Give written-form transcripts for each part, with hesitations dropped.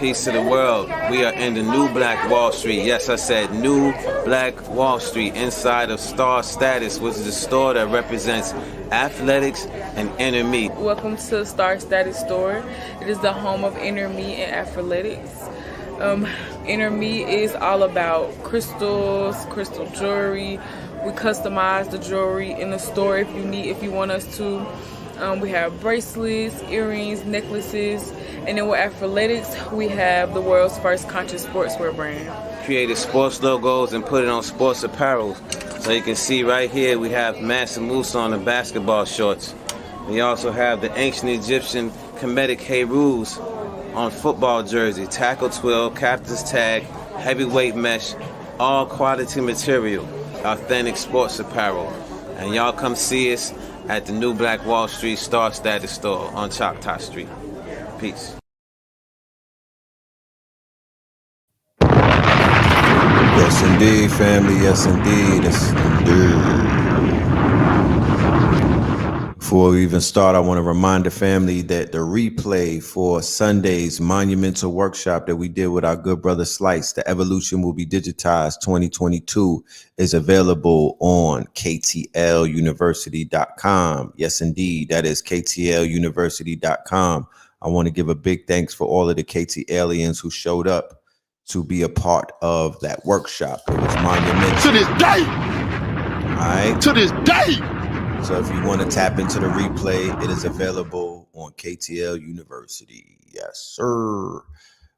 Peace to the world. We are in the new Black Wall Street. Yes, I said new Black Wall Street inside of Star Status, which is a store that represents athletics and inner me. Welcome to Star Status Store. It is the home of inner me and athletics. Inner me is all about crystals, crystal jewelry. We customize the jewelry in the store if you want us to. We have bracelets, earrings, necklaces, and then with athletics, we have the world's first conscious sportswear brand. Created sports logos and put it on sports apparel. So you can see right here we have Mansa Musa on the basketball shorts. We also have the ancient Egyptian Kemetic Heroes on football jersey, tackle twill, captain's tag, heavyweight mesh, all quality material, authentic sports apparel. And y'all come see us at the new Black Wall Street Star Status store on Choctaw Street. Peace. Yes, indeed, family. Yes, indeed. Yes, indeed. Before we even start, I want to remind the family that the replay for Sunday's monumental workshop that we did with our good brother Slice, The Evolution Will Be Digitized 2022, is available on KTLUniversity.com. Yes, indeed. That is KTLUniversity.com. I want to give a big thanks for all of the KT aliens who showed up to be a part of that workshop. It was monumental. To this day! All right. To this day! So if you want to tap into the replay, it is available on KTL University. Yes, sir.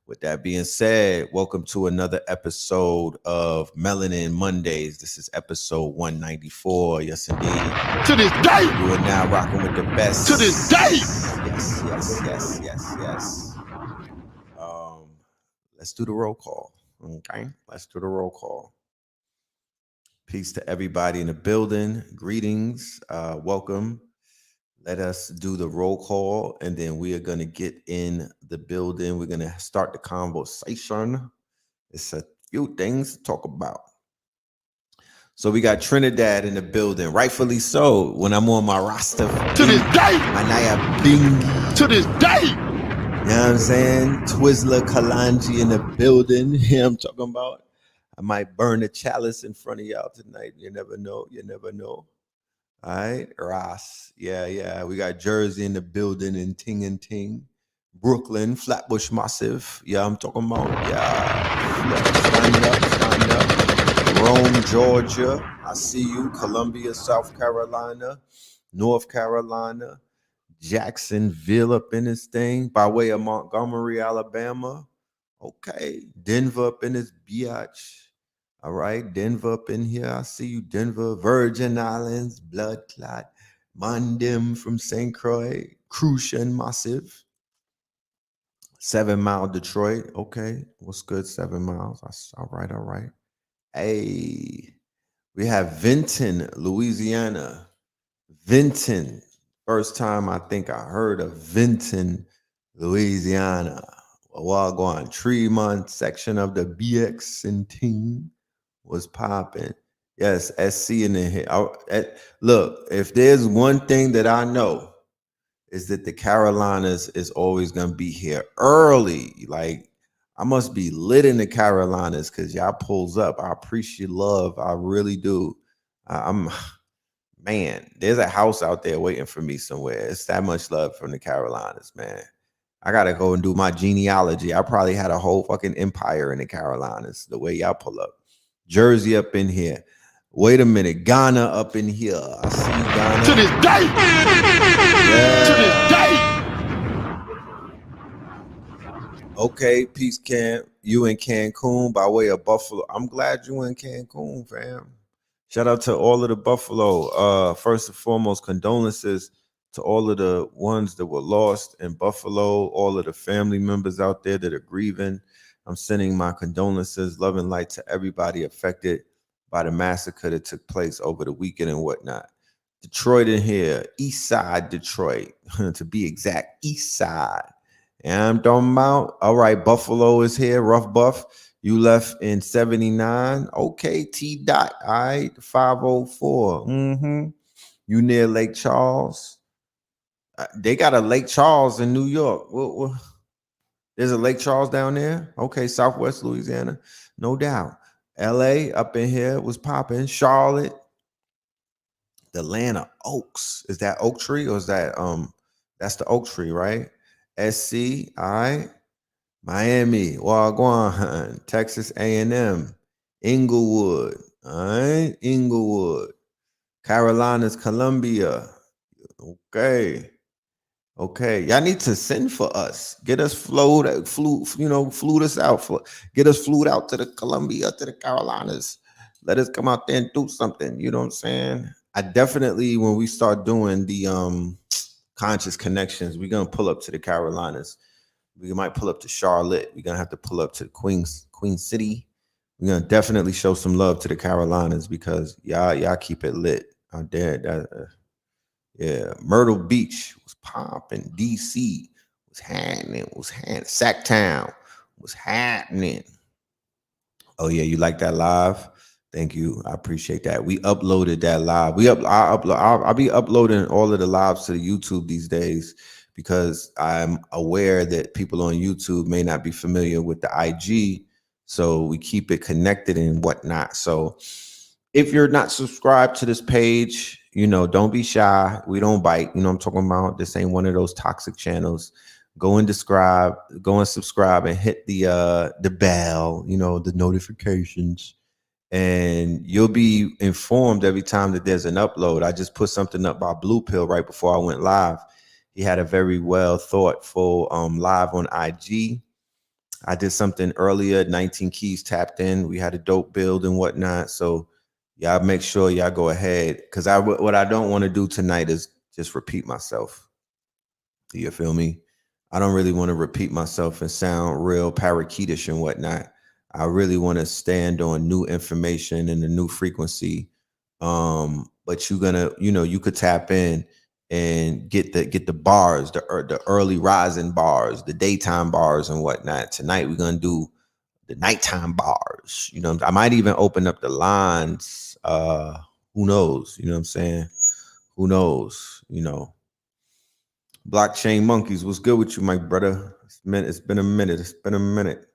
With that being said, welcome to another episode of Melanin Mondays. This is episode 194. Yes, indeed. To this day! You are now rocking with the best. To this day! Yes. Let's do the roll call. Okay, let's do the roll call. Peace to everybody in the building. Greetings. Welcome. Let us do the roll call, and then we are going to get in the building. We're going to start the conversation. It's a few things to talk about. So we got Trinidad in the building, rightfully so. When I'm on my roster. To this day! Manaya Bing. To this day! You know what I'm saying? Twizzler Kalanji in the building. Yeah, I'm talking about. I might burn a chalice in front of y'all tonight. You never know. You never know. All right. Ross. Yeah. We got Jersey in the building and Ting. Brooklyn, Flatbush Massive. Yeah, I'm talking about. Yeah. Stand up. Rome, Georgia. I see you. Columbia, South Carolina. North Carolina. Jacksonville up in this thing by way of Montgomery, Alabama. Okay. Denver up in this biatch. All right. Denver up in here. I see you, Denver. Virgin Islands, Blood Clot. Mondim from St. Croix. Crucian Massive. 7 Mile, Detroit. Okay. What's good? 7 miles. All right. Hey. We have Vinton, Louisiana. Vinton. First time I think I heard of Vinton, Louisiana. Wagwan Tremont section of the BX and team was popping. Yes, SC in the hit. Look, if there's one thing that I know is that the Carolinas is always going to be here early. Like, I must be lit in the Carolinas because y'all pulls up. I appreciate love. I really do. Man, there's a house out there waiting for me somewhere. It's that much love from the Carolinas, man. I got to go and do my genealogy. I probably had a whole fucking empire in the Carolinas, the way y'all pull up. Jersey up in here. Wait a minute. Ghana up in here. I see Ghana. To this day! Yeah. To this day! Okay, peace camp. You in Cancun by way of Buffalo. I'm glad you in Cancun, fam. Shout out to all of the Buffalo. First and foremost, condolences to all of the ones that were lost in Buffalo, all of the family members out there that are grieving. I'm sending my condolences, love and light to everybody affected by the massacre that took place over the weekend and whatnot. Detroit in here, East Side Detroit, to be exact, East Side. And I'm talking about, all right, Buffalo is here, Rough Buff. You left in 79. Okay, T dot. All right, 504. You near Lake Charles? They got a Lake Charles in New York. What? There's a Lake Charles down there. Okay, Southwest Louisiana, no doubt. LA up in here was popping. Charlotte, the land of oaks. Is that oak tree or is that that's the oak tree, right? SC, all right. Miami, Wagwan, Texas A&M, Inglewood, all right, Inglewood, Carolinas, Columbia. Okay. Okay, y'all need to send for us. Get us flew us out. Get us flew out to the Columbia, to the Carolinas. Let us come out there and do something. You know what I'm saying? I definitely, when we start doing the conscious connections, we're gonna pull up to the Carolinas. We might pull up to Charlotte. We're gonna have to pull up to Queen City. We're gonna definitely show some love to the Carolinas because y'all keep it lit out there. Yeah, Myrtle Beach was popping. DC was happening. Sacktown was happening. Oh yeah, you like that live? Thank you. I appreciate that. We uploaded that live. I'll be uploading all of the lives to the YouTube these days because I'm aware that people on YouTube may not be familiar with the IG. So we keep it connected and whatnot. So if you're not subscribed to this page, don't be shy. We don't bite. I'm talking about. This ain't one of those toxic channels. Go and subscribe and hit the bell, the notifications, and you'll be informed every time that there's an upload. I just put something up by Blue Pill right before I went live. He had a very well thoughtful live on IG. I did something earlier, 19 Keys tapped in. We had a dope build and whatnot. So y'all make sure y'all go ahead, because what I don't want to do tonight is just repeat myself. Do you feel me? I don't really want to repeat myself and sound real parakeetish and whatnot. I really want to stand on new information and a new frequency. But you're gonna, you could tap in and get the bars, the early rising bars, the daytime bars and whatnot. Tonight we're gonna do the nighttime bars. I might even open up the lines. Who knows? You know what I'm saying? Who knows? Blockchain monkeys, what's good with you, my brother? It's been a minute.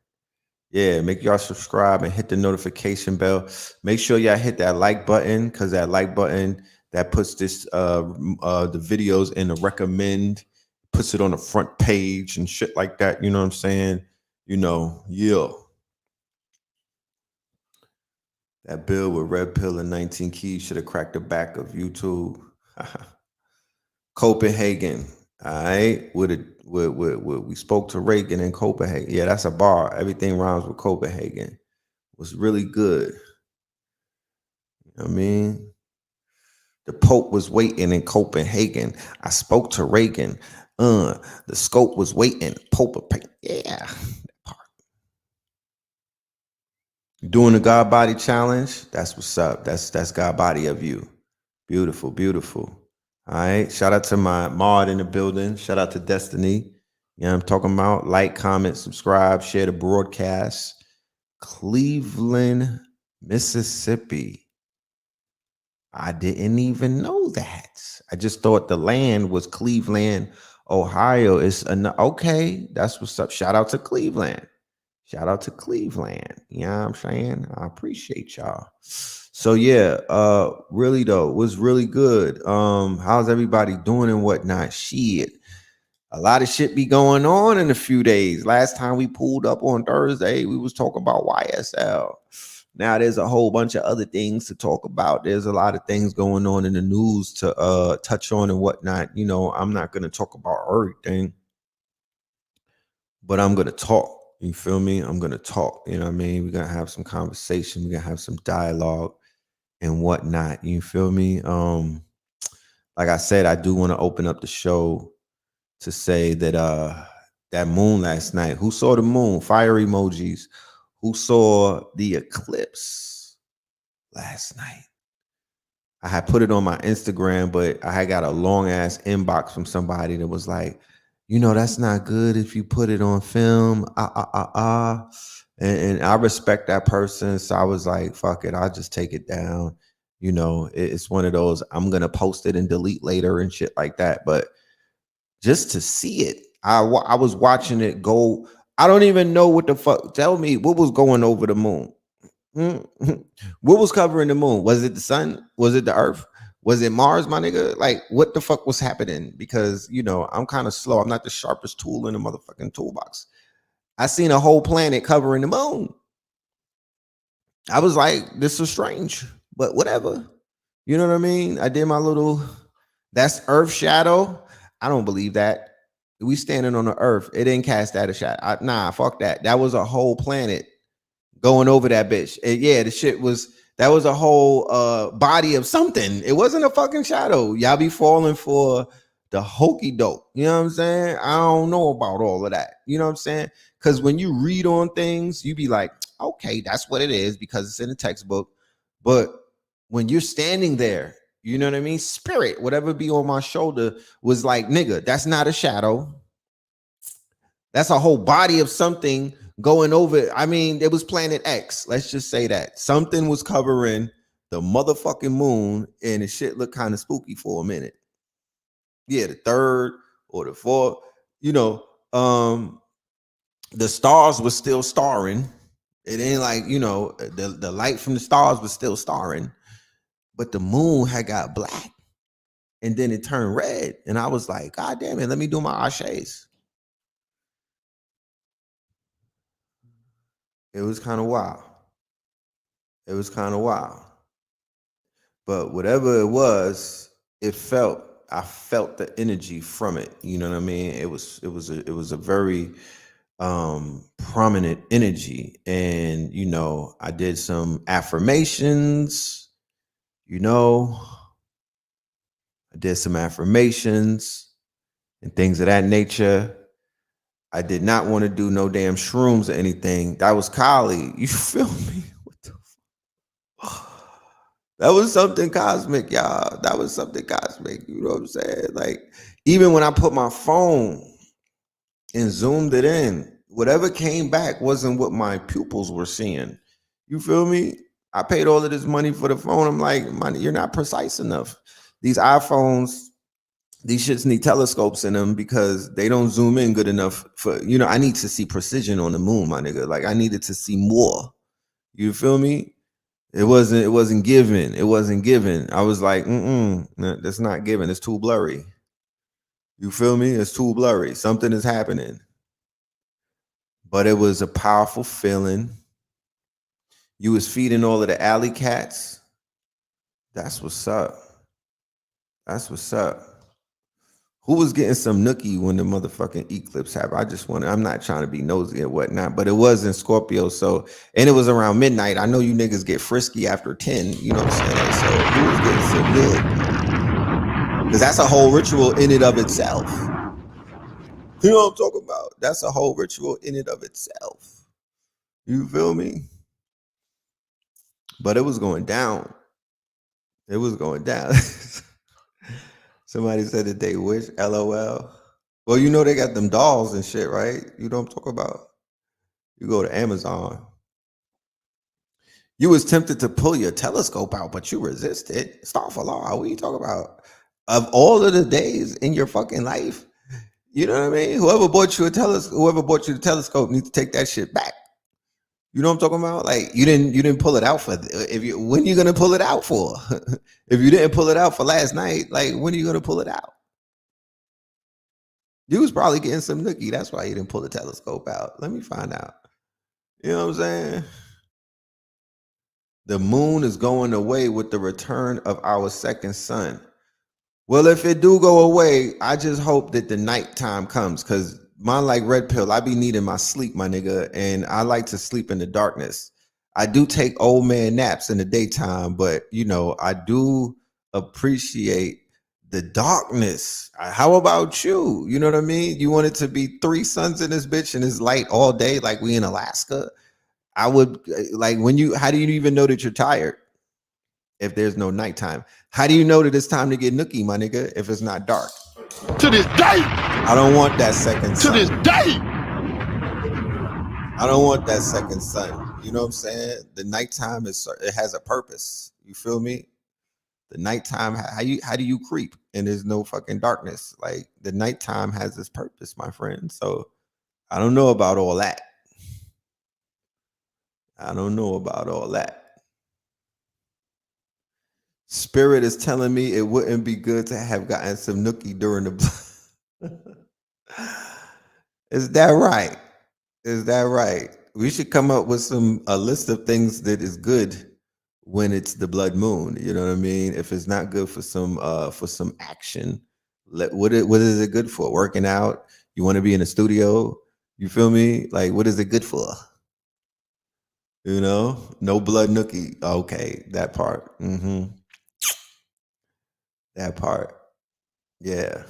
Yeah, make y'all subscribe and hit the notification bell. Make sure y'all hit that like button, because that like button that puts this the videos in the recommend, puts it on the front page and shit like that. You know what I'm saying? Yeah. That bill with Red Pill and 19 Keys should have cracked the back of YouTube. Copenhagen. All right. We spoke to Reagan in Copenhagen. Yeah, that's a bar. Everything rhymes with Copenhagen. Was really good. You know what I mean? The Pope was waiting in Copenhagen. I spoke to Reagan. The scope was waiting. Pope. Yeah. Doing the God Body Challenge. That's what's up. That's God Body of you. Beautiful, beautiful. All right. Shout out to my mod in the building. Shout out to Destiny. I'm talking about. Like, comment, subscribe, share the broadcast. Cleveland, Mississippi. I didn't even know that. I just thought the land was Cleveland, Ohio. Okay. That's what's up. Shout out to Cleveland. Shout out to Cleveland. You know what I'm saying? I appreciate y'all. So yeah, really though, it was really good. How's everybody doing and whatnot? Shit. A lot of shit be going on in a few days. Last time we pulled up on Thursday, we was talking about YSL. Now there's a whole bunch of other things to talk about. There's a lot of things going on in the news to touch on and whatnot. I'm not going to talk about everything, but I'm going to talk. You feel me? I'm going to talk. You know what I mean? We're going to have some conversation. We're going to have some dialogue and whatnot. You feel me? Like I said, I do want to open up the show to say that that moon last night. Who saw the moon? Fire emojis. Who saw the eclipse last night? I had put it on my Instagram, but I had got a long ass inbox from somebody that was like, that's not good if you put it on film. And I respect that person. So I was like, fuck it. I'll just take it down. It's one of those, I'm going to post it and delete later and shit like that. But just to see it, I was watching it go. I don't even know what the fuck. Tell me what was going over the moon. What was covering the moon? Was it the sun? Was it the earth? Was it Mars, my nigga? Like, what the fuck was happening? Because, you know, I'm kind of slow. I'm not the sharpest tool in the motherfucking toolbox. I seen a whole planet covering the moon. I was like, this is strange, but whatever. You know what I mean? I did my little, that's Earth shadow. I don't believe that. We standing on the Earth. It didn't cast that a shot. Nah, fuck that. That was a whole planet going over that bitch. And yeah, the shit was, that was a whole body of something. It wasn't a fucking shadow. Y'all be falling for the hokey doke. You know what I'm saying? I don't know about all of that. You know what I'm saying? Because when you read on things, you be like, okay, that's what it is because it's in the textbook. But when you're standing there, you know what I mean? Spirit, whatever be on my shoulder was like, nigga, that's not a shadow. That's a whole body of something going over. I mean, it was Planet X. Let's just say that. Something was covering the motherfucking moon, and the shit looked kind of spooky for a minute. Yeah, the third or the fourth, you know, the stars were still starring. It ain't like, you know, the light from the stars was still starring, but the moon had got black and then it turned red. And I was like, God damn it, let me do my ashes. It was kind of wild. It was kind of wild. But whatever it was, I felt the energy from it. You know what I mean? It was a very prominent energy. And, you know, I did some affirmations, you know, I did some affirmations and things of that nature. I did not want to do no damn shrooms or anything. That was Kali. You feel me? What the fuck? That was something cosmic, y'all. That was something cosmic. You know what I'm saying? Like, even when I put my phone and zoomed it in, whatever came back wasn't what my pupils were seeing. You feel me? I paid all of this money for the phone. I'm like, you're not precise enough. These iPhones, these shits need telescopes in them because they don't zoom in good enough for, you know, I need to see precision on the moon, my nigga. Like, I needed to see more. You feel me? It wasn't given. It wasn't given. I was like, that's not given. It's too blurry. You feel me? It's too blurry. Something is happening. But it was a powerful feeling. You was feeding all of the alley cats. That's what's up. That's what's up. Who was getting some nookie when the motherfucking eclipse happened? I'm not trying to be nosy or whatnot, but it was in Scorpio. So, and it was around midnight. I know you niggas get frisky after 10, you know what I'm saying? So who was getting some nookie? Because that's a whole ritual in and of itself. You know what I'm talking about? That's a whole ritual in and of itself. You feel me? But it was going down. It was going down. Somebody said that they wish, LOL. Well, you know they got them dolls and shit, right? You know what I'm talking about? You go to Amazon. You was tempted to pull your telescope out, but you resisted. Astaghfirullah. What are you talking about? Of all of the days in your fucking life, you know what I mean? Whoever bought you the telescope needs to take that shit back. You know what I'm talking about? Like, you didn't pull it out for, when are you gonna pull it out for? If you didn't pull it out for last night, like, when are you gonna pull it out? You was probably getting some nookie. That's why you didn't pull the telescope out. Let me find out. You know what I'm saying? The moon is going away with the return of our second son. Well, if it do go away, I just hope that the nighttime comes, because mine like red pill. I be needing my sleep, my nigga, and I like to sleep in the darkness. I do take old man naps in the daytime, but, you know, I do appreciate the darkness. How about you? You know what I mean? You want it to be 3 suns in this bitch and it's light all day like we in Alaska? I would, like, how do you even know that you're tired if there's no nighttime? How do you know that it's time to get nookie, my nigga, if it's not dark? To this day. I don't want that second sun. To this day. I don't want that second sun. You know what I'm saying? The nighttime it has a purpose. You feel me? The nighttime, how do you creep and there's no fucking darkness? Like, the nighttime has its purpose, my friend. So I don't know about all that. I don't know about all that. Spirit is telling me it wouldn't be good to have gotten some nookie during the. Is that right? Is that right? We should come up with a list of things that is good when it's the blood moon. You know what I mean? If it's not good for some action, what is it good for? Working out? You want to be in a studio? You feel me? Like, what is it good for? You know, no blood nookie. Okay, that part. That part. Yeah.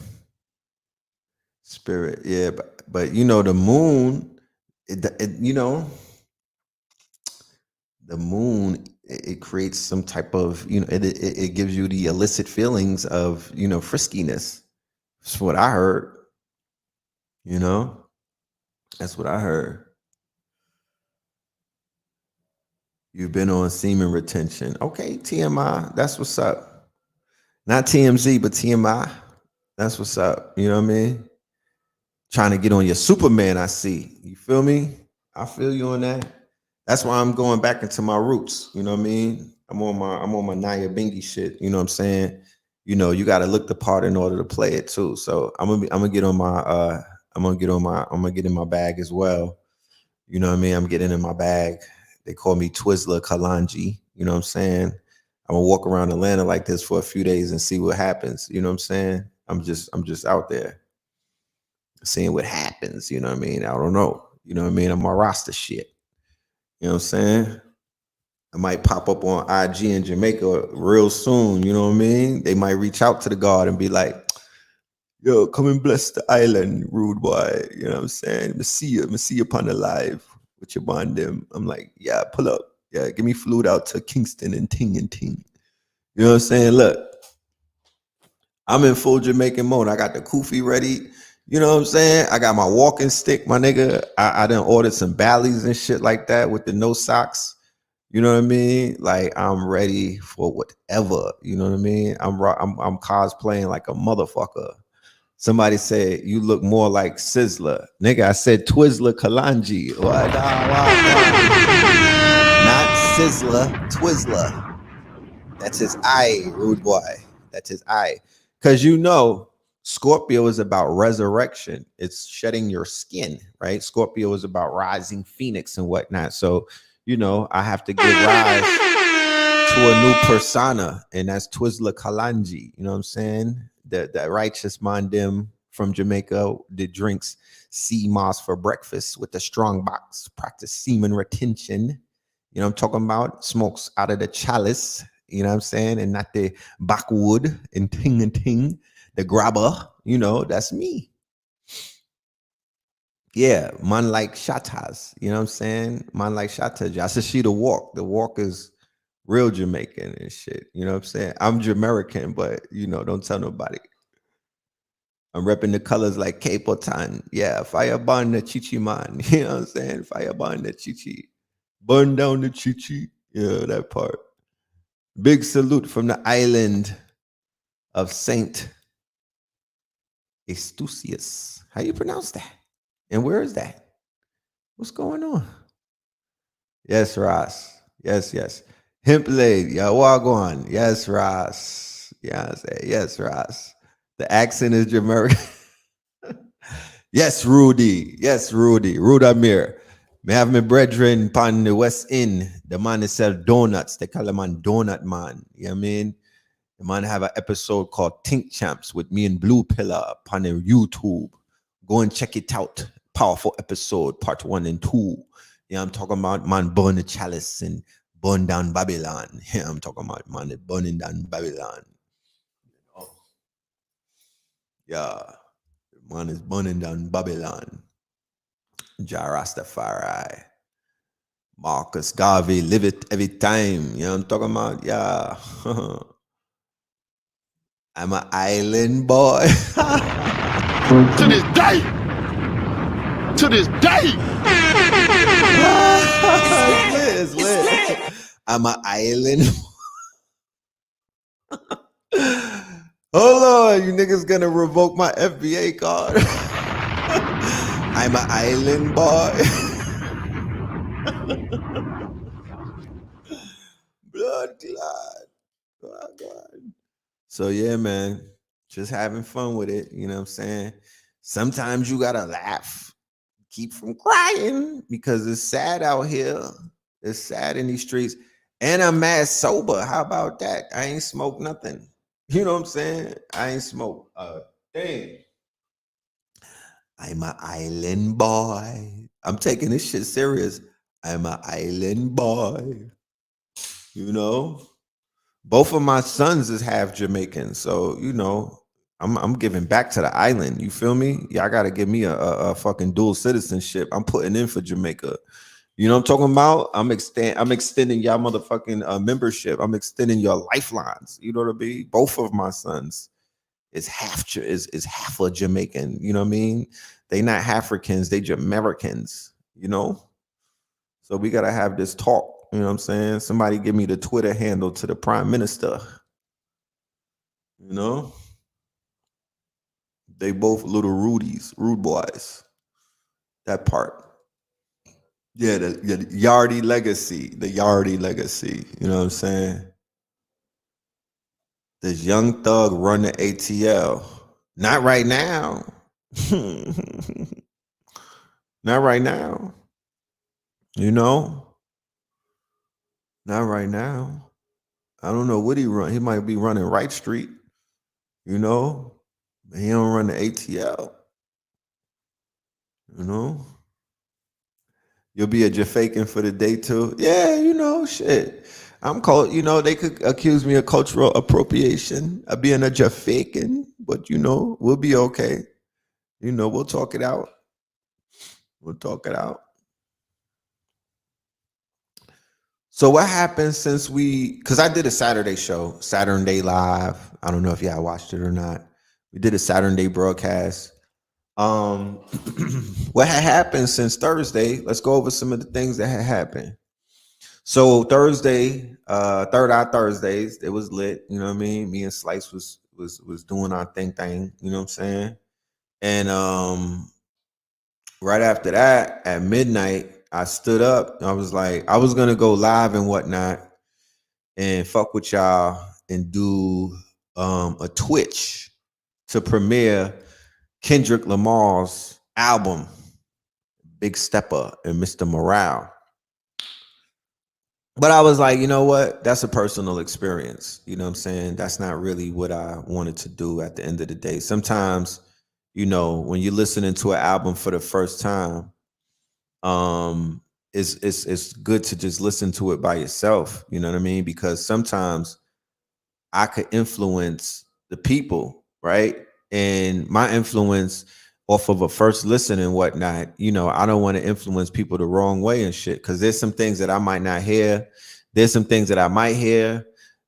Spirit. Yeah, but you know the moon. You know the moon. It creates some type of it gives you the illicit feelings of friskiness. That's what I heard. You know, that's what I heard. You've been on semen retention. Okay, TMI. That's what's up. Not TMZ, but TMI. That's what's up. You know what I mean? Trying to get on your Superman, I see. You feel me? I feel you on that. That's why I'm going back into my roots. You know what I mean? I'm on my Naya Bingy shit. You know what I'm saying? You know, you gotta look the part in order to play it too. So I'm gonna get on my I'm gonna get in my bag as well. You know what I mean? I'm getting in my bag. They call me Twizzler Kalanji. You know what I'm saying? I'm gonna walk around Atlanta like this for a few days and see what happens. You know what I'm saying? I'm just out there seeing what happens. You know what I mean? I don't know. You know what I mean? I'm my roster shit. You know what I'm saying? I might pop up on IG in Jamaica real soon. You know what I mean? They might reach out to the guard and be like, yo, come and bless the island, rude boy. You know what I'm saying? Me see you upon the live with your bond them. I'm like, yeah, pull up. Yeah, give me fluid out to Kingston and ting and ting. You know what I'm saying? Look, I'm in full Jamaican mode. I got the kufi ready. You know what I'm saying? I got my walking stick, my nigga. I done ordered some ballies and shit like that with the no socks. You know what I mean? Like I'm ready for whatever. You know what I mean? I'm cosplaying like a motherfucker. Somebody said you look more like Sizzler, nigga. I said Twizzler Kalanji. What? Not Sizzler, Twizzler. That's his eye, rude boy. That's his eye. Because Scorpio is about resurrection. It's shedding your skin, right? Scorpio is about rising phoenix and whatnot. So, I have to give rise to a new persona, and that's Twizzler Kalanji. You know what I'm saying? The righteous mandim from Jamaica that drinks sea moss for breakfast with a strong box, practice semen retention. You know what I'm talking about? Smokes out of the chalice. You know what I'm saying? And not the backwood and ting, the grabber. That's me. Yeah, man like Shatas. You know what I'm saying? Man like Shatas. I said she the walk. The walk is real Jamaican and shit. You know what I'm saying? I'm Jamaican, but don't tell nobody. I'm repping the colors like Cape Otan. Yeah, fire burn the chichi man. You know what I'm saying? Fire burn the chichi. Burn down the chichi. Yeah, that part. Big salute from the island of Saint Eustachius. How you pronounce that? And where is that? What's going on? Yes, Ross. Yes. Hemp Lady. Yeah, wagwan. Yes, Ross. Yes, Ross. The accent is Jamaican. Yes, Rudy. Rudamir. Me have my brethren on the West End. The man is sell donuts. They call him man Donut Man. You know what I mean? The man have an episode called Tink Champs with me and Blue Pillar on the YouTube. Go and check it out. Powerful episode, part 1 and 2. Yeah, I'm talking about man burn the chalice and burn down Babylon. Yeah, I'm talking about man burning down Babylon. Oh. Yeah, man is burning down Babylon. Jah Rastafari. Marcus Garvey, live it every time. You know what I'm talking about? Yeah. I'm an island boy. To this day. It's lit. I'm an island. Hold on, you niggas gonna revoke my FBA card. I'm an island boy. Blood clot. Oh, God. So yeah, man, just having fun with it. You know what I'm saying? Sometimes you gotta laugh, keep from crying because it's sad out here. It's sad in these streets. And I'm mad sober. How about that? I ain't smoked nothing. You know what I'm saying? I ain't smoked a thing. I'm an island boy. I'm taking this shit serious. I'm an island boy. You know? Both of my sons is half Jamaican. So, I'm giving back to the island. You feel me? Y'all gotta give me a fucking dual citizenship. I'm putting in for Jamaica. You know what I'm talking about? I'm extending y'all motherfucking membership. I'm extending your lifelines. You know what I mean? Both of my sons is half a Jamaican. You know what I mean? They not Africans, they Jamericans, you know? So we gotta have this talk. You know what I'm saying? Somebody give me the Twitter handle to the prime minister. You know? They both little rudies, rude boys. That part. Yeah, the Yardy legacy. The Yardy legacy. You know what I'm saying? This young thug run the ATL. Not right now. Not right now. You know? Not right now. I don't know what he run. He might be running Right Street. You know? But he don't run the ATL. You know? You'll be a Jafakin for the day too. Yeah, shit. I'm called, they could accuse me of cultural appropriation of being a Jafakin, but we'll be okay. We'll talk it out. We'll talk it out. So what happened since because I did a Saturday show, Saturday Live. I don't know if y'all watched it or not. We did a Saturday broadcast. What had happened since Thursday? Let's go over some of the things that had happened. So Thursday, Third Eye Thursdays, it was lit. You know what I mean? Me and Slice was doing our thing. You know what I'm saying? And right after that, at midnight, I stood up. I was like, I was gonna go live and whatnot, and fuck with y'all and do a Twitch to premiere Kendrick Lamar's album, Big Stepper and Mr. Morale. But I was like, you know what? That's a personal experience. You know what I'm saying? That's not really what I wanted to do at the end of the day. Sometimes, when you're listening to an album for the first time, it's good to just listen to it by yourself. You know what I mean? Because sometimes I could influence the people, right? And my influence off of a first listen and whatnot, I don't want to influence people the wrong way and shit. Cause there's some things that I might not hear. There's some things that I might hear.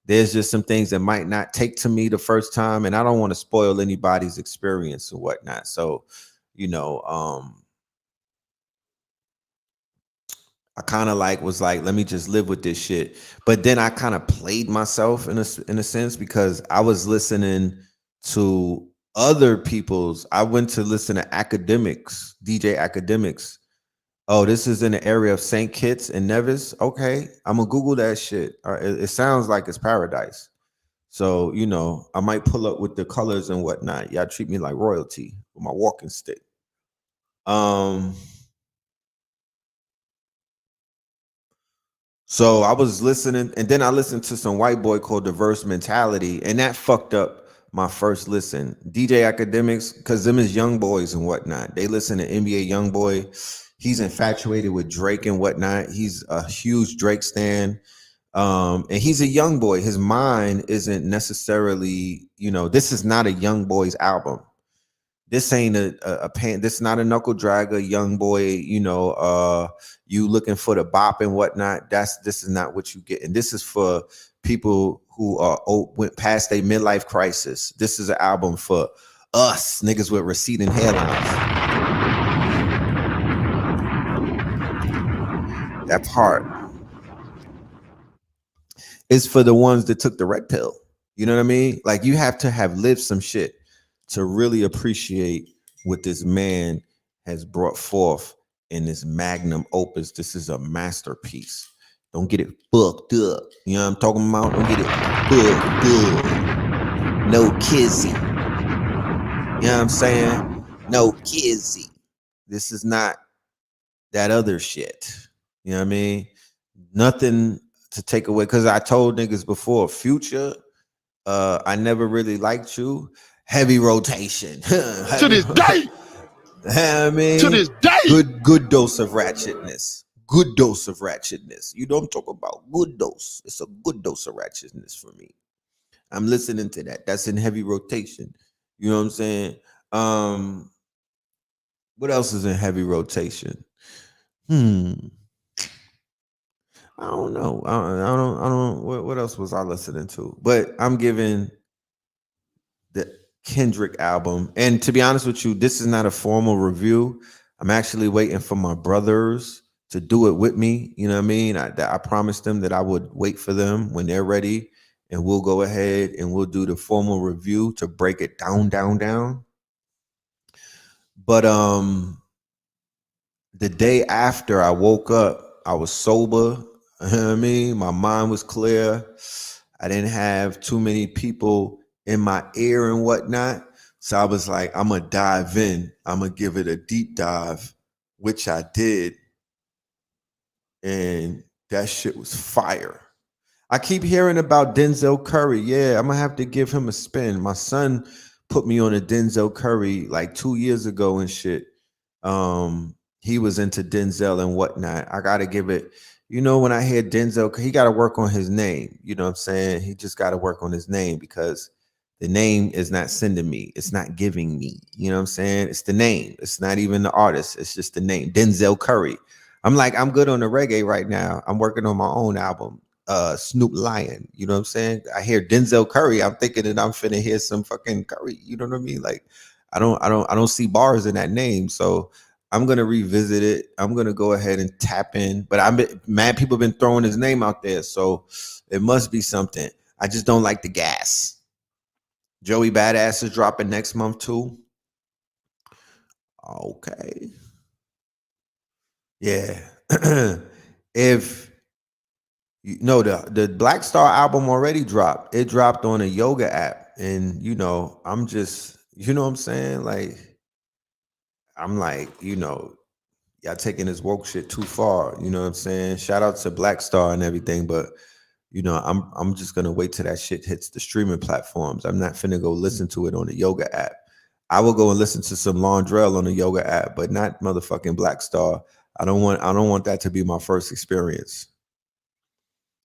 There's just some things that might not take to me the first time. And I don't want to spoil anybody's experience and whatnot. So, I kind of was like, let me just live with this shit. But then I kind of played myself in a sense because I was listening to other people's. I went to listen to academics, DJ academics. Oh, this is in the area of St. Kitts and Nevis. Okay, I'm gonna Google that shit. It sounds like it's paradise. So I might pull up with the colors and whatnot. Y'all treat me like royalty with my walking stick. So I was listening, and then I listened to some white boy called Diverse Mentality, and that fucked up my first listen. DJ Academics, because them is young boys and whatnot. They listen to NBA Youngboy. He's infatuated with Drake and whatnot. He's a huge Drake stan. And he's a young boy. His mind isn't necessarily, this is not a young boy's album. This ain't a pan. This is not a knuckle dragger, young boy. You looking for the bop and whatnot. This is not what you get. And this is for people who went past their midlife crisis. This is an album for us niggas with receding hairlines. That part is for the ones that took the red pill. You know what I mean? Like you have to have lived some shit to really appreciate what this man has brought forth in this magnum opus. This is a masterpiece. Don't get it fucked up. You know what I'm talking about? Don't get it fucked up. No kizzy. You know what I'm saying? No kizzy. This is not that other shit. You know what I mean? Nothing to take away. Because I told niggas before, Future, I never really liked you. Heavy rotation. To this day. I mean, To this day. good dose of ratchetness. Good dose of ratchetness. You don't talk about good dose. It's a good dose of ratchetness for me. I'm listening to that. That's in heavy rotation. You know what I'm saying? What else is in heavy rotation? I don't know. I don't. What else was I listening to? But I'm giving the Kendrick album. And to be honest with you, this is not a formal review. I'm actually waiting for my brothers to do it with me. You know what I mean? I promised them that I would wait for them when they're ready, and we'll go ahead and we'll do the formal review to break it down. But the day after I woke up, I was sober. You know what I mean? My mind was clear. I didn't have too many people in my ear and whatnot. So I was like, I'm going to dive in. I'm going to give it a deep dive, which I did. And that shit was fire. I keep hearing about Denzel Curry. Yeah, I'm going to have to give him a spin. My son put me on a Denzel Curry like 2 years ago and shit. He was into Denzel and whatnot. I got to give it, when I hear Denzel, he got to work on his name. You know what I'm saying? He just got to work on his name because the name is not sending me. It's not giving me. You know what I'm saying? It's the name. It's not even the artist. It's just the name, Denzel Curry. I'm good on the reggae right now. I'm working on my own album, Snoop Lion. You know what I'm saying? I hear Denzel Curry. I'm thinking that I'm finna hear some fucking Curry. You know what I mean? Like, I don't see bars in that name. So I'm gonna revisit it. I'm gonna go ahead and tap in. But mad people have been throwing his name out there, so it must be something. I just don't like the gas. Joey Badass is dropping next month too. Okay. Yeah. If you know the Black Star album already dropped. It dropped on a yoga app. And I'm just, what I'm saying? Like, I'm like, y'all taking this woke shit too far. You know what I'm saying? Shout out to Black Star and everything, but I'm just gonna wait till that shit hits the streaming platforms. I'm not finna go listen to it on the yoga app. I will go and listen to some Laundrell on the yoga app, but not motherfucking Black Star. I don't want that to be my first experience.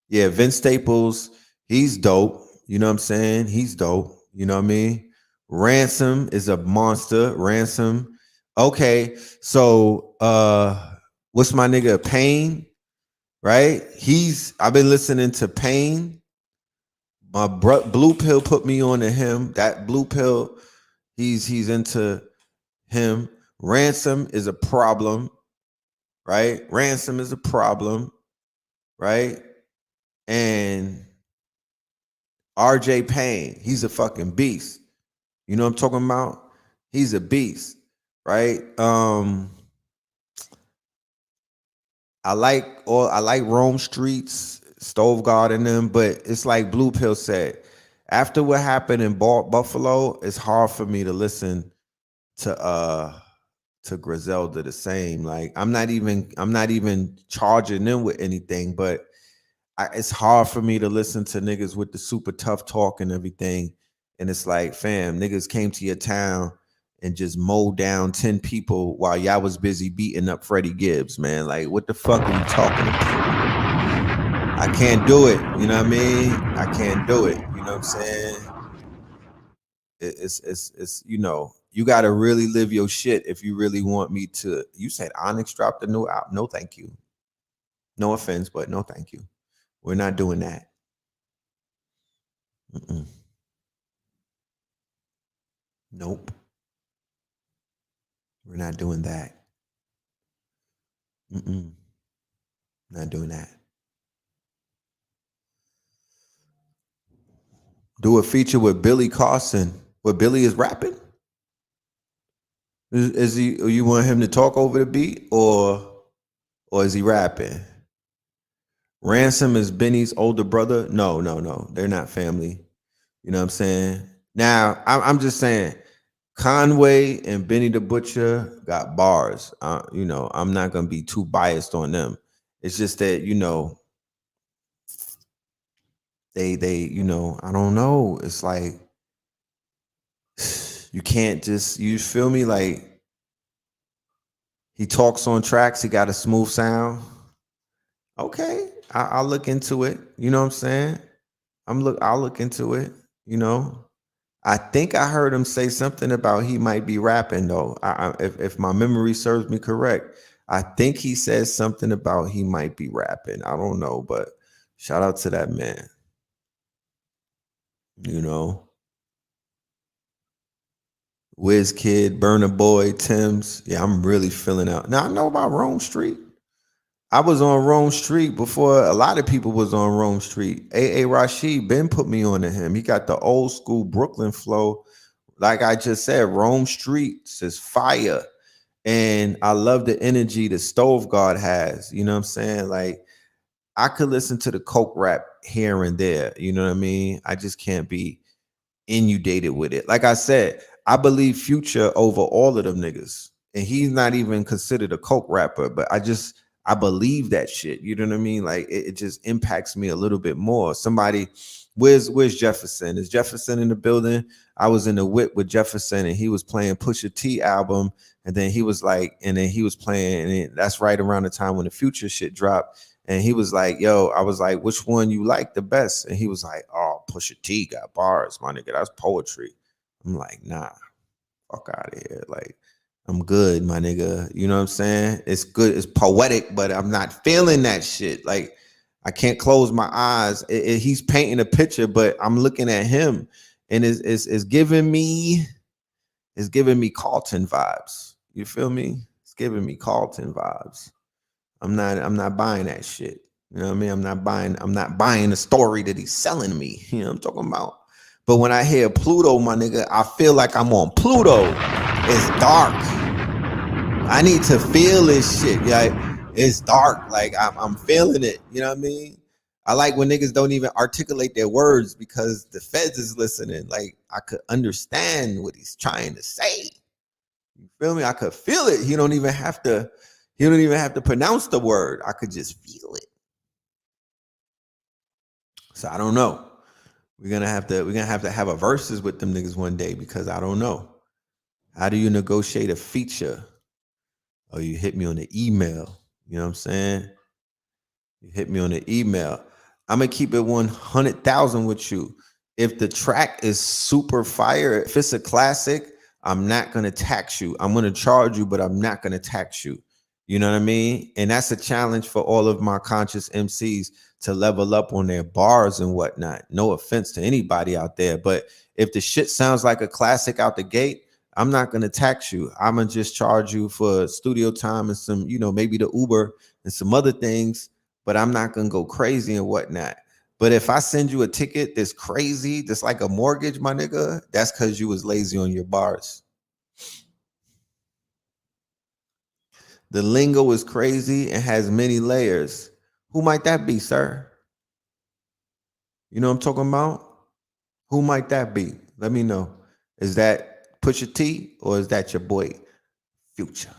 Yeah, Vince Staples, he's dope. You know what I'm saying? He's dope. You know what I mean? Ransom is a monster. Ransom. Okay, so what's my nigga Pain? Right? I've been listening to Pain. My Blue Pill put me on to him. That Blue Pill, he's into him. Ransom is a problem, right? Ransom is a problem, right? And RJ Payne, he's a fucking beast. You know what I'm talking about? He's a beast, right? I like Rome Streets, Stove God and them, but it's like Blue Pill said. After what happened in Buffalo, it's hard for me to listen to Griselda the same. Like I'm not even charging them with anything, but it's hard for me to listen to niggas with the super tough talk and everything. And it's like, fam, niggas came to your town and just mowed down 10 people while y'all was busy beating up Freddie Gibbs, man. Like, what the fuck are you talking about? I can't do it. You know what I mean? I can't do it. You know what I'm saying? It's you got to really live your shit if you really want me to. You said Onyx dropped a new album. No, thank you. No offense, but no, thank you. We're not doing that. Mm-mm. Nope. We're not doing that. Mm-mm. Not doing that. Do a feature with Billy Carson, where Billy is rapping. Is he? You want him to talk over the beat, or is he rapping? Ransom is Benny's older brother. No, no, no. They're not family. You know what I'm saying? Now, I'm just saying, Conway and Benny the Butcher got bars. You know, I'm not gonna be too biased on them. It's just that, you know, they, you know, I don't know. It's like you can't just, you feel me? Like he talks on tracks, he got a smooth sound. Okay, I'll look into it. You know what I'm saying? I'll look into it. You know, I think I heard him say something about he might be rapping though. If my memory serves me correct, I think he said something about he might be rapping. I don't know, but shout out to that man. You know, Wiz Kid, Burner Boy, Tim's. Yeah, I'm really feeling out. Now I know about Rome Street. I was on Rome Street before a lot of people was on Rome Street. A Rashid Ben put me on to him. He got the old school Brooklyn flow. Like I just said, Rome Streets is fire. And I love the energy the Stove God has. You know what I'm saying? Like I could listen to the Coke rap here and there. You know what I mean? I just can't be inundated with it. Like I said, I believe Future over all of them niggas. And he's not even considered a Coke rapper, but I believe that shit. You know what I mean? Like it just impacts me a little bit more. Somebody, where's Jefferson? Is Jefferson in the building? I was in the whip with Jefferson and he was playing Pusha T album. And then he was like, and then he was playing, and that's right around the time when the Future shit dropped. And he was like, yo, I was like, which one you like the best? And he was like, oh, Pusha T got bars, my nigga. That's poetry. I'm like, nah, fuck out of here. Like, I'm good, my nigga. You know what I'm saying? It's good. It's poetic, but I'm not feeling that shit. Like, I can't close my eyes. He's painting a picture, but I'm looking at him, and it's giving me Carlton vibes. You feel me? It's giving me Carlton vibes. I'm not buying that shit. You know what I mean? I'm not buying the story that he's selling me. You know what I'm talking about? But when I hear Pluto, my nigga, I feel like I'm on Pluto. It's dark. I need to feel this shit. Yeah, it's dark. Like I'm feeling it. You know what I mean? I like when niggas don't even articulate their words because the feds is listening. Like I could understand what he's trying to say. You feel me? I could feel it. He don't even have to pronounce the word. I could just feel it. So I don't know. We're gonna have to have a verses with them niggas one day because I don't know. How do you negotiate a feature? Oh, you hit me on the email. You know what I'm saying? You hit me on the email. I'm gonna keep it 100,000 with you. If the track is super fire, if it's a classic, I'm not gonna tax you. I'm gonna charge you, but I'm not gonna tax you. You know what I mean? And that's a challenge for all of my conscious MCs to level up on their bars and whatnot. No offense to anybody out there, but if the shit sounds like a classic out the gate, I'm not gonna tax you. I'm gonna just charge you for studio time and some, you know, maybe the Uber and some other things, but I'm not gonna go crazy and whatnot. But if I send you a ticket that's crazy, that's like a mortgage, my nigga, that's because you was lazy on your bars. The lingo is crazy and has many layers. Who might that be, sir? You know what I'm talking about? Who might that be? Let me know. Is that Pusha T or is that your boy Future?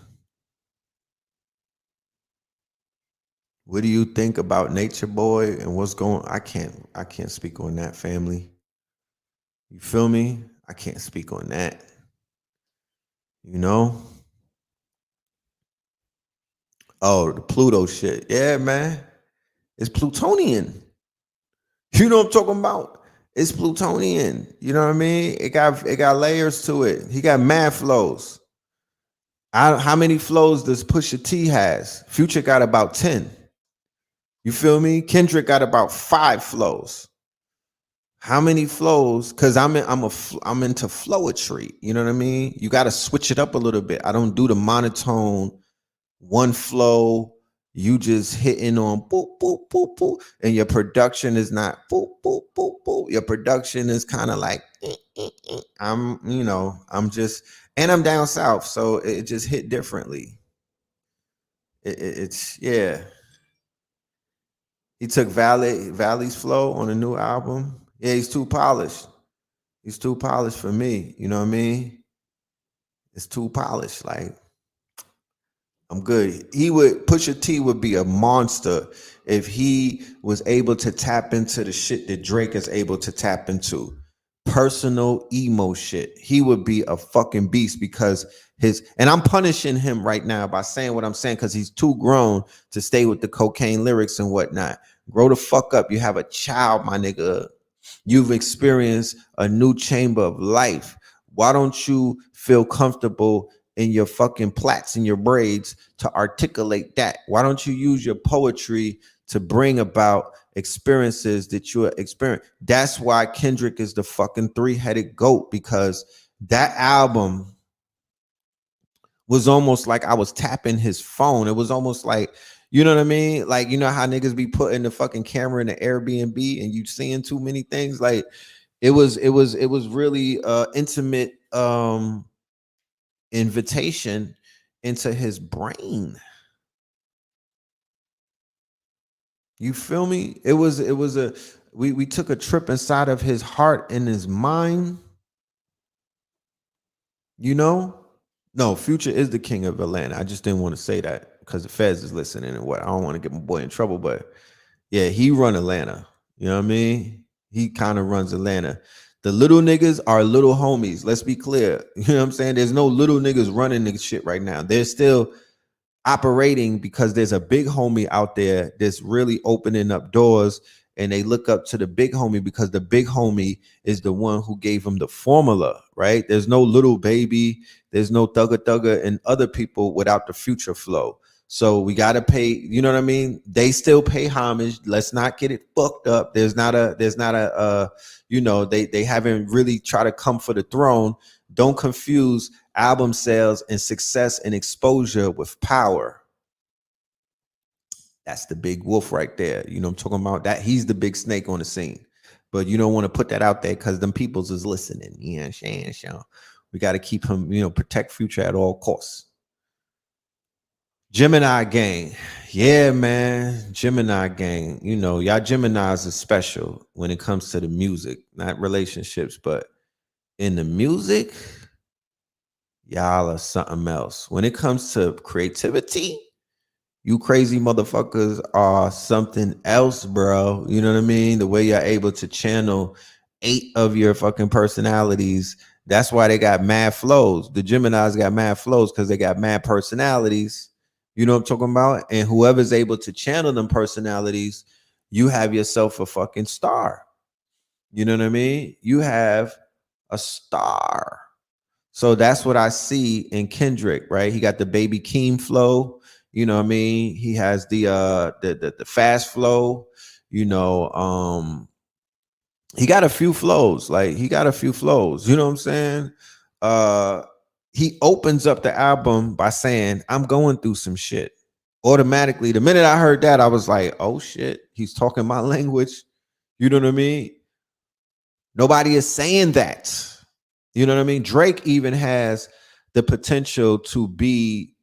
What do you think about Nature Boy and what's going on? I can't speak on that, family. You feel me? I can't speak on that. You know? Oh, the Pluto shit. Yeah, man. It's Plutonian. You know what I'm talking about? It's Plutonian. You know what I mean? It got layers to it. He got mad flows. How many flows does Pusha T has? Future got about 10. You feel me? Kendrick got about 5 flows. How many flows? Because I'm into flowetry. You know what I mean? You got to switch it up a little bit. I don't do the monotone one flow. you just hitting on boop, boop, boop, boop, and your production is not boop, boop, boop, boop. Your production is kind of like, I'm just, and I'm down south, so it just hit differently. It's yeah. He took Valley's flow on a new album. Yeah, he's too polished. He's too polished for me. You know what I mean? It's too polished. Like, I'm good. Pusha T would be a monster if he was able to tap into the shit that Drake is able to tap into. Personal emo shit. He would be a fucking beast because and I'm punishing him right now by saying what I'm saying because he's too grown to stay with the cocaine lyrics and whatnot. Grow the fuck up. You have a child, my nigga. You've experienced a new chamber of life. Why don't you feel comfortable in your fucking plaits and your braids to articulate that? Why don't you use your poetry to bring about experiences that you experience? That's why Kendrick is the fucking three-headed goat, because that album was almost like I was tapping his phone. It was almost like, you know what I mean? Like, you know how niggas be putting the fucking camera in the Airbnb and you seeing too many things? Like, it was really intimate invitation into his brain. You feel me? We took a trip inside of his heart and his mind. You know? No, Future is the king of Atlanta. I just didn't want to say that because the feds is listening and what. I don't want to get my boy in trouble, but yeah, he run Atlanta. You know what I mean? He kind of runs Atlanta. The little niggas are little homies. Let's be clear. You know what I'm saying? There's no little niggas running this shit right now. They're still operating because there's a big homie out there that's really opening up doors, and they look up to the big homie because the big homie is the one who gave them the formula, right? There's no little baby, there's no thugger and other people without the Future flow. So we got to pay, you know what I mean? They still pay homage. Let's not get it fucked up. There's not a they haven't really tried to come for the throne. Don't confuse album sales and success and exposure with power. That's the big wolf right there. You know what I'm talking about? That he's the big snake on the scene. But you don't want to put that out there because them peoples is listening. You know what I'm saying? We got to keep him, protect Future at all costs. Gemini gang. Yeah, man. Gemini gang. Y'all Geminis are special when it comes to the music, not relationships, but in the music, y'all are something else. When it comes to creativity, you crazy motherfuckers are something else, bro. You know what I mean? The way you're able to channel 8 of your fucking personalities. That's why they got mad flows. The Geminis got mad flows because they got mad personalities. You know what I'm talking about? And whoever's able to channel them personalities, you have yourself a fucking star. You know what I mean? You have a star. So that's what I see in Kendrick, right? He got the Baby Keem flow. You know what I mean? He has the fast flow. He got a few flows. You know what I'm saying? He opens up the album by saying, I'm going through some shit. Automatically, the minute I heard that, I was like, oh shit, he's talking my language. You know what I mean? Nobody is saying that. You know what I mean? Drake even has the potential to be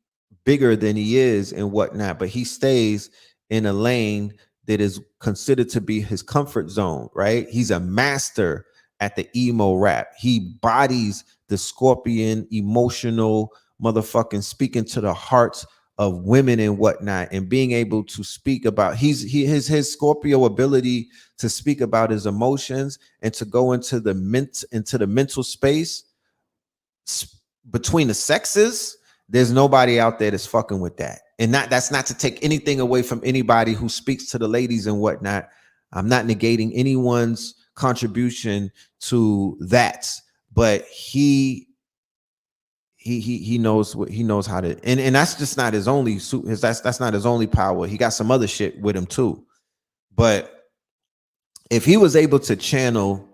bigger than he is and whatnot, but he stays in a lane that is considered to be his comfort zone, right? He's a master at the emo rap. He bodies the scorpion, emotional motherfucking speaking to the hearts of women and whatnot, and being able to speak about his Scorpio ability to speak about his emotions and to go into the mental space between the sexes. There's nobody out there that's fucking with that. And that's not to take anything away from anybody who speaks to the ladies and whatnot. I'm not negating anyone's contribution to that, but he knows what he knows how to, and that's just not his only that's not his only power. He got some other shit with him too. But if he was able to channel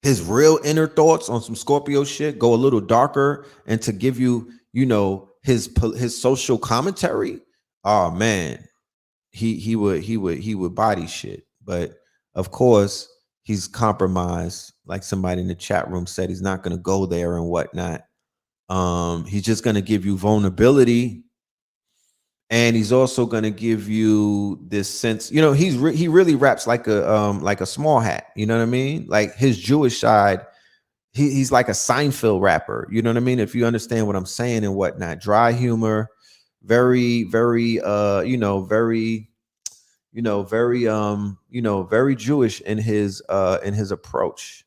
his real inner thoughts on some Scorpio shit, go a little darker, and to give you, his social commentary oh man, he would body shit. But of course, he's compromised. Like somebody in the chat room said, he's not going to go there and whatnot. He's just going to give you vulnerability, and he's also going to give you this sense. You know, he really raps like a small hat. You know what I mean? Like his Jewish side. He's like a Seinfeld rapper. You know what I mean? If you understand what I'm saying and whatnot, dry humor, very, very, very, very Jewish in his approach.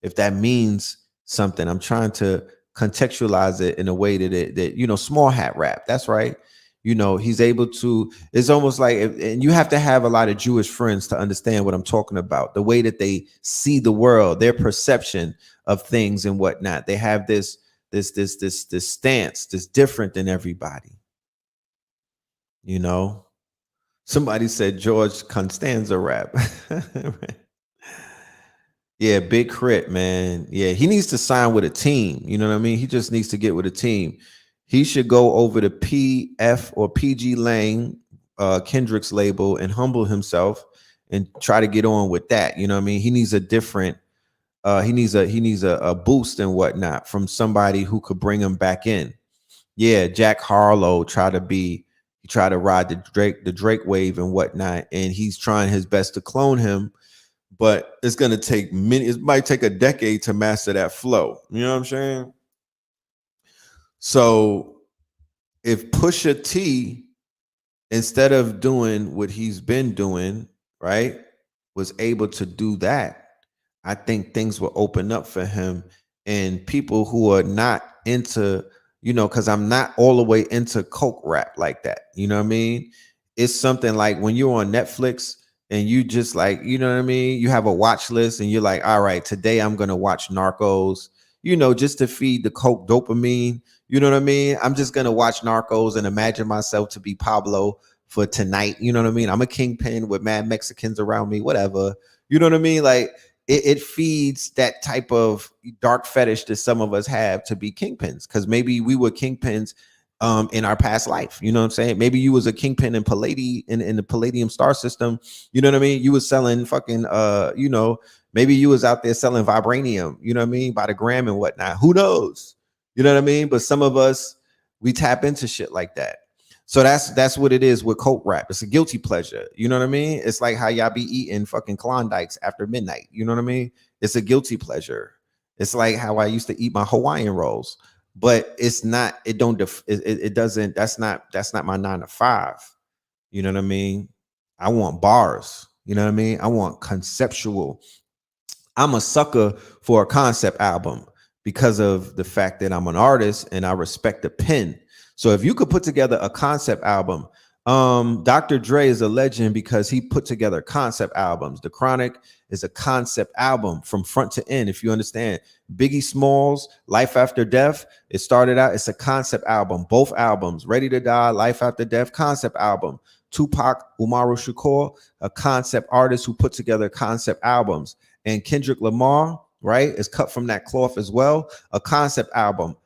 If that means something, I'm trying to contextualize it in a way that small hat rap. That's right. He's able to. It's almost like, and you have to have a lot of Jewish friends to understand what I'm talking about. The way that they see the world, their perception of things and whatnot. They have this stance that's different than everybody. Somebody said George Constanza rap. Yeah, Big Crit, man. Yeah, he needs to sign with a team. You know what I mean? He just needs to get with a team. He should go over to PF or PG Lang, Kendrick's label, and humble himself and try to get on with that. You know what I mean? He needs a different. He needs a boost and whatnot from somebody who could bring him back in. Yeah, Jack Harlow tried to ride the Drake wave and whatnot, and he's trying his best to clone him. But it's gonna take it might take a decade to master that flow. You know what I'm saying? So if Pusha T, instead of doing what he's been doing, right, was able to do that, I think things will open up for him. And people who are not into, because I'm not all the way into coke rap like that. You know what I mean? It's something like when you're on Netflix and you just like, you know what I mean? You have a watch list and you're like, all right, today I'm going to watch Narcos, just to feed the coke dopamine. You know what I mean? I'm just going to watch Narcos and imagine myself to be Pablo for tonight. You know what I mean? I'm a kingpin with mad Mexicans around me, whatever. You know what I mean? Like, it feeds that type of dark fetish that some of us have to be kingpins, because maybe we were kingpins in our past life. You know what I'm saying? Maybe you was a kingpin in in the Palladium star system. You know what I mean? You was selling fucking maybe you was out there selling vibranium, you know what I mean, by the gram and whatnot. Who knows? You know what I mean? But some of us, we tap into shit like that. So that's what it is with coke rap. It's a guilty pleasure. You know what I mean? It's like how y'all be eating fucking Klondikes after midnight. You know what I mean? It's a guilty pleasure. It's like how I used to eat my Hawaiian rolls, but it's not. It don't. It doesn't. That's not my 9 to 5. You know what I mean? I want bars. You know what I mean? I want conceptual. I'm a sucker for a concept album because of the fact that I'm an artist and I respect the pen. So if you could put together a concept album, Dr. Dre is a legend because he put together concept albums. The Chronic is a concept album from front to end. If you understand, Biggie Smalls, Life After Death, it started out, it's a concept album. Both albums, Ready to Die, Life After Death, concept album. Tupac Umaru Shakur, a concept artist who put together concept albums. And Kendrick Lamar, right, is cut from that cloth as well, a concept album.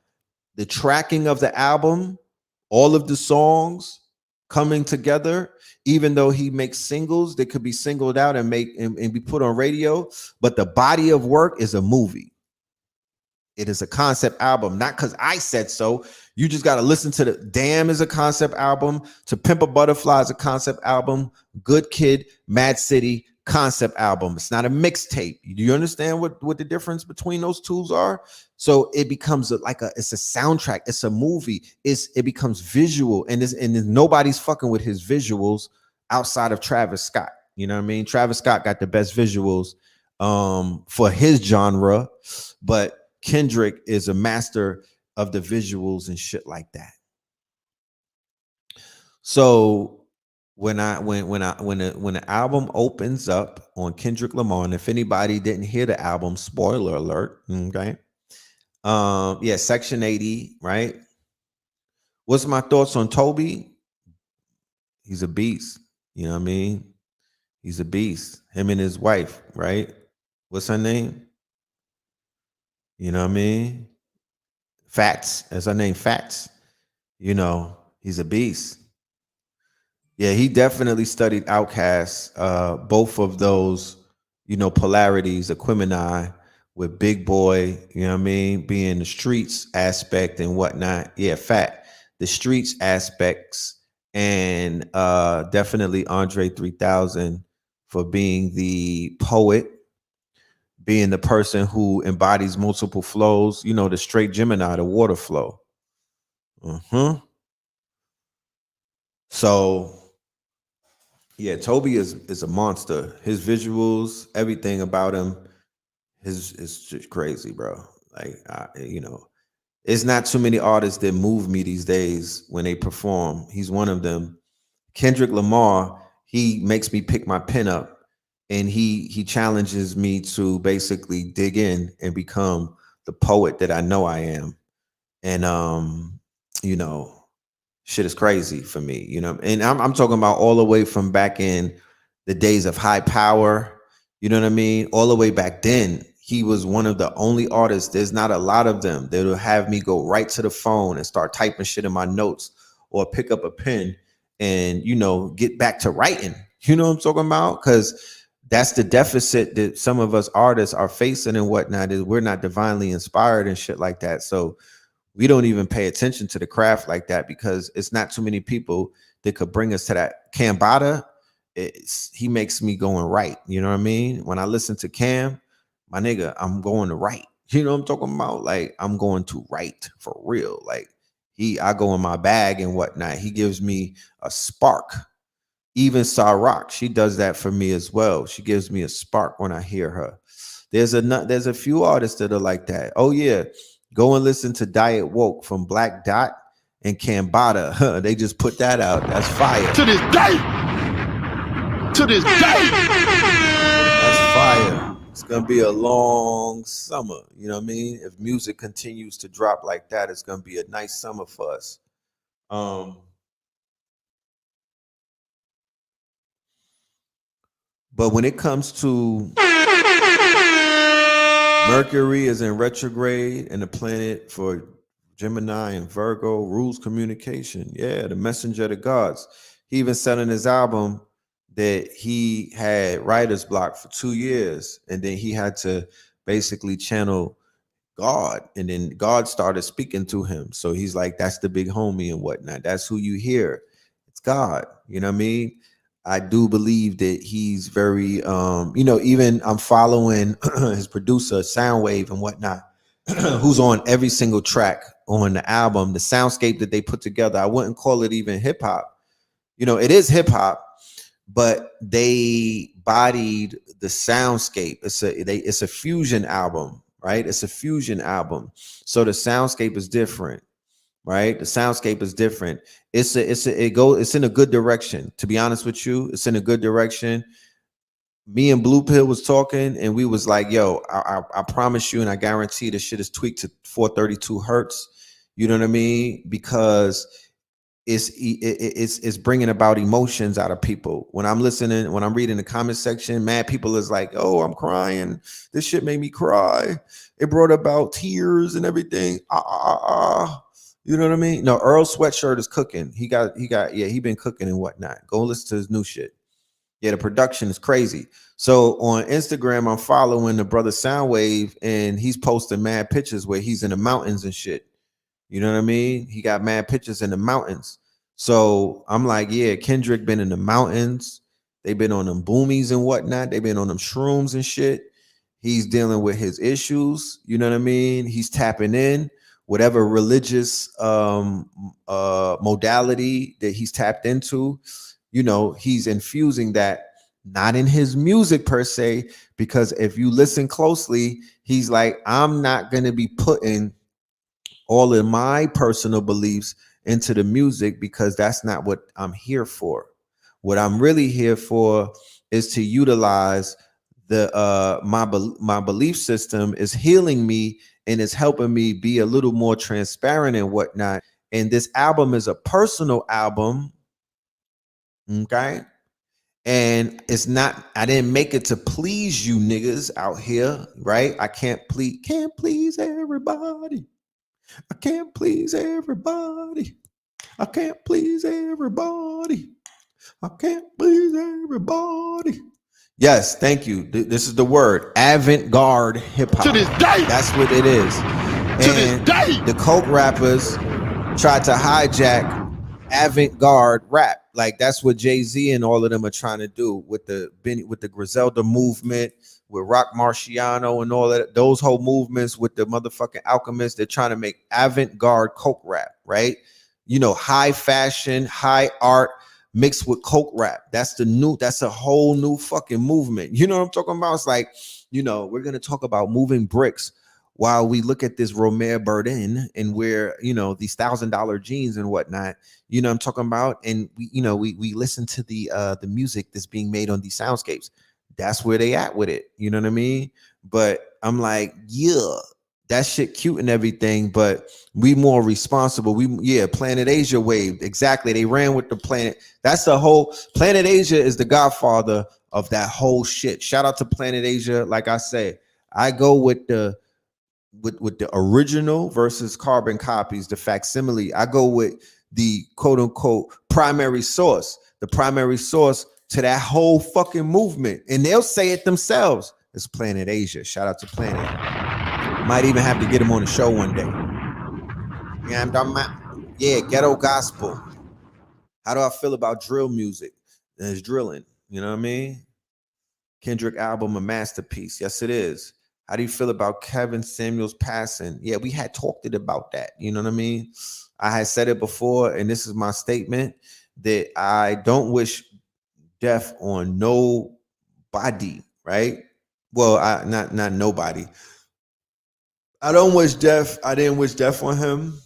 The tracking of the album, all of the songs coming together, even though he makes singles that could be singled out and be put on radio, but the body of work is a movie. It is a concept album, not because I said so. You just got to listen to the Damn is a concept album, To Pimp a Butterfly is a concept album, Good Kid, Mad City, concept album. It's not a mixtape. Do you understand what the difference between those tools are? So it becomes it's a soundtrack. It's a movie. It becomes visual, and nobody's fucking with his visuals outside of Travis Scott. You know what I mean? Travis Scott got the best visuals for his genre, but Kendrick is a master of the visuals and shit like that. So when the album opens up on Kendrick Lamar, and if anybody didn't hear the album, spoiler alert, okay? Yeah, Section 80, right? What's my thoughts on Toby? He's a beast. You know what I mean? He's a beast. Him and his wife, right? What's her name? You know what I mean? Fats. That's her name, Fats. He's a beast. Yeah, he definitely studied Outkast. Both of those, polarities, Equimini with Big Boy, you know what I mean, being the streets aspect and whatnot. Yeah, fact. The streets aspects, and definitely Andre 3000 for being the poet, being the person who embodies multiple flows, the straight Gemini, the water flow. So yeah, Toby is a monster. His visuals, everything about him, is just crazy, bro. Like, it's not too many artists that move me these days when they perform. He's one of them. Kendrick Lamar, he makes me pick my pen up, and he challenges me to basically dig in and become the poet that I know I am. And you know, shit is crazy for me, and I'm talking about all the way from back in the days of High Power, you know what I mean? All the way back then, he was one of the only artists. There's not a lot of them that'll have me go right to the phone and start typing shit in my notes, or pick up a pen and, get back to writing. You know what I'm talking about? Because that's the deficit that some of us artists are facing and whatnot, is we're not divinely inspired and shit like that. So we don't even pay attention to the craft like that, because it's not too many people that could bring us to that. Cambada, he makes me going right. You know what I mean? When I listen to Cam, my nigga, I'm going to right. You know what I'm talking about? Like, I'm going to right for real. Like, I go in my bag and whatnot. He gives me a spark. Even Rock, she does that for me as well. She gives me a spark when I hear her. There's a few artists that are like that. Oh yeah, go and listen to Diet Woke from Black Dot and Cambada. They just put that out. That's fire. To this day. To this day. That's fire. It's gonna be a long summer. You know what I mean? If music continues to drop like that, it's gonna be a nice summer for us. But when it comes to Mercury is in retrograde, and the planet for Gemini and Virgo rules communication. Yeah, the messenger of the gods. He even said in his album that he had writer's block for 2 years, and then he had to basically channel God, and then God started speaking to him. So he's like, that's the big homie and whatnot. That's who you hear. It's God. You know what I mean? I do believe that he's very, even I'm following his producer, Soundwave and whatnot, who's on every single track on the album. The soundscape that they put together, I wouldn't call it even hip hop. It is hip hop, but they bodied the soundscape. It's a fusion album, right? It's a fusion album. So the soundscape is different, right? The soundscape is different. It's in a good direction. To be honest with you, it's in a good direction. Me and Blue Pill was talking, and we was like, yo, I promise you, and I guarantee this shit is tweaked to 432 hertz. You know what I mean? Because it's bringing about emotions out of people. When I'm listening, when I'm reading the comment section, mad people is like, oh, I'm crying. This shit made me cry. It brought about tears and everything. You know what I mean? No, Earl Sweatshirt is cooking. He been cooking and whatnot. Go listen to his new shit. Yeah, the production is crazy. So on Instagram, I'm following the brother Soundwave, and he's posting mad pictures where he's in the mountains and shit. You know what I mean? He got mad pictures in the mountains. So I'm like, yeah, Kendrick been in the mountains. They've been on them boomies and whatnot. They've been on them shrooms and shit. He's dealing with his issues. You know what I mean? He's tapping in whatever religious modality that he's tapped into. He's infusing that, not in his music per se, because if you listen closely, he's like, I'm not going to be putting all of my personal beliefs into the music, because that's not what I'm here for. What I'm really here for is to utilize my belief system is healing me, and it's helping me be a little more transparent and whatnot. And this album is a personal album, okay? And it's not, I didn't make it to please you niggas out here, right? I can't please everybody. I can't please everybody. I can't please everybody. I can't please everybody. Yes, thank you. This is the word avant-garde hip hop. To this day. That's what it is. To this And day. the coke rappers tried to hijack avant-garde rap. Like that's what Jay-Z and all of them are trying to do with the Griselda movement, with Rock Marciano and all that. Those whole movements with the motherfucking Alchemists. They're trying to make avant-garde coke rap, right? You know, high fashion, high art mixed with coke rap. That's a whole new fucking movement. You know what I'm talking about? It's like, you know, we're gonna talk about moving bricks while we look at this Romer Burden and wear, you know, these $1,000 jeans and whatnot. You know what I'm talking about? And we listen to the music that's being made on these soundscapes. That's where they at with it. You know what I mean? But I'm like, yeah, that shit cute and everything, but we more responsible. Planet Asia wave. Exactly. They ran with the planet. That's the whole Planet Asia is the godfather of that whole shit. Shout out to Planet Asia. Like I say, I go with the original versus carbon copies, the facsimile. I go with the quote unquote primary source, the primary source to that whole fucking movement. And they'll say it themselves. It's Planet Asia. Shout out to Planet. Might even have to get him on the show one day. Yeah, I'm talking about, yeah, ghetto gospel. How do I feel about drill music? There's drilling. You know what I mean? Kendrick album, a masterpiece. Yes, it is. How do you feel about Kevin Samuels passing? Yeah, we had talked about that. You know what I mean? I had said it before, and this is my statement, that I don't wish death on nobody, right? Well, not nobody. I don't wish death. I didn't wish death on him.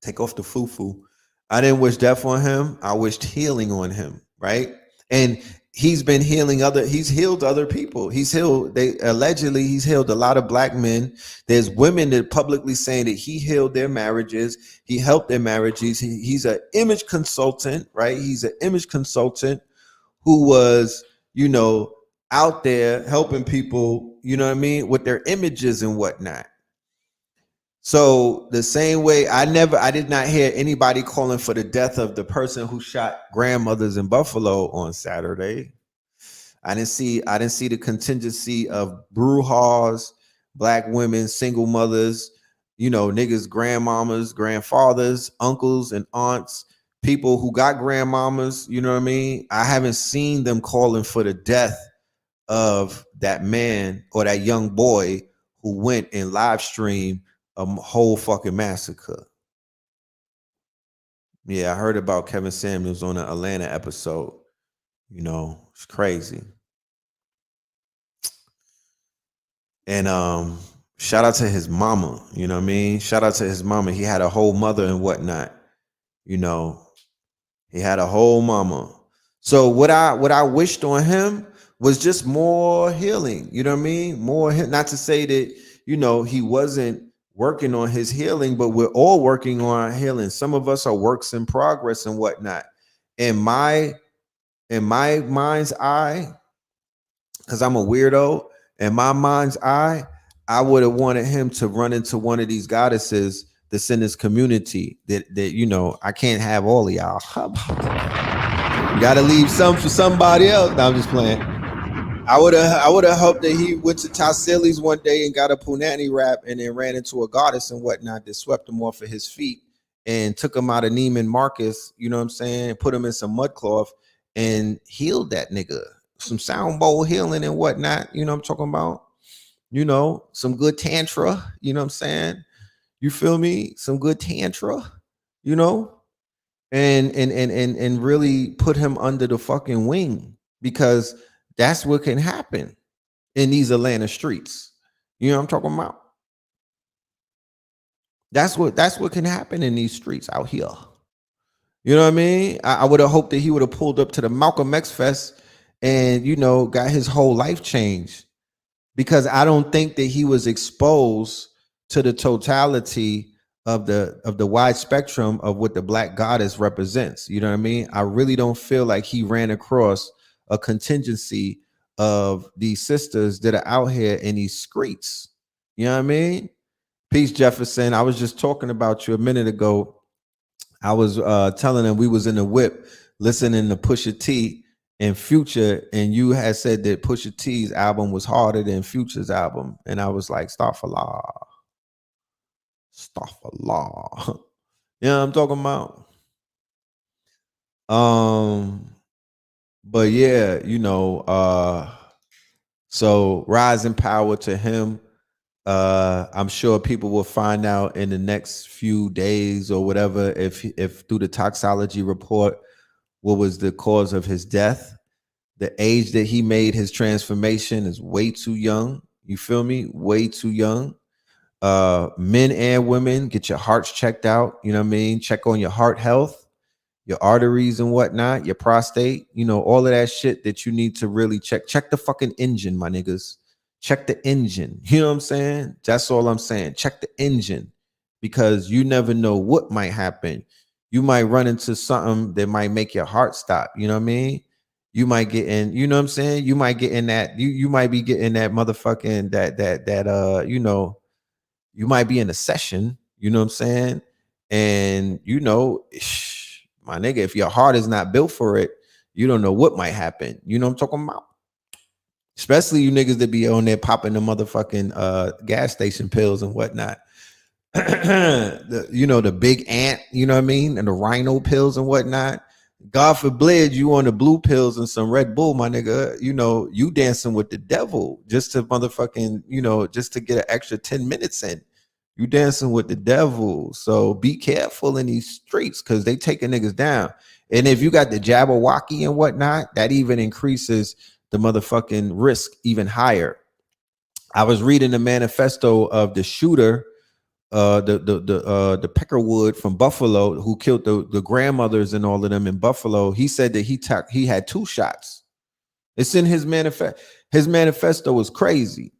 Take off the foo-foo. I didn't wish death on him. I wished healing on him, right? And he's been he's healed other people. He's healed a lot of black men. There's women that publicly saying that he healed their marriages. He helped their marriages. He's an image consultant, right? He's an image consultant who was, you know, out there helping people, you know what I mean, with their images and whatnot. So the same way, I did not hear anybody calling for the death of the person who shot grandmothers in Buffalo on Saturday. I didn't see the contingency of brouhahas, black women, single mothers, you know, niggas, grandmamas, grandfathers, uncles and aunts, people who got grandmamas, you know what I mean? I haven't seen them calling for the death of that man or that young boy who went and live streamed a whole fucking massacre. Yeah, I heard about Kevin Samuels on the Atlanta episode. You know, it's crazy. And shout out to his mama, you know what I mean? Shout out to his mama. He had a whole mother and whatnot. You know, he had a whole mama. So what I wished on him was just more healing. You know what I mean? Not to say that, you know, he wasn't working on his healing, but we're all working on our healing. Some of us are works in progress and whatnot. In my mind's eye, because I'm a weirdo, in my mind's eye, I would have wanted him to run into one of these goddesses that's in this community that you know, I can't have all of y'all. You gotta leave some for somebody else. No, I'm just playing. I would have hoped that he went to Tassili's one day and got a punani wrap and then ran into a goddess and whatnot that swept him off of his feet and took him out of Neiman Marcus, you know what I'm saying? Put him in some mud cloth and healed that nigga. Some sound bowl healing and whatnot, you know what I'm talking about? You know, some good tantra, you know what I'm saying? You feel me? Some good tantra, you know? And really put him under the fucking wing, because that's what can happen in these Atlanta streets. You know what I'm talking about? That's what can happen in these streets out here. You know what I mean? I would have hoped that he would have pulled up to the Malcolm X Fest and, you know, got his whole life changed, because I don't think that he was exposed to the totality of the wide spectrum of what the Black goddess represents. You know what I mean? I really don't feel like he ran across a contingency of these sisters that are out here in these streets. You know what I mean? Peace, Jefferson. I was just talking about you a minute ago. I was telling him we was in the whip listening to Pusha T and Future, and you had said that Pusha T's album was harder than Future's album, and I was like, Astaghfirullah, Astaghfirullah. You know what I'm talking about? But yeah, so rising power to him. I'm sure people will find out in the next few days or whatever if through the toxicology report what was the cause of his death. The age that he made his transformation is way too young. You feel me? Way too young. Men and women, get your hearts checked out. You know what I mean? Check on your heart health, your arteries and whatnot, your prostate, all of that shit that you need to really check. Check the fucking engine, my niggas. Check the engine. You know what I'm saying? That's all I'm saying. Check the engine, because you never know what might happen. You might run into something that might make your heart stop. You know what I mean? You might get in, you know what I'm saying? You might get in that, you might be getting that motherfucking you might be in a session, you know what I'm saying? And my nigga, if your heart is not built for it, you don't know what might happen. You know what I'm talking about? Especially you niggas that be on there popping the motherfucking gas station pills and whatnot. The big ant, you know what I mean? And the rhino pills and whatnot. God forbid you on the blue pills and some Red Bull, my nigga. You dancing with the devil just to motherfucking, just to get an extra 10 minutes in. You dancing with the devil. So be careful in these streets, because they taking niggas down. And if you got the Jabberwocky and whatnot, that even increases the motherfucking risk even higher. I was reading the manifesto of the shooter, the Peckerwood from Buffalo, who killed the grandmothers and all of them in Buffalo. He said that he had 2 shots. It's in his manifesto. His manifesto was crazy.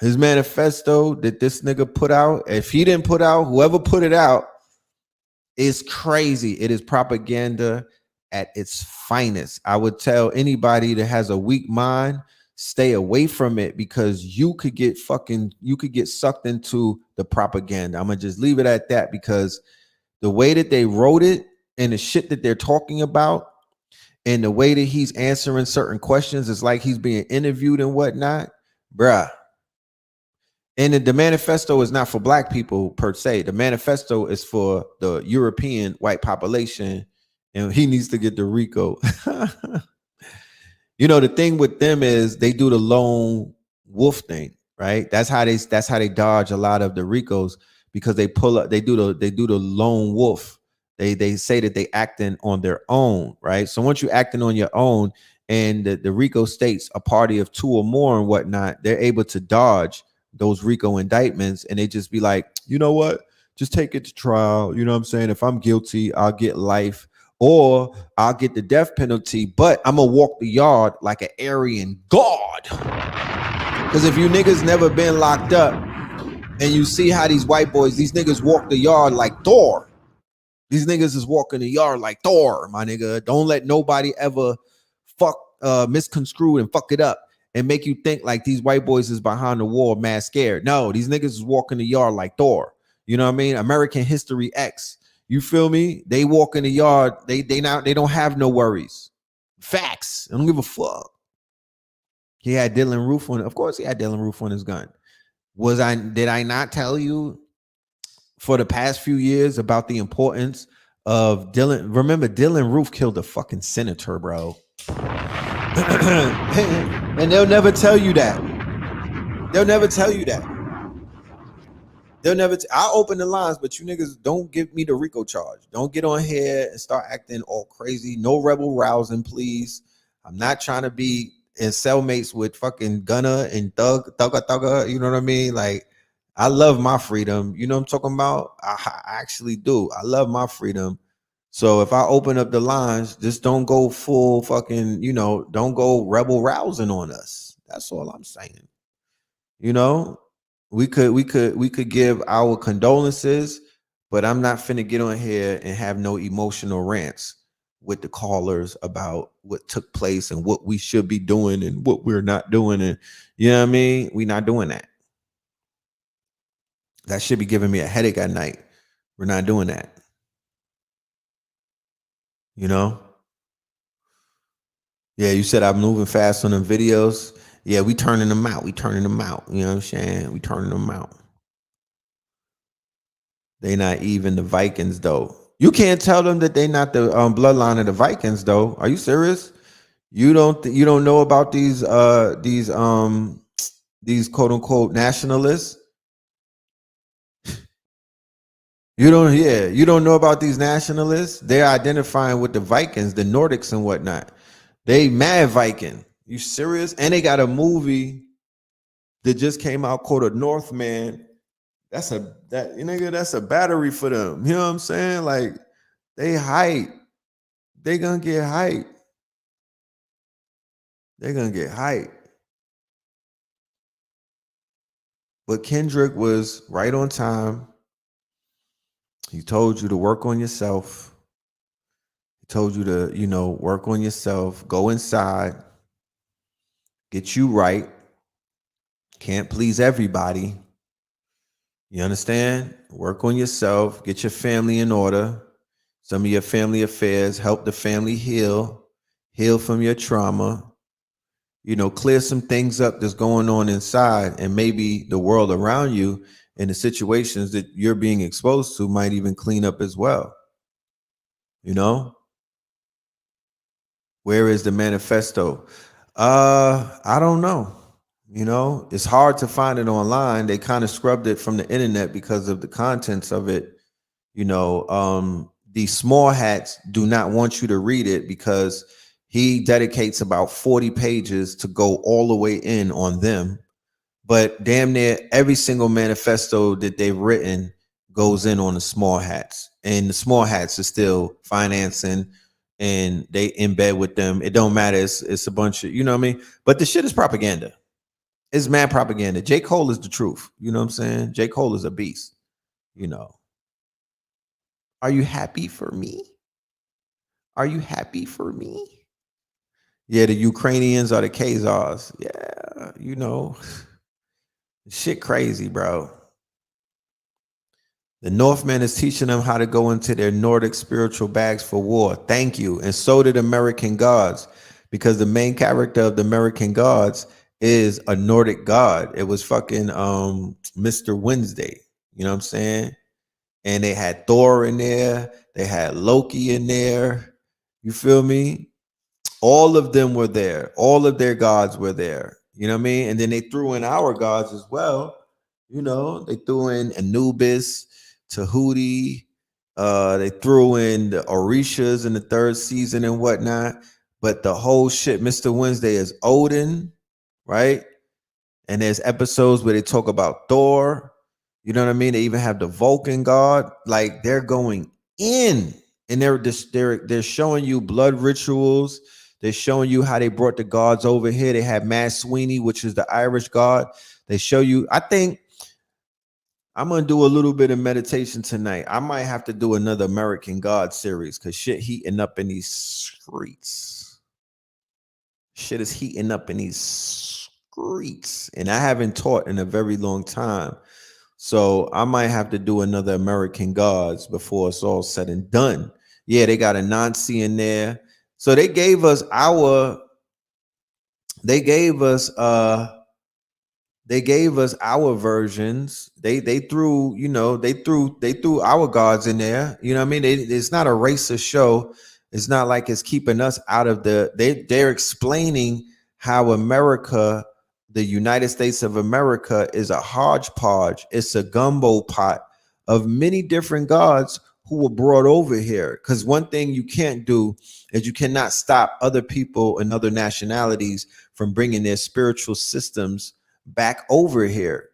His manifesto that this nigga put out, if he didn't put out, whoever put it out, is crazy. It is propaganda at its finest. I would tell anybody that has a weak mind, stay away from it, because you could get sucked into the propaganda. I'm gonna just leave it at that, because the way that they wrote it and the shit that they're talking about and the way that he's answering certain questions is like he's being interviewed and whatnot, bruh. And the manifesto is not for black people per se. The manifesto is for the European white population, and he needs to get the RICO. The thing with them is they do the lone wolf thing, right? That's how they dodge a lot of the RICOs, because they pull up, they do the lone wolf. They say that they acting on their own, right? So once you acting on your own, and the RICO states a party of 2 or more and whatnot, they're able to dodge those RICO indictments, and they just be like, you know what? Just take it to trial. You know what I'm saying? If I'm guilty, I'll get life, or I'll get the death penalty, but I'm gonna walk the yard like an Aryan god. Because if you niggas never been locked up and you see how these white boys, these niggas walk the yard like Thor. These niggas is walking the yard like Thor, my nigga. Don't let nobody ever misconstrue and fuck it up and make you think like these white boys is behind the wall mad scared. No, these niggas is walking the yard like Thor. You know what I mean? American History X. You feel me? They walk in the yard. They don't have no worries. Facts. I don't give a fuck. He had Dylan Roof on. Of course, he had Dylan Roof on his gun. Did I not tell you for the past few years about the importance of Dylan? Remember, Dylan Roof killed a fucking senator, bro. And they'll never tell you that. They'll never tell you that. I'll open the lines, but you niggas don't give me the RICO charge. Don't get on here and start acting all crazy. No rebel rousing, please. I'm not trying to be in cellmates with fucking Gunna and Thugger. You know what I mean? Like, I love my freedom. You know what I'm talking about? I actually do. I love my freedom. So if I open up the lines, just don't go full fucking, don't go rebel rousing on us. That's all I'm saying. We could give our condolences, but I'm not finna get on here and have no emotional rants with the callers about what took place and what we should be doing and what we're not doing. And you know what I mean? We're not doing that. That should be giving me a headache at night. We're not doing that. You know? Yeah, you said I'm moving fast on the videos. Yeah, we turning them out. We turning them out. You know what I'm saying? We turning them out. They not even the Vikings though. You can't tell them that they not the bloodline of the Vikings though. Are you serious? You don't know about these quote unquote nationalists? You don't know about these nationalists? They're identifying with the Vikings, the Nordics and whatnot. They mad Viking. You serious? And they got a movie that just came out called The Northman. That's a battery for them. You know what I'm saying? Like they hype. They gonna get hype. They're gonna get hype. But Kendrick was right on time. He told you to work on yourself. He told you to, work on yourself, go inside, get you right. Can't please everybody. You understand? Work on yourself, get your family in order. Some of your family affairs, help the family heal from your trauma. Clear some things up that's going on inside, and maybe the world around you and the situations that you're being exposed to might even clean up as well. Where is the manifesto? I don't know. It's hard to find it online. They kind of scrubbed it from the internet because of the contents of it. These small hats do not want you to read it because he dedicates about 40 pages to go all the way in on them. But damn near every single manifesto that they've written goes in on the small hats. And the small hats are still financing and they embed with them. It don't matter. It's a bunch of, you know what I mean? But the shit is propaganda. It's mad propaganda. J. Cole is the truth. You know what I'm saying? J. Cole is a beast. Are you happy for me? Are you happy for me? Yeah, the Ukrainians are the Khazars. Yeah, shit crazy, bro. The Northman is teaching them how to go into their Nordic spiritual bags for war. Thank you. And so did American Gods, because the main character of the American Gods is a Nordic god. It was fucking Mr. Wednesday. You know what I'm saying? And they had Thor in there. They had Loki in there. You feel me? All of them were there. All of their gods were there. You know what I mean? And then they threw in our gods as well. They threw in Anubis, Tahuti. They threw in the Orishas in the third season and whatnot. But the whole shit, Mr. Wednesday is Odin, right? And there's episodes where they talk about Thor. You know what I mean? They even have the Vulcan god. Like they're going in, and they're showing you blood rituals. They're showing you how they brought the gods over here. They have Mad Sweeney, which is the Irish god. They show you. I think I'm gonna do a little bit of meditation tonight. I might have to do another American God series because shit heating up in these streets. Shit is heating up in these streets, and I haven't taught in a very long time. So I might have to do another American Gods before it's all said and done. Yeah, they got a Nazi in there. So they gave us our versions. They threw our gods in there. You know what I mean? It's not a racist show. It's not like it's keeping us out of they're explaining how America, the United States of America, is a hodgepodge. It's a gumbo pot of many different gods who were brought over here. Because one thing you can't do is you cannot stop other people and other nationalities from bringing their spiritual systems back over here.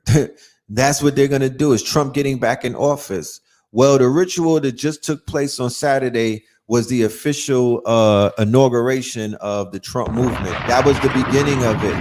That's what they're going to do. Is Trump getting back in office? Well, the ritual that just took place on Saturday was the official inauguration of the Trump movement. That was the beginning of it.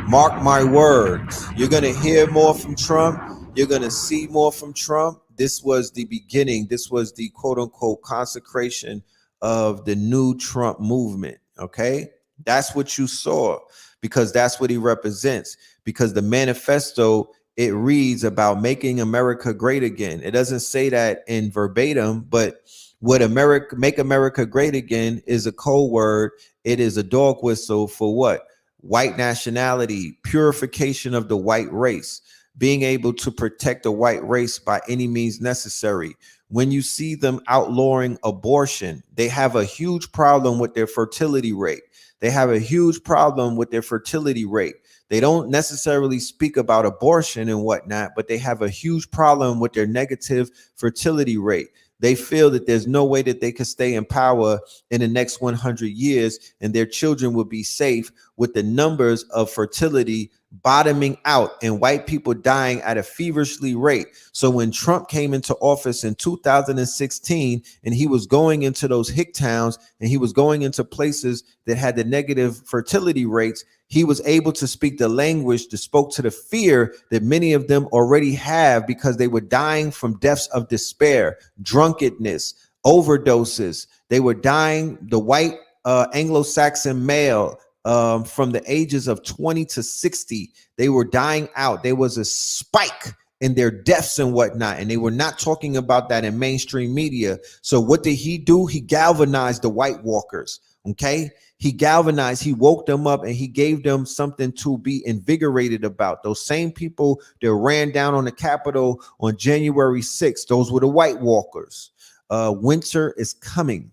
Mark my words. You're going to hear more from Trump. You're going to see more from Trump. This was the beginning. This was the quote unquote consecration of the new Trump movement. Okay. That's what you saw, because that's what he represents. Because the manifesto, it reads about making America great again. It doesn't say that in verbatim, but What America Make America Great Again is a code word. It is a dog whistle for what? White nationality, purification of the white race, being able to protect the white race by any means necessary. When you see them outlawing abortion, they have a huge problem with their fertility rate. They have a huge problem with their fertility rate. They don't necessarily speak about abortion and whatnot, but they have a huge problem with their negative fertility rate. They feel that there's no way that they could stay in power in the next 100 years and their children will be safe with the numbers of fertility bottoming out and white people dying at a feverishly rate. So when Trump came into office in 2016 and he was going into those hick towns and he was going into places that had the negative fertility rates, he was able to speak the language that spoke to the fear that many of them already have because they were dying from deaths of despair, drunkenness, overdoses. They were dying, the white Anglo-Saxon male, from the ages of 20 to 60, they were dying out. There was a spike in their deaths and whatnot, and they were not talking about that in mainstream media. So what did he do? He galvanized the White Walkers. Okay, he galvanized, he woke them up, and he gave them something to be invigorated about. Those same people that ran down on the Capitol on January 6th, those were the White Walkers. Winter is coming.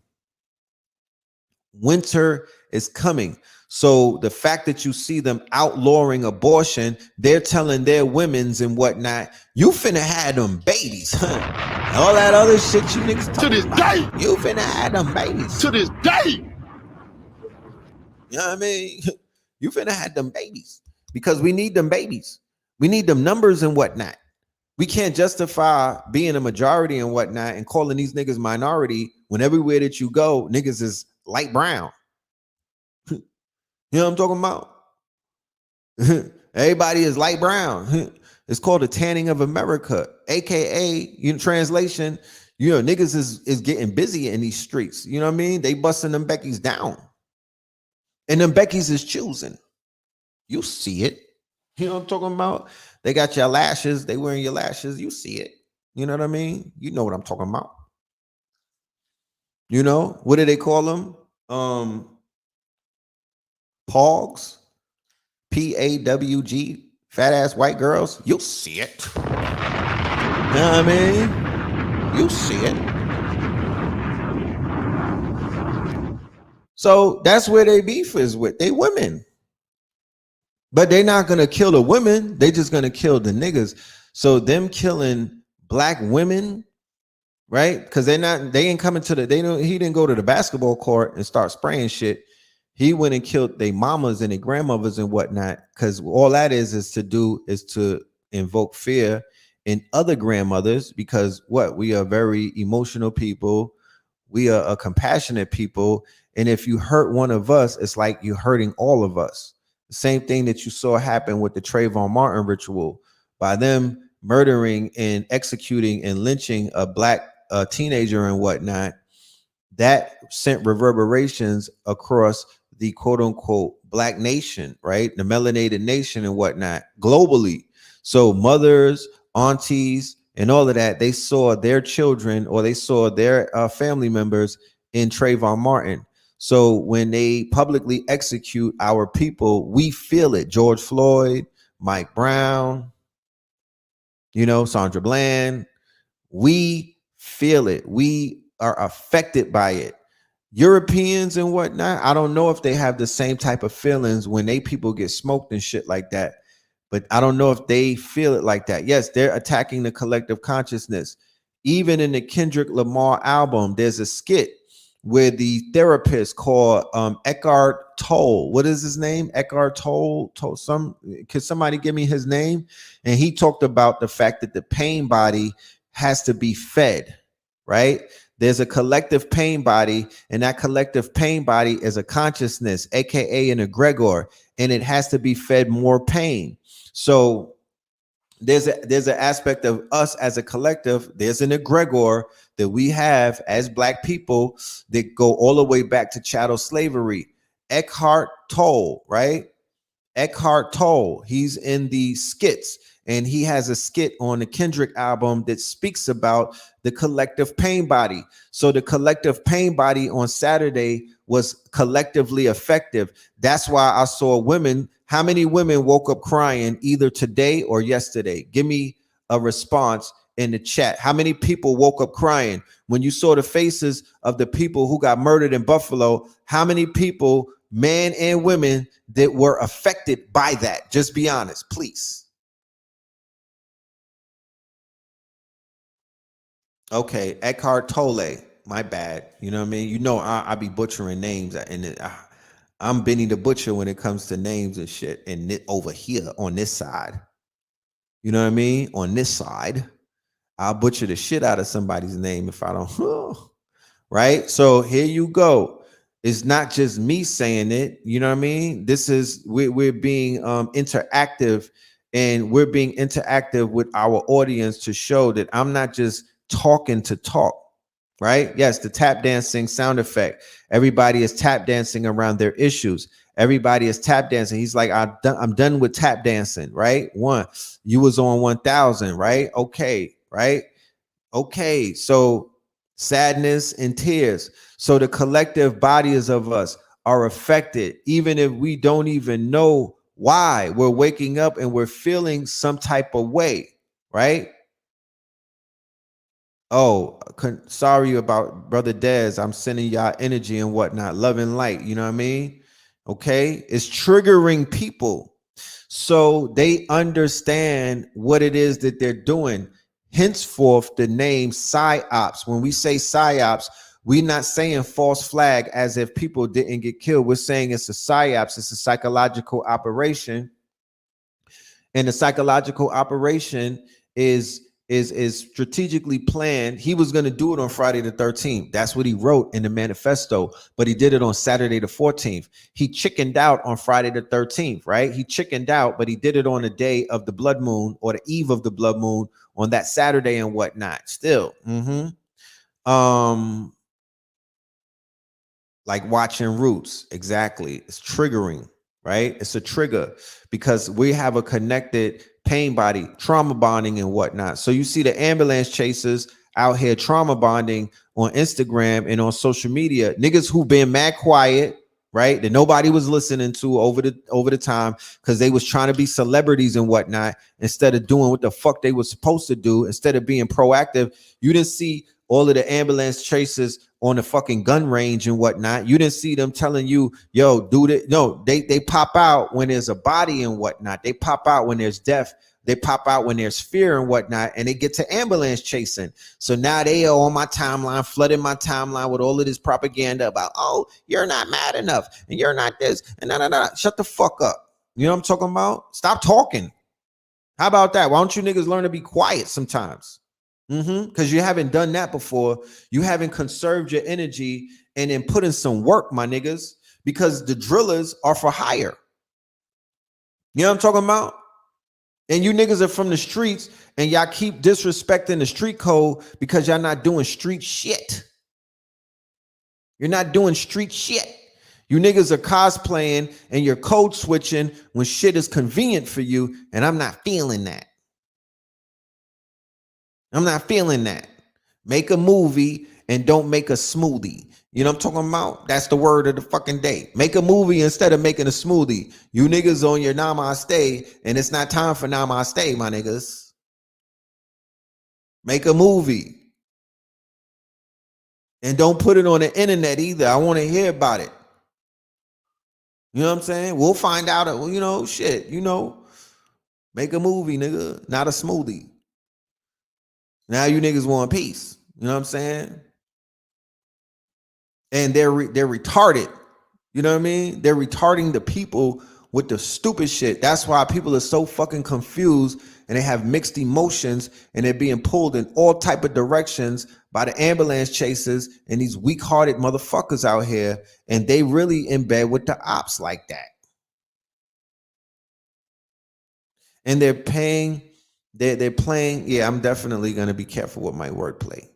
Winter is coming. So the fact that you see them outlawing abortion, they're telling their women's and whatnot, you finna have them babies, huh? All that other shit you niggas To this day. you finna have them babies. To this day. You know what I mean? You finna have them babies because we need them babies. We need them numbers and whatnot. We can't justify being a majority and whatnot and calling these niggas minority when everywhere that you go, niggas is light brown. You know what I'm talking about? Everybody is light brown. It's called the tanning of America, aka, translation, niggas is getting busy in these streets. You know what I mean? They busting them Beckies down. And them Beckies is choosing. You see it. You know what I'm talking about? They got your lashes. They wearing your lashes. You see it. You know what I mean? You know what I'm talking about. What do they call them? Pogs, PAWG, fat ass white girls. You'll see it. You know what I mean? You see it. So that's where they beef is with. They women. But they're not gonna kill the women, they just gonna kill the niggas. So them killing black women, right? Because they ain't coming to he didn't go to the basketball court and start spraying shit. He went and killed their mamas and their grandmothers and whatnot, because all that is to invoke fear in other grandmothers, because we are very emotional people. We are a compassionate people. And if you hurt one of us, it's like you're hurting all of us. The same thing that you saw happen with the Trayvon Martin ritual, by them murdering and executing and lynching a black teenager and whatnot, that sent reverberations across the quote unquote black nation, right? The melanated nation and whatnot globally. So mothers, aunties, and all of that, they saw their children or they saw their family members in Trayvon Martin. So when they publicly execute our people, we feel it. George Floyd, Mike Brown, Sandra Bland, we feel it. We are affected by it. Europeans and whatnot, I don't know if they have the same type of feelings when they people get smoked and shit like that, but I don't know if they feel it like that. Yes, they're attacking the collective consciousness. Even in the Kendrick Lamar album, there's a skit where the therapist called Eckhart Tolle. What is his name? Eckhart Tolle. Could somebody give me his name? And he talked about the fact that the pain body has to be fed, right? There's a collective pain body, and that collective pain body is a consciousness, aka an egregor, and it has to be fed more pain. So there's an aspect of us as a collective. There's an egregor that we have as black people that go all the way back to chattel slavery. Eckhart Tolle, right? Eckhart Tolle. He's in the skits, and he has a skit on the Kendrick album that speaks about the collective pain body. So the collective pain body on Saturday was collectively effective. That's why I saw women. How many women woke up crying either today or yesterday? Give me a response in the chat. How many people woke up crying when you saw the faces of the people who got murdered in Buffalo? How many people, men and women, that were affected by that? Just be honest, please. Okay, Eckhart Tolle. My bad. You know what I mean? You know, I be butchering names, and I'm Benny the Butcher when it comes to names and shit. And over here on this side, you know what I mean? On this side, I'll butcher the shit out of somebody's name if I don't. Right? So here you go. It's not just me saying it. You know what I mean? This is we're being interactive, and we're being interactive with our audience to show that I'm not just talking to talk. Right? Yes, the tap dancing sound effect. Everybody is tap dancing around their issues. Everybody is tap dancing. He's like, I'm done with tap dancing. Right? One, you was on 1,000. Right? Okay. Right? Okay. So sadness and tears. So the collective bodies of us are affected, even if we don't even know why. We're waking up and we're feeling some type of way. Right? Oh, sorry about Brother Dez. I'm sending y'all energy and whatnot, love and light. You know what I mean? Okay. It's triggering people so they understand what it is that they're doing. Henceforth, the name PsyOps. When we say PsyOps, we're not saying false flag as if people didn't get killed. We're saying it's a PsyOps. It's a psychological operation. And the psychological operation is strategically planned. He was going to do it on Friday the 13th. That's what he wrote in the manifesto, but he did it on Saturday the 14th. He chickened out on Friday the 13th, right? He chickened out, but he did it on the day of the blood moon or the eve of the blood moon on that Saturday and whatnot. Still, like watching Roots. Exactly. It's triggering, right? It's a trigger because we have a connected pain body, trauma bonding and whatnot. So you see the ambulance chasers out here trauma bonding on Instagram and on social media. Niggas who been mad quiet, right? That nobody was listening to over the time because they was trying to be celebrities and whatnot instead of doing what the fuck they was supposed to do, instead of being proactive. You didn't see all of the ambulance chasers on the fucking gun range and whatnot. You didn't see them telling you, yo, dude, it. No, they pop out when there's a body and whatnot. They pop out when there's death. They pop out when there's fear and whatnot, and they get to ambulance chasing. So now they are on my timeline, flooding my timeline with all of this propaganda about, oh, you're not mad enough, and you're not this, and no. Shut the fuck up. You know what I'm talking about? Stop talking. How about that? Why don't you niggas learn to be quiet sometimes? Because you haven't done that before. You haven't conserved your energy and then put in some work, my niggas, because the drillers are for hire. You know what I'm talking about? And you niggas are from the streets and y'all keep disrespecting the street code because y'all not doing street shit. You're not doing street shit. You niggas are cosplaying and you're code switching when shit is convenient for you, and I'm not feeling that. I'm not feeling that. Make a movie and don't make a smoothie. You know what I'm talking about? That's the word of the fucking day. Make a movie instead of making a smoothie. You niggas on your namaste, and it's not time for namaste, my niggas. Make a movie. And don't put it on the internet either. I want to hear about it. You know what I'm saying? We'll find out. You know, shit, you know. Make a movie, nigga, not a smoothie. Now you niggas want peace. You know what I'm saying? And they're retarded. You know what I mean? They're retarding the people with the stupid shit. That's why people are so fucking confused and they have mixed emotions and they're being pulled in all type of directions by the ambulance chasers and these weak-hearted motherfuckers out here, and they really in bed with the ops like that. And they're playing, yeah, I'm definitely going to be careful with my wordplay.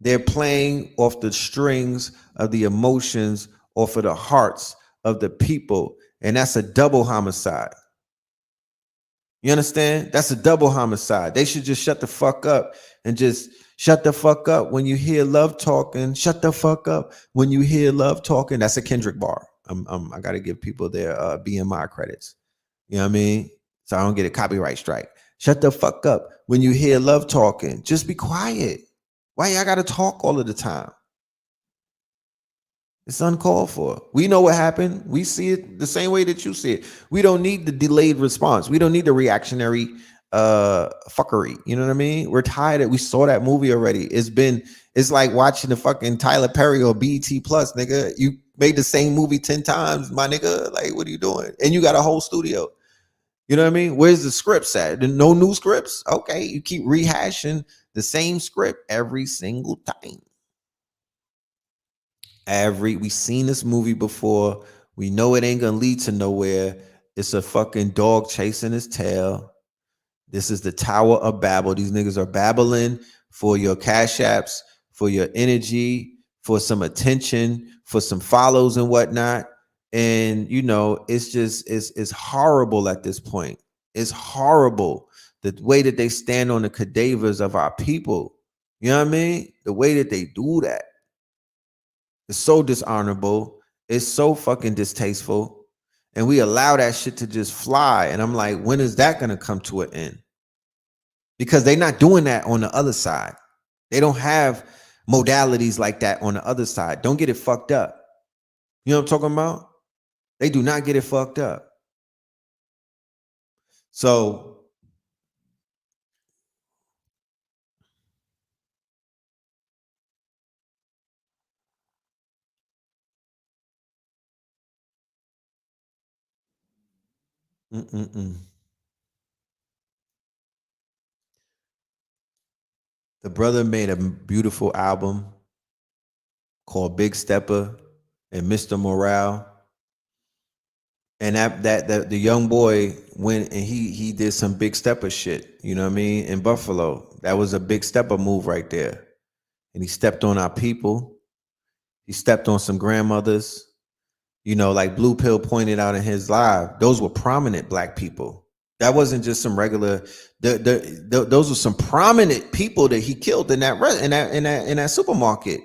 They're playing off the strings of the emotions, off of the hearts of the people. And that's a double homicide. You understand? That's a double homicide. They should just shut the fuck up and just shut the fuck up when you hear love talking. Shut the fuck up when you hear love talking. That's a Kendrick bar. I got to give people their BMI credits. You know what I mean? So I don't get a copyright strike. Shut the fuck up when you hear love talking. Just be quiet. Why y'all got to talk all of the time? It's uncalled for. We know what happened. We see it the same way that you see it. We don't need the delayed response. We don't need the reactionary fuckery. You know what I mean? We're tired of, we saw that movie already. It's like watching the fucking Tyler Perry or BET Plus, nigga. You made the same movie 10 times, my nigga. Like, what are you doing? And you got a whole studio. You know what I mean? Where's the scripts at? No new scripts? Okay, you keep rehashing the same script every single time. We seen this movie before. We know it ain't gonna lead to nowhere. It's a fucking dog chasing his tail. This is the Tower of Babel. These niggas are babbling for your cash apps, for your energy, for some attention, for some follows and whatnot. And you know, it's horrible at this point. It's horrible the way that they stand on the cadavers of our people. You know what I mean? The way that they do that. It's so dishonorable. It's so fucking distasteful. And we allow that shit to just fly. And I'm like, when is that going to come to an end? Because they're not doing that on the other side. They don't have modalities like that on the other side. Don't get it fucked up. You know what I'm talking about? They do not get it fucked up. So the brother made a beautiful album called Big Stepper and Mr. Morale. And that the young boy went and he did some Big Stepper shit, you know what I mean, in Buffalo. That was a Big Stepper move right there. And he stepped on our people. He stepped on some grandmothers. You know, like Blue Pill pointed out in his live, those were prominent Black people. That wasn't just some regular. Those were some prominent people that he killed in that supermarket.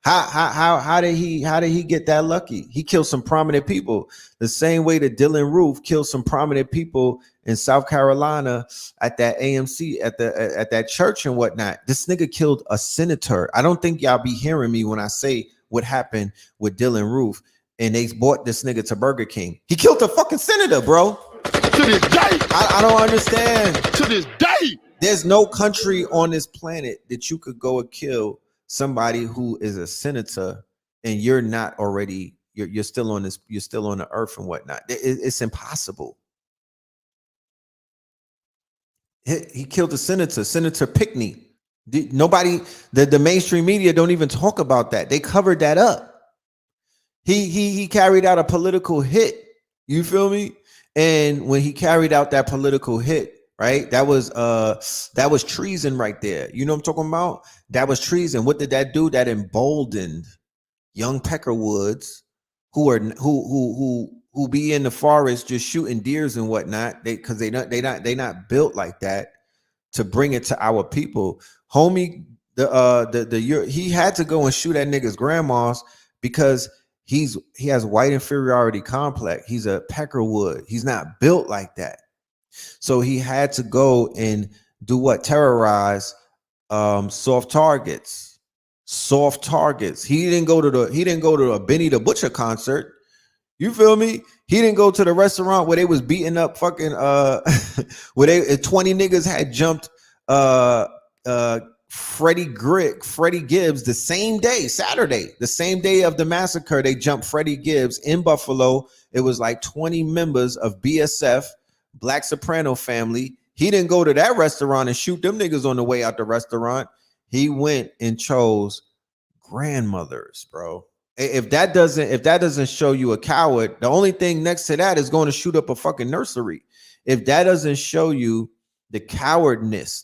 How did he get that lucky? He killed some prominent people the same way that Dylan Roof killed some prominent people in South Carolina at that AMC at that church and whatnot. This nigga killed a senator. I don't think y'all be hearing me when I say what happened with Dylan Roof. And they bought this nigga to Burger King. He killed a fucking senator, bro. To this day. I don't understand. To this day. There's no country on this planet that you could go and kill somebody who is a senator and you're not already, you're still on this, you're still on the earth and whatnot. It's impossible. He killed a senator, Senator Pinckney. Nobody, the mainstream media don't even talk about that. They covered that up. He carried out a political hit. You feel me? And when he carried out that political hit, right? That was treason right there. You know what I'm talking about? That was treason. What did that do? That emboldened young Peckerwoods who be in the forest just shooting deers and whatnot. Because they not built like that to bring it to our people. Homie, he had to go and shoot at niggas' grandmas because he has white inferiority complex. He's a Peckerwood. He's not built like that. So he had to go and do what? Terrorize soft targets. He didn't go to a Benny the Butcher concert. You feel me? He didn't go to the restaurant where they was beating up fucking where 20 niggas had jumped Freddie Gibbs the same day, Saturday, the same day of the massacre. They jumped Freddie Gibbs in Buffalo. It was like 20 members of BSF, Black Soprano family. He didn't go to that restaurant and shoot them niggas on the way out the restaurant. He went and chose grandmothers, bro. If that doesn't show you a coward, the only thing next to that is going to shoot up a fucking nursery. If that doesn't show you the cowardice,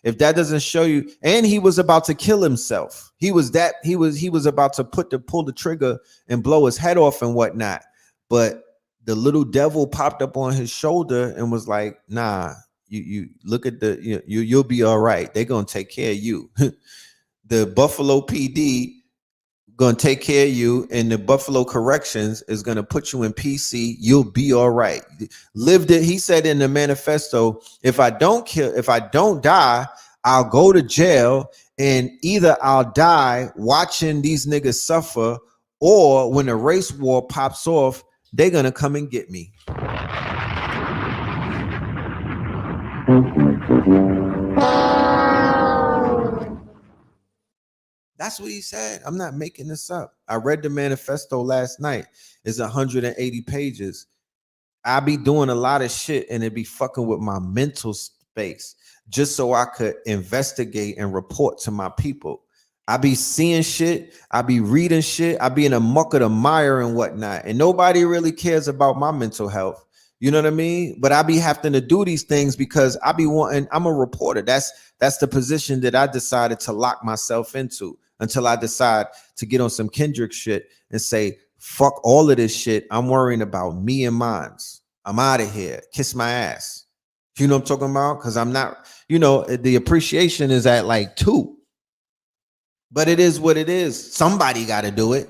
if that doesn't show you, and he was about to kill himself. He was about to pull the trigger and blow his head off and whatnot. But the little devil popped up on his shoulder and was like, nah, you look at you'll be all right. They're gonna take care of you. The Buffalo PD gonna take care of you, and the Buffalo Corrections is gonna put you in PC. You'll be all right. Lived it. He said in the manifesto, if I don't die, I'll go to jail, and either I'll die watching these niggas suffer, or when the race war pops off, they're gonna come and get me. That's what he said. I'm not making this up. I read the manifesto last night. It's 180 pages. I be doing a lot of shit and it be fucking with my mental space just so I could investigate and report to my people. I be seeing shit. I be reading shit. I be in a muck of the mire and whatnot. And nobody really cares about my mental health. You know what I mean? But I be having to do these things because I be wanting, I'm a reporter. That's the position that I decided to lock myself into until I decide to get on some Kendrick shit and say, fuck all of this shit. I'm worrying about me and mines. I'm out of here. Kiss my ass. You know what I'm talking about? Because I'm not, the appreciation is at like 2. But it is what it is. Somebody got to do it.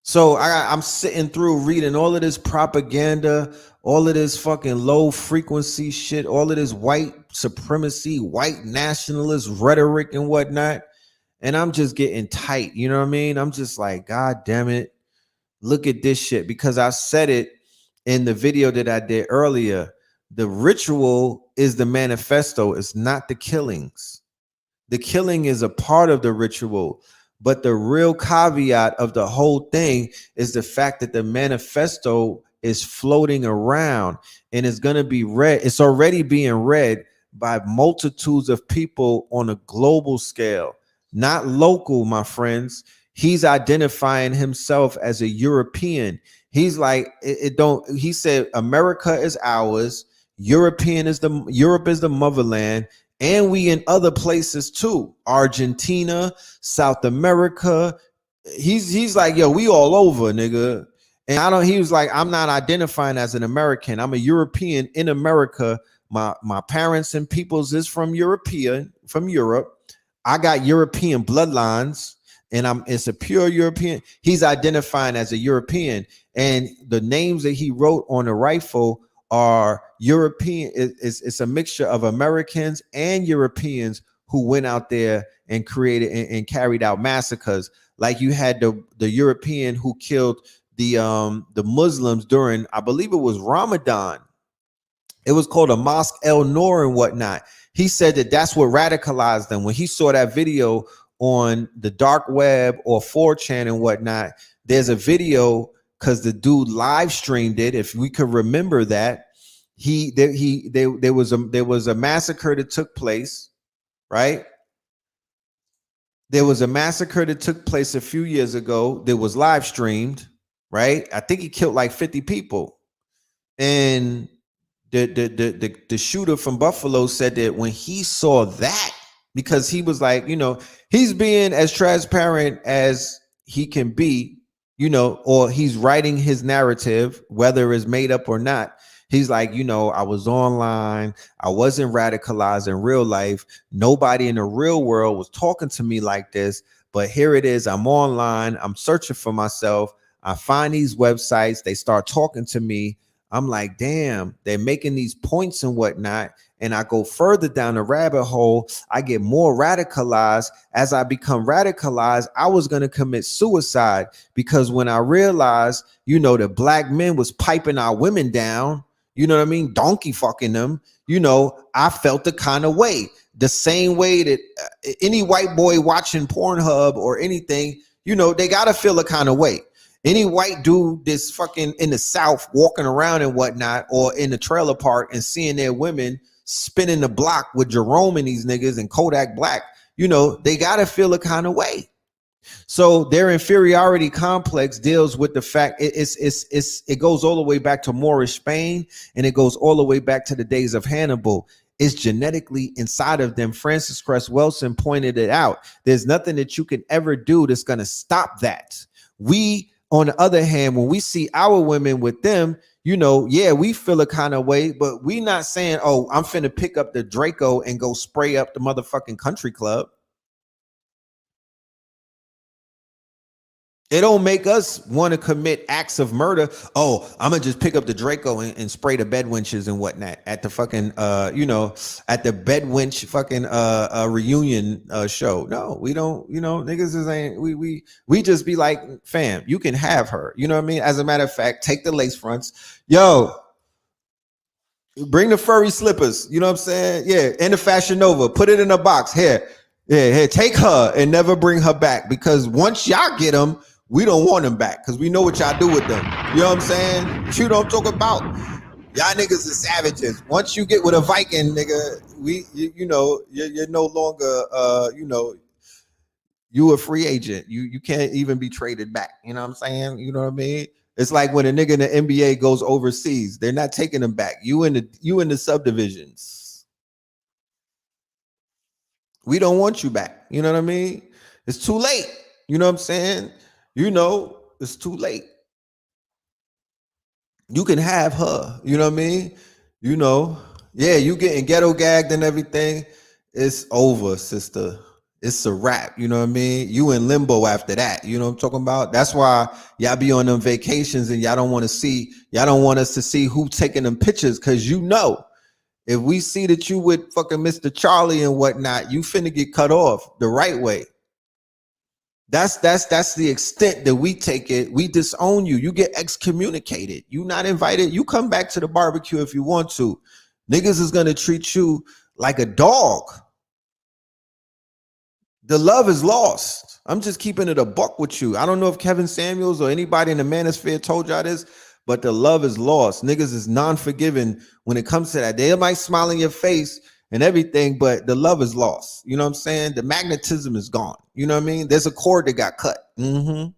So I'm sitting through reading all of this propaganda, all of this fucking low frequency shit, all of this white supremacy, white nationalist rhetoric and whatnot. And I'm just getting tight. You know what I mean? I'm just like, God damn it. Look at this shit. Because I said it in the video that I did earlier. The ritual is the manifesto. It's not the killings. The killing is a part of the ritual. But the real caveat of the whole thing is the fact that the manifesto is floating around and it's going to be read. It's already being read by multitudes of people on a global scale, not local, my friends. He's identifying himself as a European. He's like, he said, America is ours. Europe is the motherland. And we in other places too. Argentina, South America. He's like, yo, we all over, nigga. And he was like, I'm not identifying as an American. I'm a European in America. My parents and peoples is from Europe. I got European bloodlines and it's a pure European. He's identifying as a European. And the names that he wrote on the rifle are European. It's a mixture of Americans and Europeans who went out there and created and carried out massacres. Like you had the European who killed the Muslims during, I believe it was Ramadan. It was called a Mosque El Noor and whatnot. He said that that's what radicalized them. When he saw that video on the dark web or 4chan and whatnot, there's a video because the dude live streamed it. If we could remember that, there was a massacre that took place, right? There was a massacre that took place a few years ago that was live streamed, right? I think he killed like 50 people. And the shooter from Buffalo said that when he saw that, because he was like, he's being as transparent as he can be, or he's writing his narrative, whether it's made up or not. He's like, I was online. I wasn't radicalized in real life. Nobody in the real world was talking to me like this. But here it is. I'm online. I'm searching for myself. I find these websites. They start talking to me. I'm like, damn, they're making these points and whatnot. And I go further down the rabbit hole. I get more radicalized. As I become radicalized, I was going to commit suicide because when I realized, that black men was piping our women down, you know what I mean? Donkey fucking them. I felt the kind of way, the same way that any white boy watching Pornhub or anything, they got to feel a kind of way. Any white dude that's fucking in the South walking around and whatnot, or in the trailer park and seeing their women spinning the block with Jerome and these niggas and Kodak Black, they got to feel a kind of way. So their inferiority complex deals with the fact it goes all the way back to Moorish Spain, and it goes all the way back to the days of Hannibal. It's genetically inside of them. Francis Cress Welsing pointed it out. There's nothing that you can ever do that's going to stop that. We on the other hand, when we see our women with them, you know, yeah, we feel a kind of way, but we not saying, oh, I'm finna pick up the Draco and go spray up the motherfucking country club. It don't make us want to commit acts of murder. Oh, I'm gonna just pick up the Draco and spray the bed winches and whatnot at the fucking you know, at the bed winch fucking reunion show. No, we don't, you know, niggas is ain't we just be like, fam, you can have her. You know what I mean? As a matter of fact, take the lace fronts. Yo, bring the furry slippers. You know what I'm saying? Yeah, and the Fashion Nova. Put it in a box. Here. Yeah, here, take her and never bring her back, because once y'all get them, we don't want them back because we know what y'all do with them. You know what I'm saying? You don't talk about. Y'all niggas are savages. Once you get with a Viking, nigga, you know, you're no longer, you know, you a free agent. You can't even be traded back. You know what I'm saying? You know what I mean? It's like when a nigga in the NBA goes overseas, they're not taking them back. You in the subdivisions. We don't want you back. You know what I mean? It's too late. You know what I'm saying? You know, it's too late. You can have her. You know what I mean? You know, yeah, you getting ghetto gagged and everything. It's over, sister. It's a wrap. You know what I mean? You in limbo after that. You know what I'm talking about? That's why y'all be on them vacations and y'all don't want us to see who taking them pictures, because you know, if we see that you with fucking Mr. Charlie and whatnot, you finna get cut off the right way. That's the extent that we take it. We disown you. You get excommunicated. You not invited. You come back to the barbecue if you want to. Niggas is gonna treat you like a dog. The love is lost. I'm just keeping it a buck with you. I don't know if Kevin Samuels or anybody in the manosphere told y'all this, but the love is lost. Niggas is non-forgiving when it comes to that. They might smile in your face and everything, but the love is lost. You know what I'm saying? The magnetism is gone. You know what I mean? There's a cord that got cut. You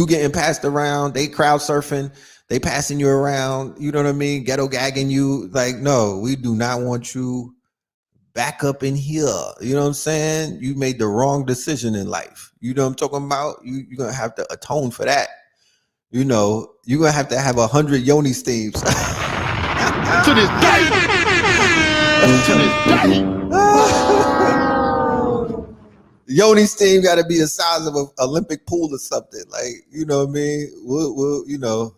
getting passed around. They crowd surfing. They passing you around. You know what I mean? Ghetto gagging you. Like, no, we do not want you back up in here. You know what I'm saying? You made the wrong decision in life. You know what I'm talking about? You're going to have to atone for that. You know, you're going to have 100 yoni steams. To this day. To this day. Yoni steam got to be the size of an Olympic pool or something. Like, you know what I mean? We'll, you know,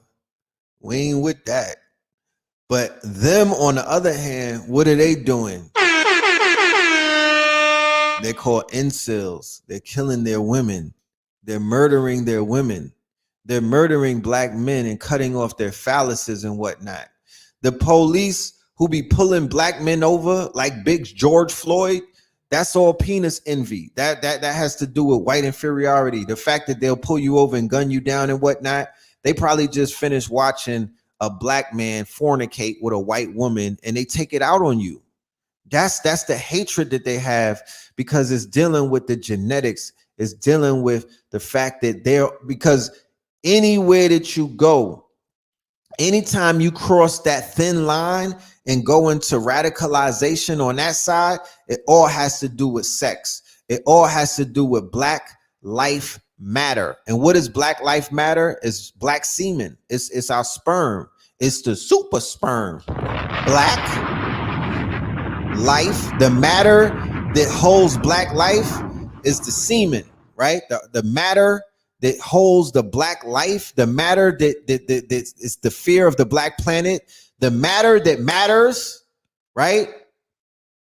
we ain't with that. But them, on the other hand, what are they doing? They're called incels. They're killing their women. They're murdering their women. They're murdering black men and cutting off their phalluses and whatnot. The police who be pulling black men over like Big George Floyd, that's all penis envy. That has to do with white inferiority. The fact that they'll pull you over and gun you down and whatnot. They probably just finished watching a black man fornicate with a white woman and they take it out on you. That's the hatred that they have, because it's dealing with the genetics. It's dealing with the fact that because anywhere that you go, anytime you cross that thin line and go into radicalization on that side, it all has to do with sex. It all has to do with Black Life Matter. And what is Black Life Matter? It's black semen. It's our sperm. It's the super sperm. Black life, the matter that holds black life is the semen, right? The matter that holds the black life, the matter that is the fear of the black planet, the matter that matters, right,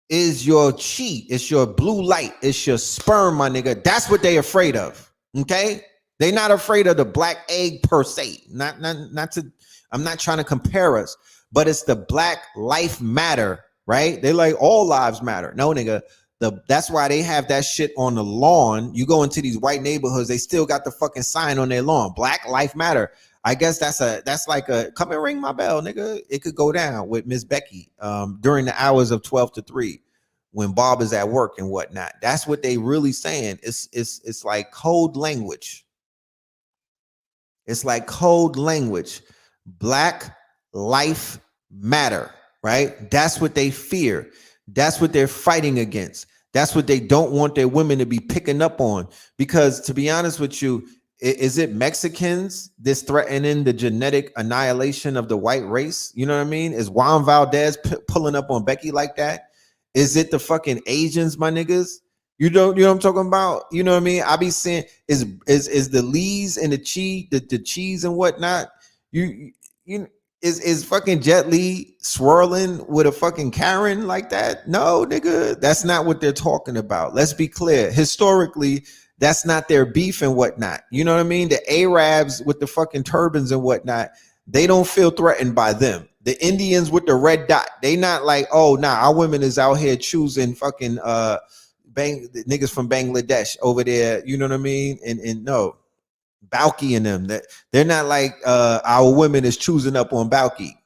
is your chi, it's your blue light, it's your sperm, my nigga. That's what they afraid of. Okay, they not afraid of the black egg per se. Not to. I'm not trying to compare us, but it's the Black Life Matter. Right? They like all lives matter. No, nigga. That's why they have that shit on the lawn. You go into these white neighborhoods, they still got the fucking sign on their lawn. Black Life Matter. I guess that's like a come and ring my bell, nigga. It could go down with Miss Becky during the hours of 12 to 3 when Bob is at work and whatnot. That's what they really saying. It's like code language. It's like code language. Black Life Matter. Right? That's what they fear. That's what they're fighting against. That's what they don't want their women to be picking up on. Because to be honest with you, is it Mexicans that's threatening the genetic annihilation of the white race? You know what I mean? Is Juan Valdez pulling up on Becky like that? Is it the fucking Asians, my niggas? You know what I'm talking about? You know what I mean? I be saying is the Lees and the cheese and whatnot. You is fucking Jet Li swirling with a fucking Karen like that? No, nigga, that's not what they're talking about. Let's be clear. Historically, that's not their beef and whatnot. You know what I mean? The Arabs with the fucking turbans and whatnot, they don't feel threatened by them. The Indians with the red dot, they not like, oh, nah, our women is out here choosing fucking niggas from Bangladesh over there. You know what I mean? And no. Balky and them, that they're not like our women is choosing up on Balky.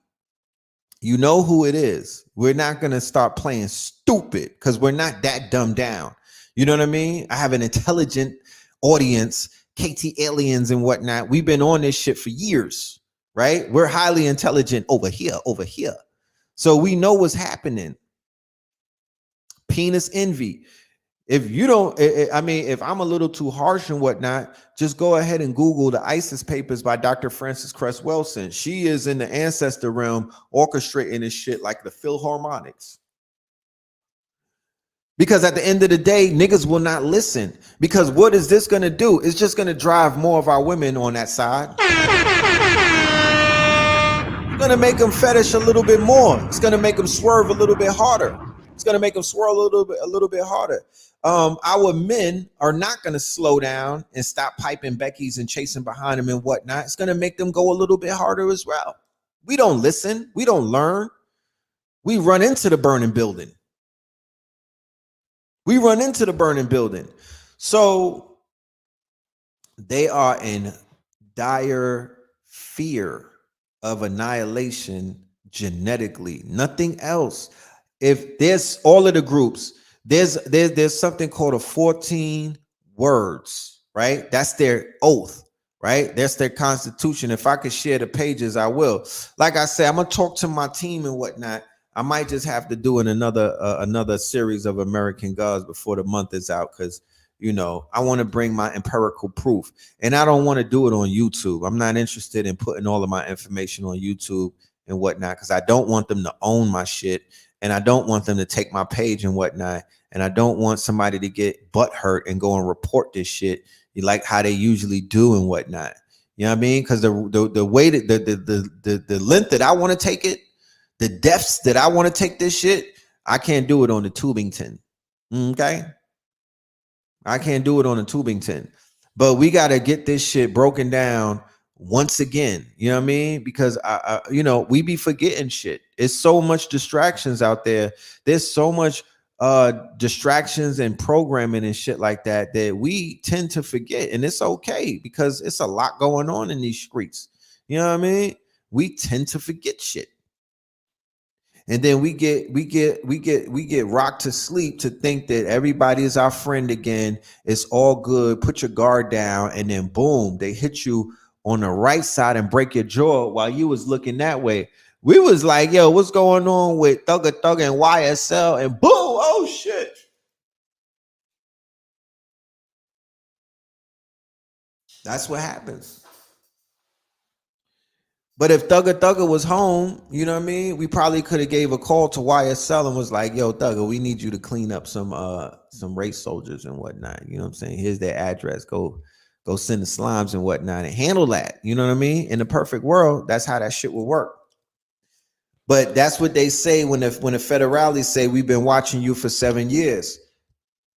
You know who it is. We're not gonna start playing stupid because we're not that dumbed down. You know what I mean? I have an intelligent audience, KT aliens and whatnot. We've been on this shit for years, right? We're highly intelligent over here. So we know what's happening. Penis envy. If you don't, I mean, if I'm a little too harsh and whatnot, just go ahead and Google the ISIS papers by Dr. Frances Cress Welsing. She is in the ancestor realm orchestrating this shit like the Philharmonics. Because at the end of the day, niggas will not listen. Because what is this going to do? It's just going to drive more of our women on that side. It's going to make them fetish a little bit more. It's going to make them swerve a little bit harder. It's going to make them swirl a little bit harder. Our men are not going to slow down and stop piping Becky's and chasing behind them and whatnot. It's going to make them go a little bit harder as well. We don't listen. We don't learn. We run into the burning building. So they are in dire fear of annihilation genetically. Nothing else. If there's all of the groups, there's something called a 14 words, right? That's their oath, right? That's their constitution. If I could share the pages, I will. Like I said, I'm gonna talk to my team and whatnot. I might just have to do another series of American Gods before the month is out, because you know I want to bring my empirical proof, and I don't want to do it on YouTube. I'm not interested in putting all of my information on YouTube and whatnot, because I don't want them to own my shit. And I don't want them to take my page and whatnot. And I don't want somebody to get butt hurt and go and report this shit like how they usually do and whatnot. You know what I mean? Because the way that the length that I want to take it, the depths that I want to take this shit, I can't do it on the Tubington. Okay? I can't do it on the Tubington. But we got to get this shit broken down once again. You know what I mean? Because you know, we be forgetting shit. It's so much distractions out there. There's so much distractions and programming and shit like that we tend to forget, and it's okay because it's a lot going on in these streets. You know what I mean? We tend to forget shit. And then we get rocked to sleep to think that everybody is our friend again. It's all good. Put your guard down, and then boom, they hit you on the right side and break your jaw while you was looking that way. We was like, yo, what's going on with Thugger and YSL? And boom, oh shit. That's what happens. But if Thugger was home, you know what I mean? We probably could have gave a call to YSL and was like, yo, Thugger, we need you to clean up some race soldiers and whatnot. You know what I'm saying? Here's their address. Go send the slimes and whatnot and handle that. You know what I mean? In the perfect world, that's how that shit would work. But that's what they say when the federales say, we've been watching you for 7 years.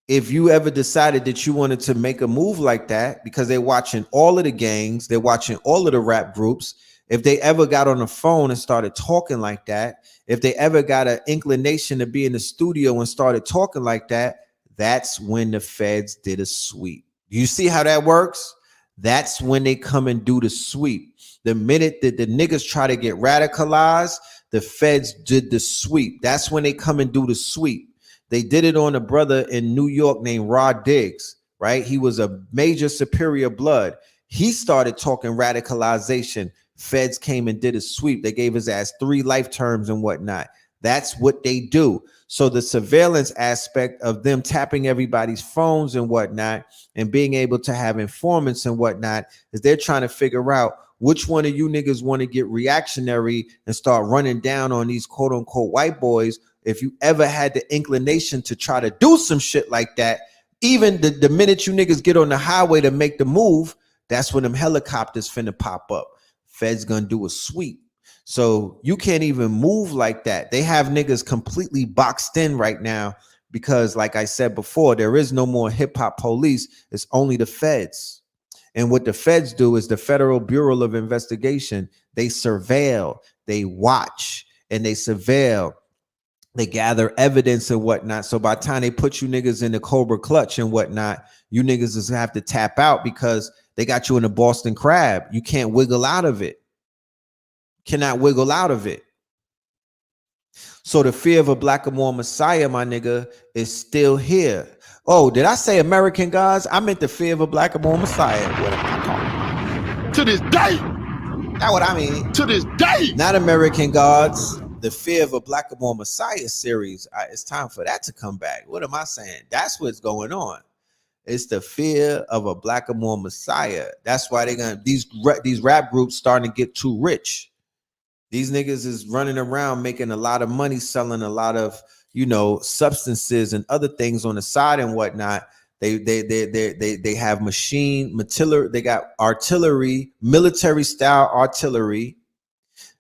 If you ever decided that you wanted to make a move like that, because they're watching all of the gangs, they're watching all of the rap groups, if they ever got on the phone and started talking like that, if they ever got an inclination to be in the studio and started talking like that, that's when the feds did a sweep. You see how that works? That's when they come and do the sweep. The minute that the niggas try to get radicalized, the feds did the sweep. That's when they come and do the sweep. They did it on a brother in New York named Rod Diggs, right? He was a major superior blood. He started talking radicalization. Feds came and did a sweep. They gave his ass 3 life terms and whatnot. That's what they do. So the surveillance aspect of them tapping everybody's phones and whatnot and being able to have informants and whatnot is they're trying to figure out which one of you niggas want to get reactionary and start running down on these quote unquote white boys. If you ever had the inclination to try to do some shit like that, even the minute you niggas get on the highway to make the move, that's when them helicopters finna pop up. Fed's gonna do a sweep. So you can't even move like that. They have niggas completely boxed in right now because, like I said before, there is no more hip hop police. It's only the feds. And what the feds do is the Federal Bureau of Investigation. They surveil, they watch, and they surveil. They gather evidence and whatnot. So by the time they put you niggas in the Cobra clutch and whatnot, you niggas just have to tap out because they got you in the Boston Crab. You can't wiggle out of it. Cannot wiggle out of it. So the fear of a Blackamoor Messiah, my nigga, is still here. Oh, did I say American gods? I meant the fear of a Blackamoor Messiah. What am I talking about? To this day. That's what I mean. To this day. Not American gods. The fear of a Blackamoor Messiah series. It's time for that to come back. What am I saying? That's what's going on. It's the fear of a Blackamoor Messiah. That's why they're gonna these rap groups starting to get too rich. These niggas is running around making a lot of money, selling a lot of, substances and other things on the side and whatnot. They have they got artillery, military style artillery,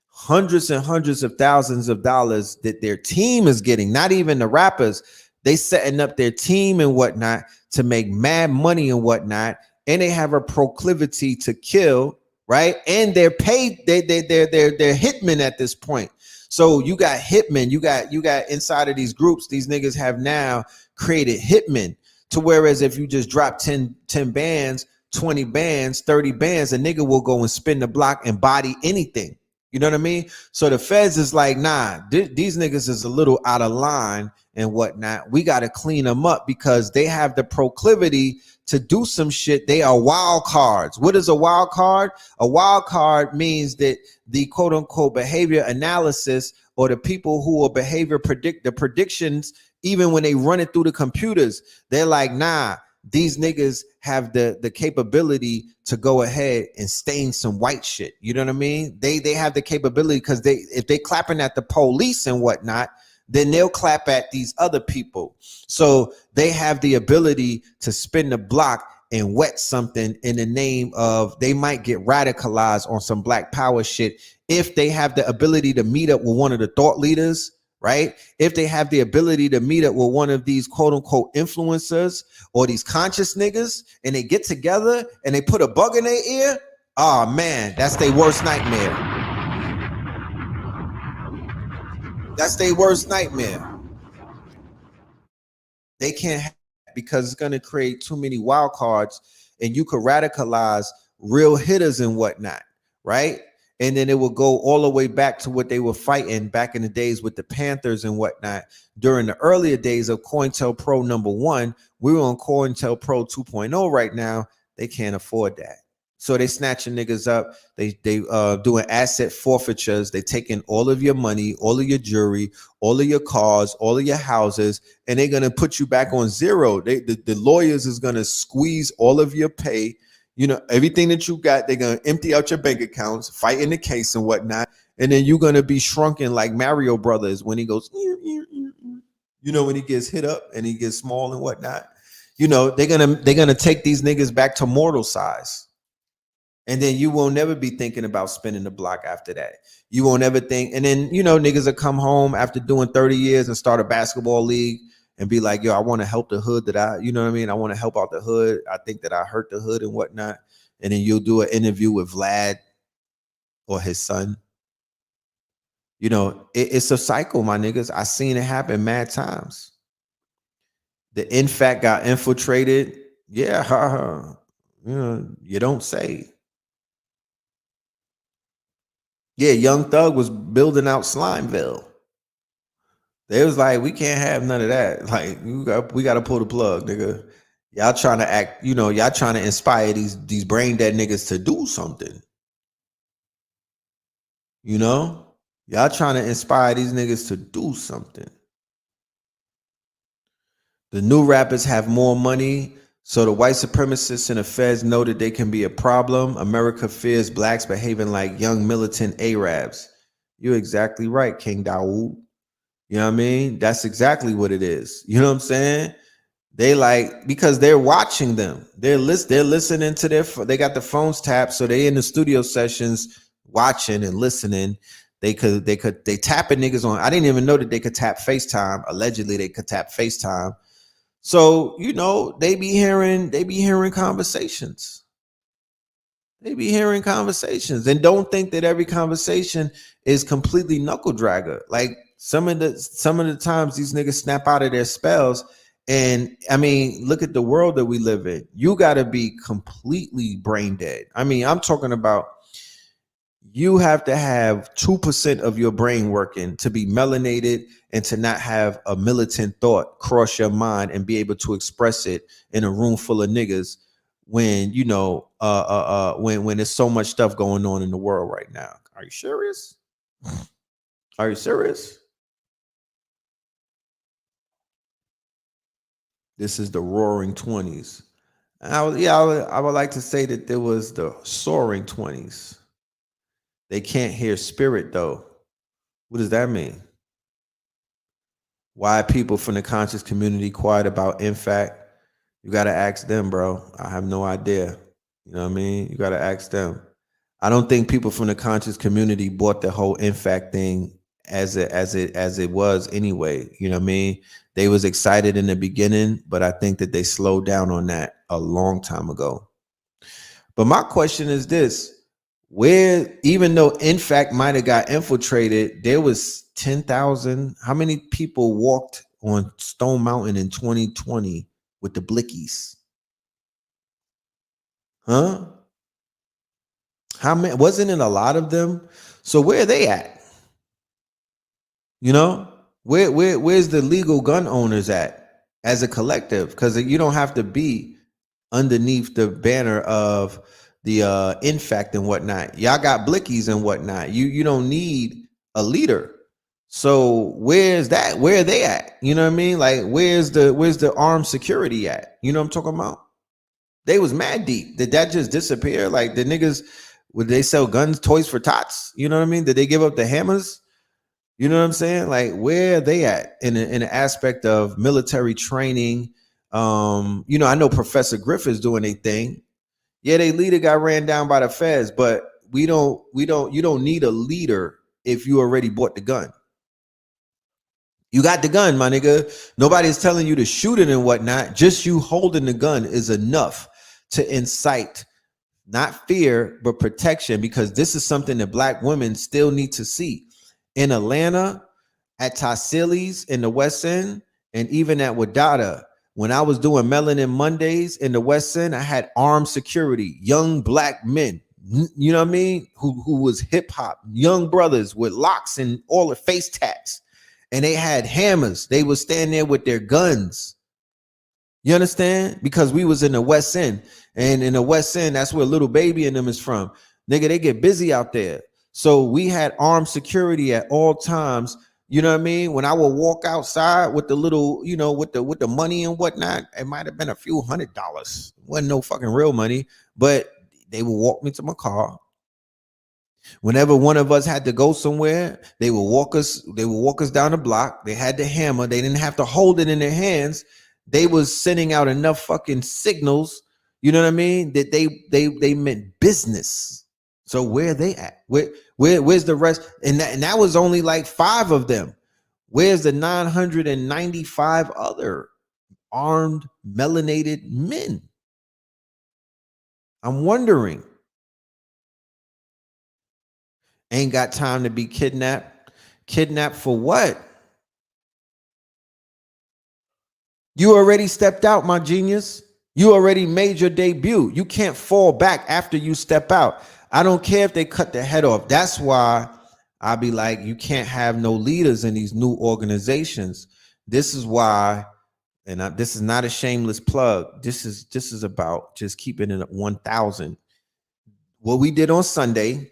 hundreds and hundreds of thousands of dollars that their team is getting, not even the rappers. They setting up their team and whatnot to make mad money and whatnot. And they have a proclivity to kill. Right, and they're paid. They're hitmen at this point. So you got hitmen. You got inside of these groups. These niggas have now created hitmen. To whereas if you just drop 10 bands, 20 bands, 30 bands, a nigga will go and spin the block and body anything. You know what I mean? So the feds is like, nah, these niggas is a little out of line and whatnot. We got to clean them up because they have the proclivity to do some shit. They are wild cards. What is a wild card? A wild card means that the quote unquote behavior analysis or the people who will behavior predict the predictions, even when they run it through the computers, they're like, nah, these niggas have the capability to go ahead and stain some white shit. You know what I mean? They have the capability because if they clapping at the police and whatnot, then they'll clap at these other people. So they have the ability to spin the block and wet something in the name of, they might get radicalized on some black power shit if they have the ability to meet up with one of the thought leaders, right? If they have the ability to meet up with one of these quote unquote influencers or these conscious niggas and they get together and they put a bug in their ear, oh man, that's their worst nightmare. That's their worst nightmare. They can't have it because it's going to create too many wild cards and you could radicalize real hitters and whatnot, right? And then it will go all the way back to what they were fighting back in the days with the Panthers and whatnot. During the earlier days of COINTELPRO #1, we were on COINTELPRO 2.0 right now. They can't afford that. So they snatching niggas up. They doing asset forfeitures. They taking all of your money, all of your jewelry, all of your cars, all of your houses, and they're gonna put you back on zero. The lawyers is gonna squeeze all of your pay. Everything that you got, they're gonna empty out your bank accounts, fight in the case and whatnot, and then you're gonna be shrunken like Mario Brothers when he goes, when he gets hit up and he gets small and whatnot. They're gonna take these niggas back to mortal size. And then you won't never be thinking about spinning the block after that. You won't ever think. And then, niggas will come home after doing 30 years and start a basketball league and be like, yo, I want to help the hood I want to help out the hood. I think that I hurt the hood and whatnot. And then you'll do an interview with Vlad or his son. It's a cycle, my niggas. I seen it happen mad times. The INFAC got infiltrated. Yeah, you don't say. Yeah, Young Thug was building out Slimeville. They was like, we can't have none of that. Like, we got to pull the plug, nigga. Y'all trying to act, y'all trying to inspire these brain dead niggas to do something. Y'all trying to inspire these niggas to do something. The new rappers have more money, so the white supremacists and the feds know that they can be a problem. America fears blacks behaving like young militant Arabs. You're exactly right, King Dawood. You know what I mean? That's exactly what it is. You know what I'm saying? They like, because they're watching them. They're listening to they got the phones tapped, so they in the studio sessions watching and listening. They tapping niggas on. I didn't even know that they could tap FaceTime. Allegedly, they could tap FaceTime. So, you know, they be hearing conversations. They be hearing conversations, and don't think that every conversation is completely knuckle dragger. Like some of the times these niggas snap out of their spells. And I mean, look at the world that we live in. You got to be completely brain dead. I mean, I'm talking about you have to have 2% of your brain working to be melanated and to not have a militant thought cross your mind and be able to express it in a room full of niggas when, you know, when there's so much stuff going on in the world right now. Are you serious? Are you serious? This is the roaring 20s. I would like to say that there was the soaring 20s. They can't hear spirit though. What does that mean? Why people from the conscious community quiet about in fact? You got to ask them, bro. I have no idea. You know what I mean? You got to ask them. I don't think people from the conscious community bought the whole in fact thing as it was anyway. You know what I mean? They was excited in the beginning, but I think that they slowed down on that a long time ago. But my question is this: where, even though in fact might have got infiltrated, there was 10,000. How many people walked on Stone Mountain in 2020 with the blickies? Huh? How many? Wasn't it a lot of them? So where are they at? You know, where's the legal gun owners at as a collective? Because you don't have to be underneath the banner of the infect and whatnot. Y'all got blickies and whatnot. You don't need a leader. So where's that? Where are they at? You know what I mean? Like where's the armed security at? You know what I'm talking about? They was mad deep. Did that just disappear? Like the niggas, would they sell guns, toys for tots? You know what I mean? Did they give up the hammers? You know what I'm saying? Like where are they at in an aspect of military training? You know, I know Professor Griffith's doing a thing. Yeah, they leader got ran down by the feds, but you don't need a leader if you already bought the gun. You got the gun, my nigga. Nobody's telling you to shoot it and whatnot. Just you holding the gun is enough to incite not fear, but protection, because this is something that black women still need to see. In Atlanta, at Tassili's in the West End, and even at Wadada, when I was doing Melanin Mondays in the West End, I had armed security, young black men, you know what I mean, who was hip hop, young brothers with locks and all the face tats, and they had hammers. They would stand there with their guns. You understand? Because we was in the West End, and in the West End, that's where Little Baby and them is from. Nigga, they get busy out there. So we had armed security at all times. You know what I mean? When I would walk outside with the little, you know, with the money and whatnot, it might have been a few $100. Wasn't no fucking real money, but they would walk me to my car. Whenever one of us had to go somewhere, they would walk us down the block. They had the hammer. They didn't have to hold it in their hands. They was sending out enough fucking signals, you know what I mean, that they meant business. So where are they at? Where's the rest? And that was only like 5 of them. Where's the 995 other armed melanated men? I'm wondering. Ain't got time to be kidnapped. Kidnapped for what? You already stepped out, my genius. You already made your debut. You can't fall back after you step out. I don't care if they cut the head off. That's why I'll be like, you can't have no leaders in these new organizations. This is why, and this is not a shameless plug. This is about just keeping it at 1,000. What we did on Sunday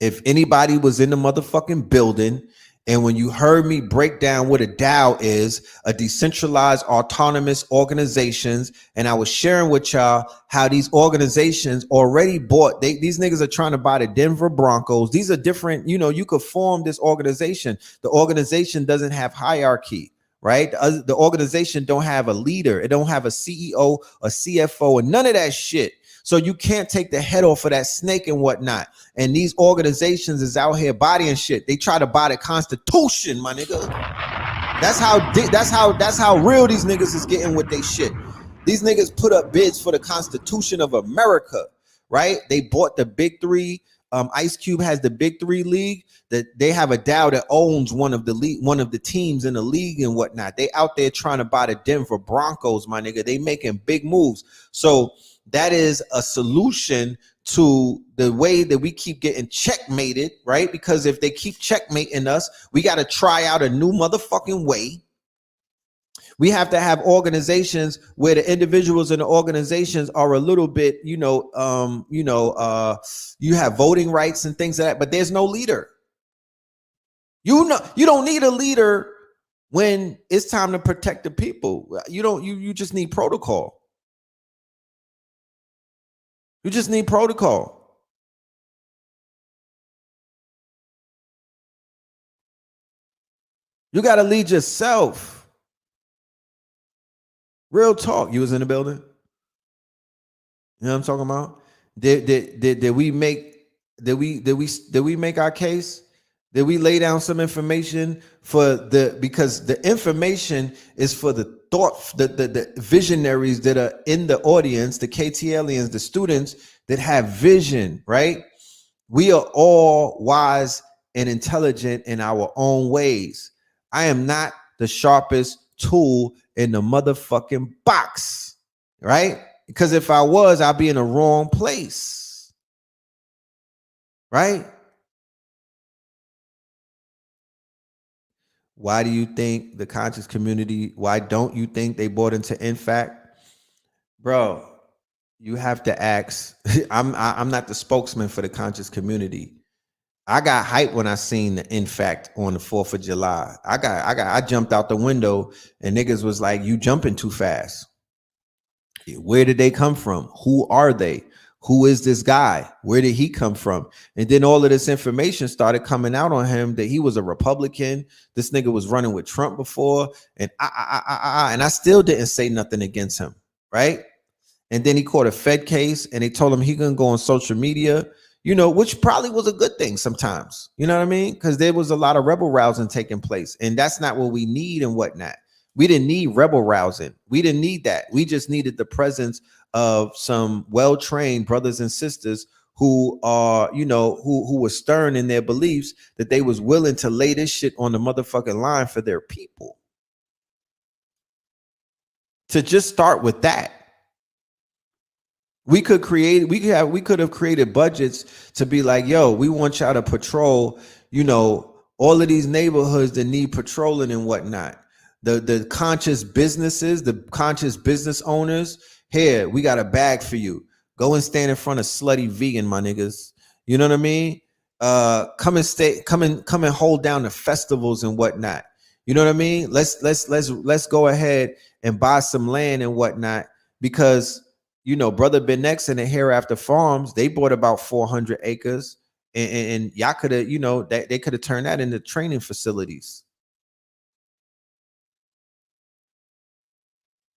If anybody was in the motherfucking building, and when you heard me break down what a DAO is, a decentralized autonomous organizations, and I was sharing with y'all how these organizations already bought, these niggas are trying to buy the Denver Broncos. These are different, you could form this organization. The organization doesn't have hierarchy, right? The organization don't have a leader. It don't have a CEO, a CFO, and none of that shit. So you can't take the head off of that snake and whatnot. And these organizations is out here bodying shit. They try to buy the Constitution, my nigga. That's how real these niggas is getting with they shit. These niggas put up bids for the Constitution of America, right? They bought the Big Three. Ice Cube has the Big Three league. That they have a DAO that owns one of the teams in the league and whatnot. They out there trying to buy the Denver Broncos, my nigga. They making big moves. So that is a solution to the way that we keep getting checkmated, right? Because if they keep checkmating us, we got to try out a new motherfucking way. We have to have organizations where the individuals in the organizations are a little bit, you have voting rights and things like that, but there's no leader. You don't need a leader when it's time to protect the people. You just need protocol. You just need protocol. You got to lead yourself. Real talk. You was in the building? You know what I'm talking about? Did we make our case? Did we lay down some information because the information is for the the visionaries that are in the audience, the KTLians, the students that have vision, right? We are all wise and intelligent in our own ways. I am not the sharpest tool in the motherfucking box, right? Because if I was, I'd be in the wrong place, right? Why do you think the conscious community, why don't you think they bought into InFact? Bro, you have to ask. I'm not the spokesman for the conscious community. I got hyped when I seen the InFact on the 4th of July. I jumped out the window and niggas was like, you jumping too fast. Where did they come from? Who are they? Who is this guy? Where did he come from? And then all of this information started coming out on him that he was a Republican. This nigga was running with Trump before. And and I still didn't say nothing against him, right? And then he caught a Fed case and they told him he couldn't go on social media, which probably was a good thing sometimes. You know what I mean? Because there was a lot of rebel rousing taking place. And that's not what we need and whatnot. We didn't need rebel rousing. We didn't need that. We just needed the presence of some well-trained brothers and sisters who are, who were stern in their beliefs, that they was willing to lay this shit on the motherfucking line for their people. To just start with that. We could have created budgets to be like, yo, we want y'all to patrol, all of these neighborhoods that need patrolling and whatnot. The conscious businesses, the conscious business owners, here, we got a bag for you. Go and stand in front of slutty vegan, my niggas. You know what I mean? Come and hold down the festivals and whatnot. You know what I mean? Let's go ahead and buy some land and whatnot, because Brother Ben X and the Hereafter Farms, they bought about 400 acres, and y'all could have, they could have turned that into training facilities.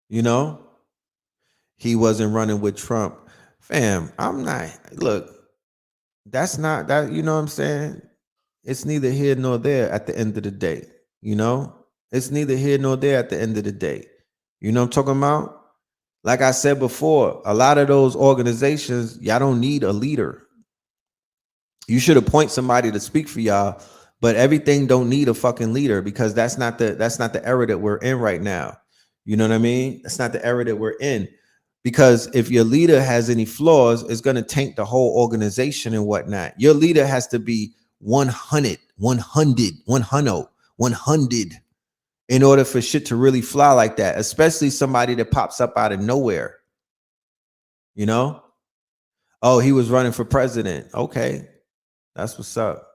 He wasn't running with Trump. Fam, I'm not, look, that's not that, you know what I'm saying? It's neither here nor there at the end of the day, It's neither here nor there at the end of the day. You know what I'm talking about? Like I said before, a lot of those organizations, y'all don't need a leader. You should appoint somebody to speak for y'all, but everything don't need a fucking leader, because that's not the era that we're in right now. You know what I mean? That's not the era that we're in. Because if your leader has any flaws, it's going to taint the whole organization and whatnot. Your leader has to be 100 in order for shit to really fly like that, especially somebody that pops up out of nowhere. Oh, he was running for president. Okay. That's what's up.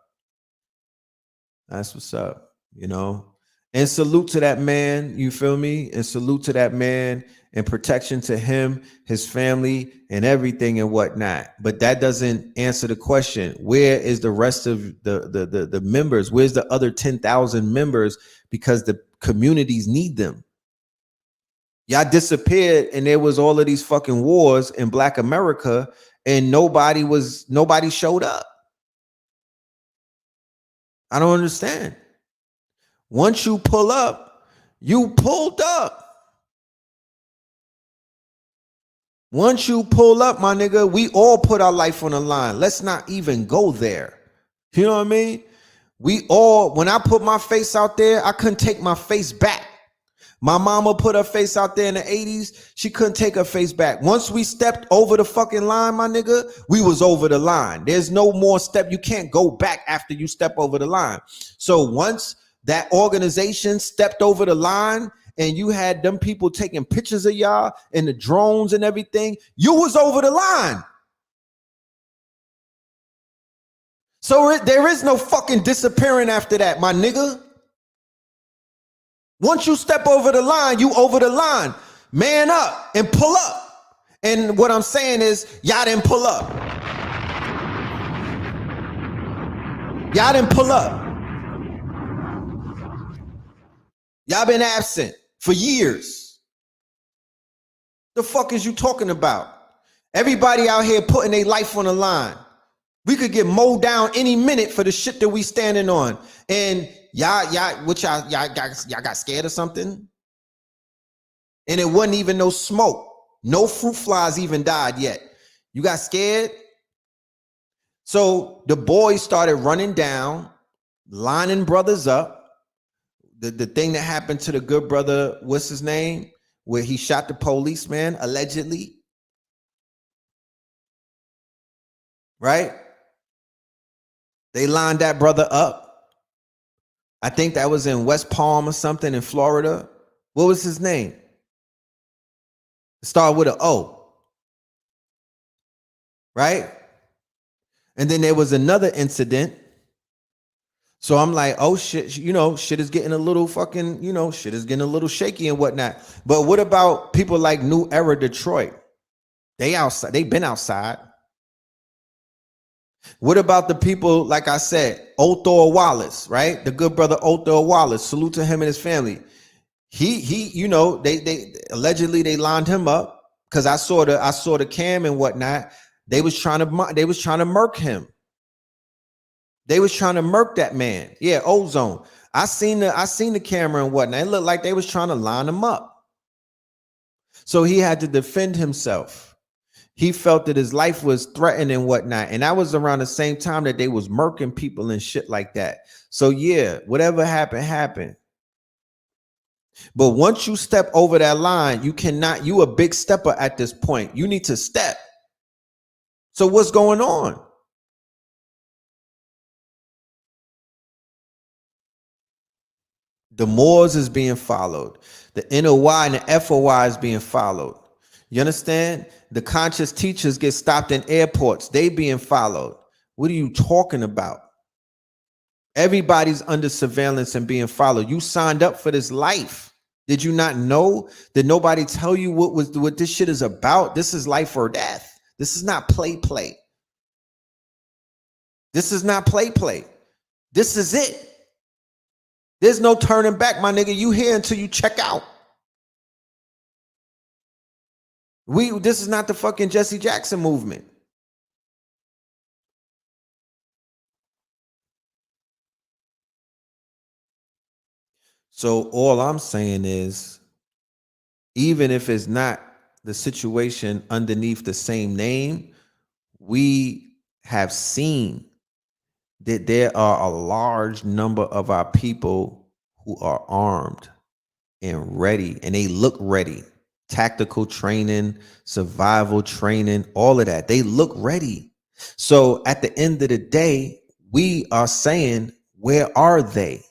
That's what's up, you know. And salute to that man, you feel me? And salute to that man and protection to him, his family, and everything and whatnot. But that doesn't answer the question. Where is the rest of the members? Where's the other 10,000 members? Because the communities need them. Y'all disappeared and there was all of these fucking wars in Black America and nobody showed up. I don't understand. Once you pull up, you pulled up. Once you pull up, my nigga, we all put our life on the line. Let's not even go there. You know what I mean? When I put my face out there, I couldn't take my face back. My mama put her face out there in the 80s. She couldn't take her face back. Once we stepped over the fucking line, my nigga, we was over the line. There's no more step. You can't go back after you step over the line. So once that organization stepped over the line and you had them people taking pictures of y'all and the drones and everything, you was over the line. So there is no fucking disappearing after that, my nigga. Once you step over the line, you over the line. Man up and pull up. And what I'm saying is, y'all didn't pull up. Y'all didn't pull up. Y'all been absent for years. The fuck is you talking about? Everybody out here putting their life on the line. We could get mowed down any minute for the shit that we standing on. And y'all got scared of something? And it wasn't even no smoke. No fruit flies even died yet. You got scared? So the boys started running down, lining brothers up. The thing that happened to the good brother, what's his name? Where he shot the policeman, allegedly. Right? They lined that brother up. I think that was in West Palm or something in Florida. What was his name? It started with an O. Right? And then there was another incident. So I'm like, oh shit, you know, shit is getting a little fucking, you know, shit is getting a little shaky and whatnot. But what about people like New Era Detroit? They outside, they've been outside. What about the people, like I said, Othor Wallace, right? The good brother Othor Wallace. Salute to him and his family. He, you know, they allegedly they lined him up because I saw the cam and whatnot. They was trying to murk him. They was trying to murk that man. Yeah, Ozone. I seen the camera and whatnot. It looked like they was trying to line him up. So he had to defend himself. He felt that his life was threatened and whatnot. And that was around the same time that they was murking people and shit like that. So yeah, whatever happened, happened. But once you step over that line, you a big stepper at this point. You need to step. So what's going on? The Moors is being followed. The NOI and the FOI is being followed. You understand? The conscious teachers get stopped in airports. They being followed. What are you talking about? Everybody's under surveillance and being followed. You signed up for this life. Did you not know? Did nobody tell you what this shit is about? This is life or death. This is not play. This is not play. This is it. There's no turning back, my nigga. You here until you check out. This is not the fucking Jesse Jackson movement. So all I'm saying is, even if it's not the situation underneath the same name, we have seen that there are a large number of our people who are armed and ready, and they look ready. Tactical training, survival training, all of that. They look ready. So at the end of the day, we are saying, where are they?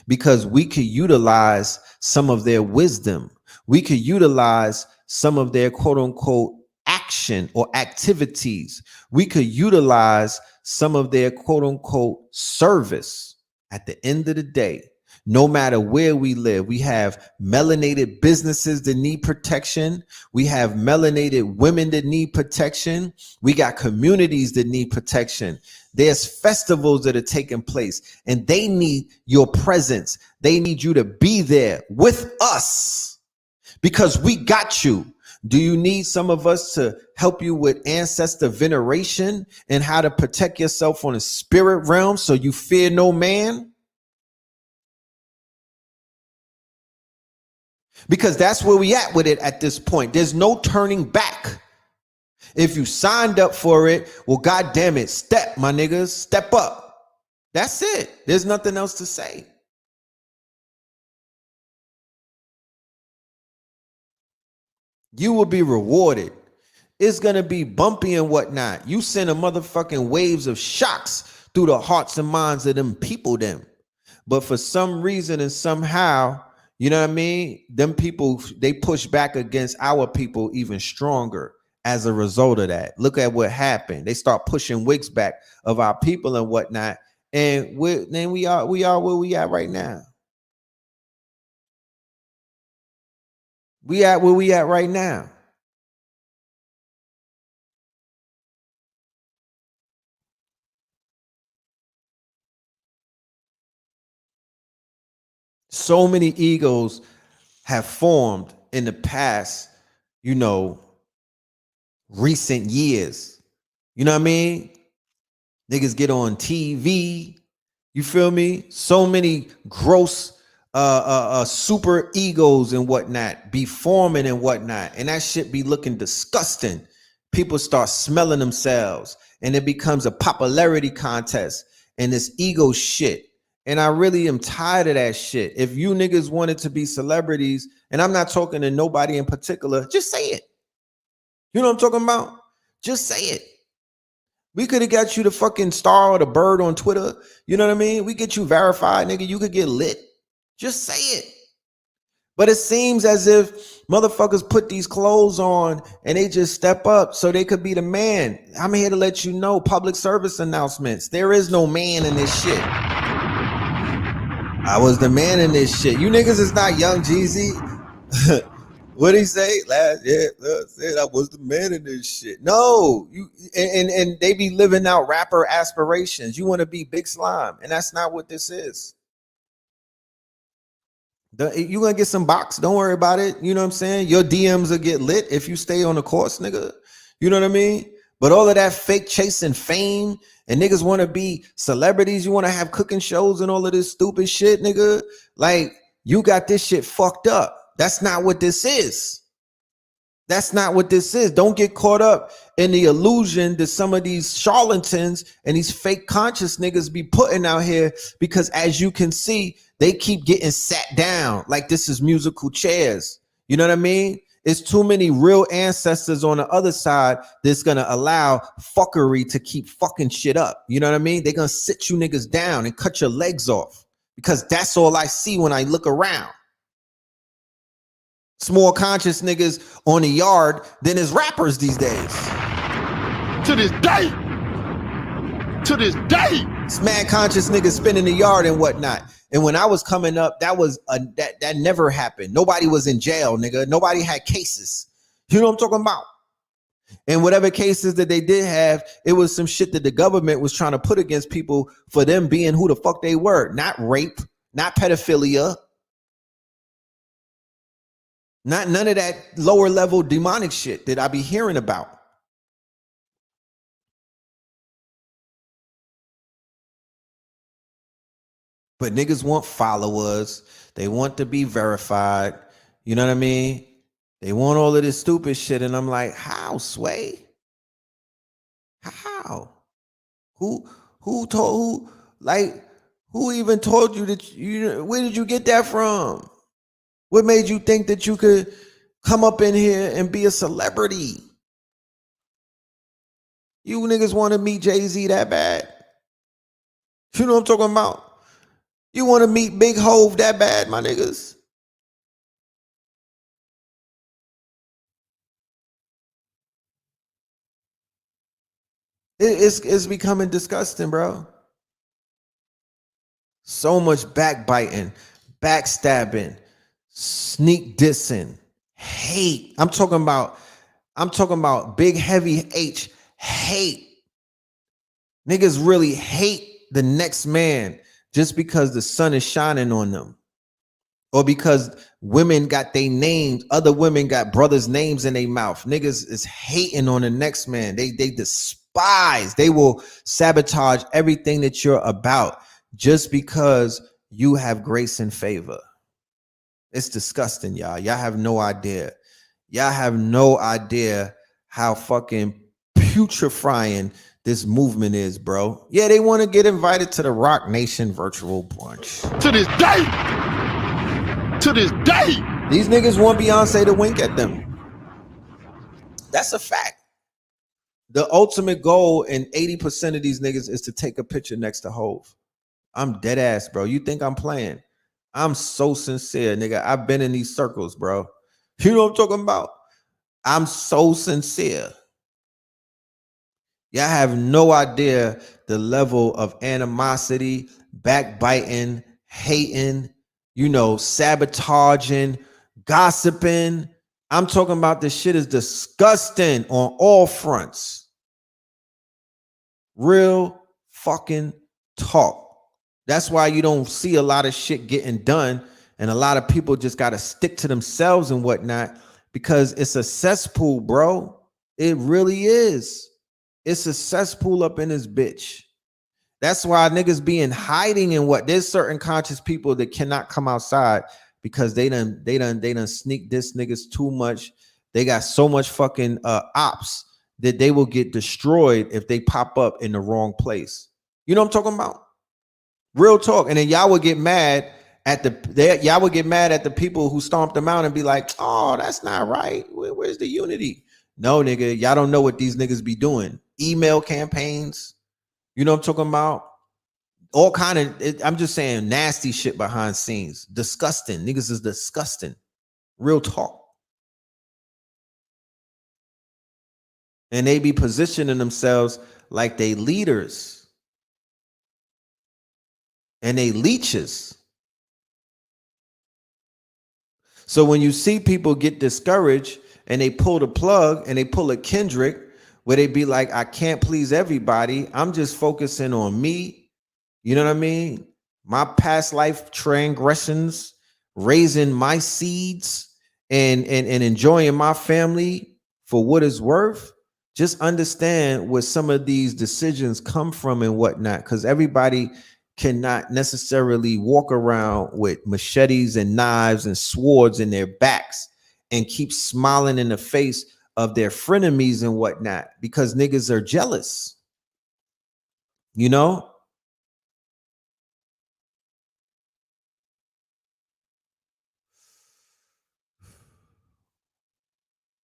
Because we could utilize some of their wisdom. We could utilize some of their quote unquote action or activities. We could utilize some of their quote unquote service. At the end of the day, no matter where we live, we have melanated businesses that need protection. We have melanated women that need protection. We got communities that need protection. There's festivals that are taking place and they need your presence. They need you to be there with us because we got you. Do you need some of us to help you with ancestor veneration and how to protect yourself on a spirit realm so you fear no man? Because that's where we at with it at this point. There's no turning back. If you signed up for it, well, God damn it, step, my niggas, step up. That's it. There's nothing else to say. You will be rewarded. It's going to be bumpy and whatnot. You send a motherfucking waves of shocks through the hearts and minds of them people them. But for some reason and somehow, you know what I mean? Them people, they push back against our people even stronger as a result of that. Look at what happened. They start pushing wigs back of our people and whatnot. And then we are where we at right now. We at where we at right now. So many egos have formed in the past, recent years. You know what I mean? Niggas get on TV. You feel me? So many gross super egos and whatnot be forming and whatnot. And that shit be looking disgusting. People start smelling themselves and it becomes a popularity contest and this ego shit. And I really am tired of that shit. If you niggas wanted to be celebrities, and I'm not talking to nobody in particular, just say it. You know what I'm talking about? Just say it. We could have got you the fucking star or the bird on Twitter. You know what I mean? We get you verified, nigga. You could get lit. Just say it. But it seems as if motherfuckers put these clothes on and they just step up so they could be the man. I'm here to let you know, public service announcements. There is no man in this shit. I was the man in this shit. You niggas is not Young Jeezy. What'd he say? Last year, said I was the man in this shit. No, you and they be living out rapper aspirations. You want to be Big Slime, and that's not what this is. You gonna get some box, don't worry about it. You know what I'm saying? Your DMs will get lit if you stay on the course, nigga. You know what I mean? But all of that fake chasing fame and niggas want to be celebrities, you want to have cooking shows and all of this stupid shit, nigga. Like, you got this shit fucked up. That's not what this is. That's not what this is. Don't get caught up in the illusion that some of these charlatans and these fake conscious niggas be putting out here, because as you can see, they keep getting sat down like this is musical chairs. You know what I mean? It's too many real ancestors on the other side that's going to allow fuckery to keep fucking shit up. You know what I mean? They're going to sit you niggas down and cut your legs off, because that's all I see when I look around. It's more conscious niggas on the yard than is rappers these days. To this day. To this day. It's mad conscious niggas spinning the yard and whatnot. And when I was coming up, that was that never happened. Nobody was in jail, nigga. Nobody had cases. You know what I'm talking about? And whatever cases that they did have, it was some shit that the government was trying to put against people for them being who the fuck they were. Not rape, not pedophilia. Not none of that lower level demonic shit that I be hearing about. But niggas want followers. They want to be verified. You know what I mean? They want all of this stupid shit. And I'm like, how, Sway? How? Who even told you that where did you get that from? What made you think that you could come up in here and be a celebrity? You niggas want to meet Jay-Z that bad? You know what I'm talking about? You want to meet Big Hove that bad, my niggas? It's becoming disgusting, bro. So much backbiting, backstabbing, sneak dissing, hate. I'm talking about big heavy H, hate. Niggas really hate the next man just because the sun is shining on them. Or because women got their names, other women got brothers' names in their mouth. Niggas is hating on the next man. They despise, they will sabotage everything that you're about just because you have grace and favor. It's disgusting, y'all. Y'all have no idea. Y'all have no idea how fucking putrefying this movement is, bro. Yeah, they want to get invited to the Rock Nation virtual brunch. To this day. To this day. These niggas want Beyonce to wink at them. That's a fact. The ultimate goal in 80% of these niggas is to take a picture next to Hove. I'm dead ass, bro. You think I'm playing? I'm so sincere, nigga. I've been in these circles, bro. You know what I'm talking about? I'm so sincere. Y'all have no idea the level of animosity, backbiting, hating, sabotaging, gossiping. I'm talking about this shit is disgusting on all fronts. Real fucking talk. That's why you don't see a lot of shit getting done, and a lot of people just got to stick to themselves and whatnot, because it's a cesspool, bro. It really is. It's a cesspool up in this bitch. That's why niggas be in hiding and what. There's certain conscious people that cannot come outside because they done sneak this niggas too much. They got so much fucking ops that they will get destroyed if they pop up in the wrong place. You know what I'm talking about? Real talk. And then y'all would get mad at the people who stomped them out and be like, oh, that's not right. Where's the unity? No, nigga, y'all don't know what these niggas be doing. Email campaigns. You know what I'm talking about? All kind of, I'm just saying, nasty shit behind scenes. Disgusting. Niggas is disgusting. Real talk. And they be positioning themselves like they leaders. And they leeches. So when you see people get discouraged and they pull the plug and they pull a Kendrick where they be like, I can't please everybody. I'm just focusing on me. You know what I mean? My past life transgressions, raising my seeds and enjoying my family for what it's worth. Just understand where some of these decisions come from and whatnot, because everybody cannot necessarily walk around with machetes and knives and swords in their backs and keep smiling in the face of their frenemies and whatnot, because niggas are jealous. You know?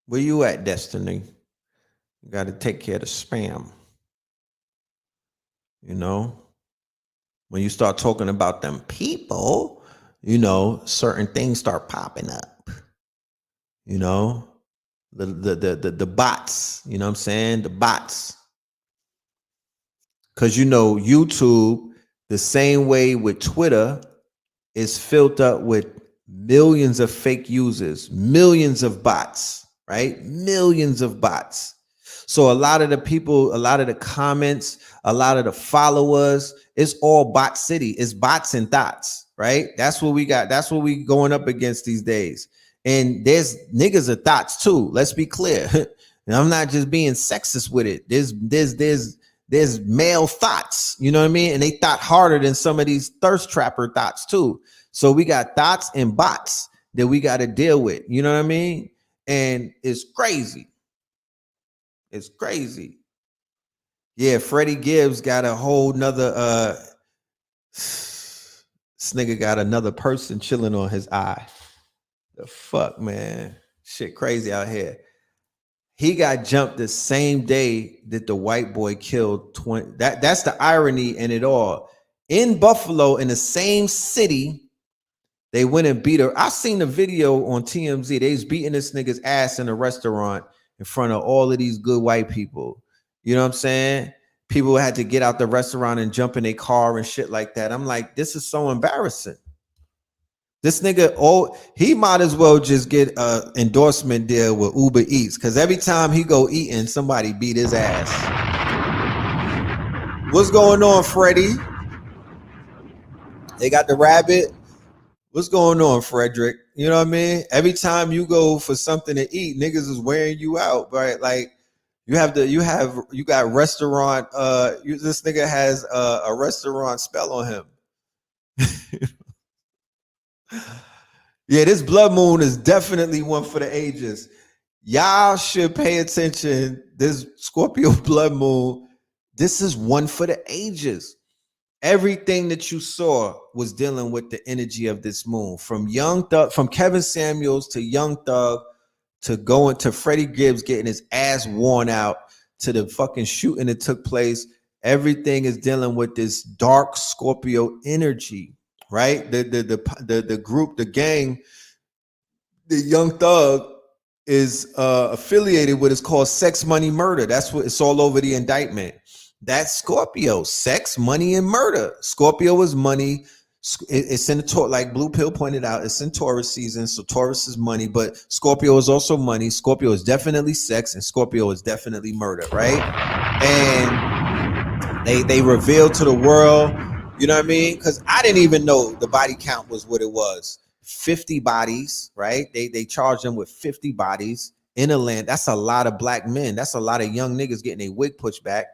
Where you at, Destiny? You got to take care of the spam. You know? When you start talking about them people, certain things start popping up. You know, the bots, you know what I'm saying? The bots. Because YouTube, the same way with Twitter, is filled up with millions of fake users, millions of bots, right? Millions of bots. So a lot of the people, a lot of the comments, a lot of the followers, it's all bot city. It's bots and thoughts, right? That's what we got. That's what we going up against these days. And there's niggas of thoughts too. Let's be clear. And I'm not just being sexist with it. There's male thoughts, you know what I mean? And they thought harder than some of these thirst trapper thoughts too. So we got thoughts and bots that we got to deal with, you know what I mean? And it's crazy. It's crazy. Yeah, Freddie Gibbs got a whole nother this nigga got another person chilling on his eye. The fuck, man. Shit crazy out here. He got jumped the same day that the white boy killed 20. That's the irony in it all. In Buffalo, in the same city, they went and beat her. I seen the video on TMZ. They was beating this nigga's ass in a restaurant in front of all of these good white people. You know what I'm saying? People had to get out the restaurant and jump in a car and shit like that. I'm like, this is so embarrassing. This nigga, he might as well just get a endorsement deal with Uber Eats, because every time he go eating, somebody beat his ass. What's going on, Freddie? They got the rabbit. What's going on, Frederick? You know what I mean? Every time you go for something to eat, niggas is wearing you out, right? Like you got restaurant. This nigga has a restaurant spell on him. Yeah, this blood moon is definitely one for the ages. Y'all should pay attention. This Scorpio blood moon, this is one for the ages. Everything that you saw was dealing with the energy of this moon. From Young Thug, from Kevin Samuels to Young Thug, to going to Freddie Gibbs getting his ass worn out, to the fucking shooting that took place. Everything is dealing with this dark Scorpio energy. Right, the group, the gang, the Young Thug is affiliated with is called Sex, Money, Murder. That's what it's all over the indictment. That's Scorpio, sex, money, and murder. Scorpio is money. It's in the Taurus, like Blue Pill pointed out. It's in Taurus season, so Taurus is money, but Scorpio is also money. Scorpio is definitely sex, and Scorpio is definitely murder, right? And they revealed to the world. You know what I mean? Because I didn't even know the body count was what it was. 50 bodies, right? They charged them with 50 bodies in a land. That's a lot of black men. That's a lot of young niggas getting a wig pushed back.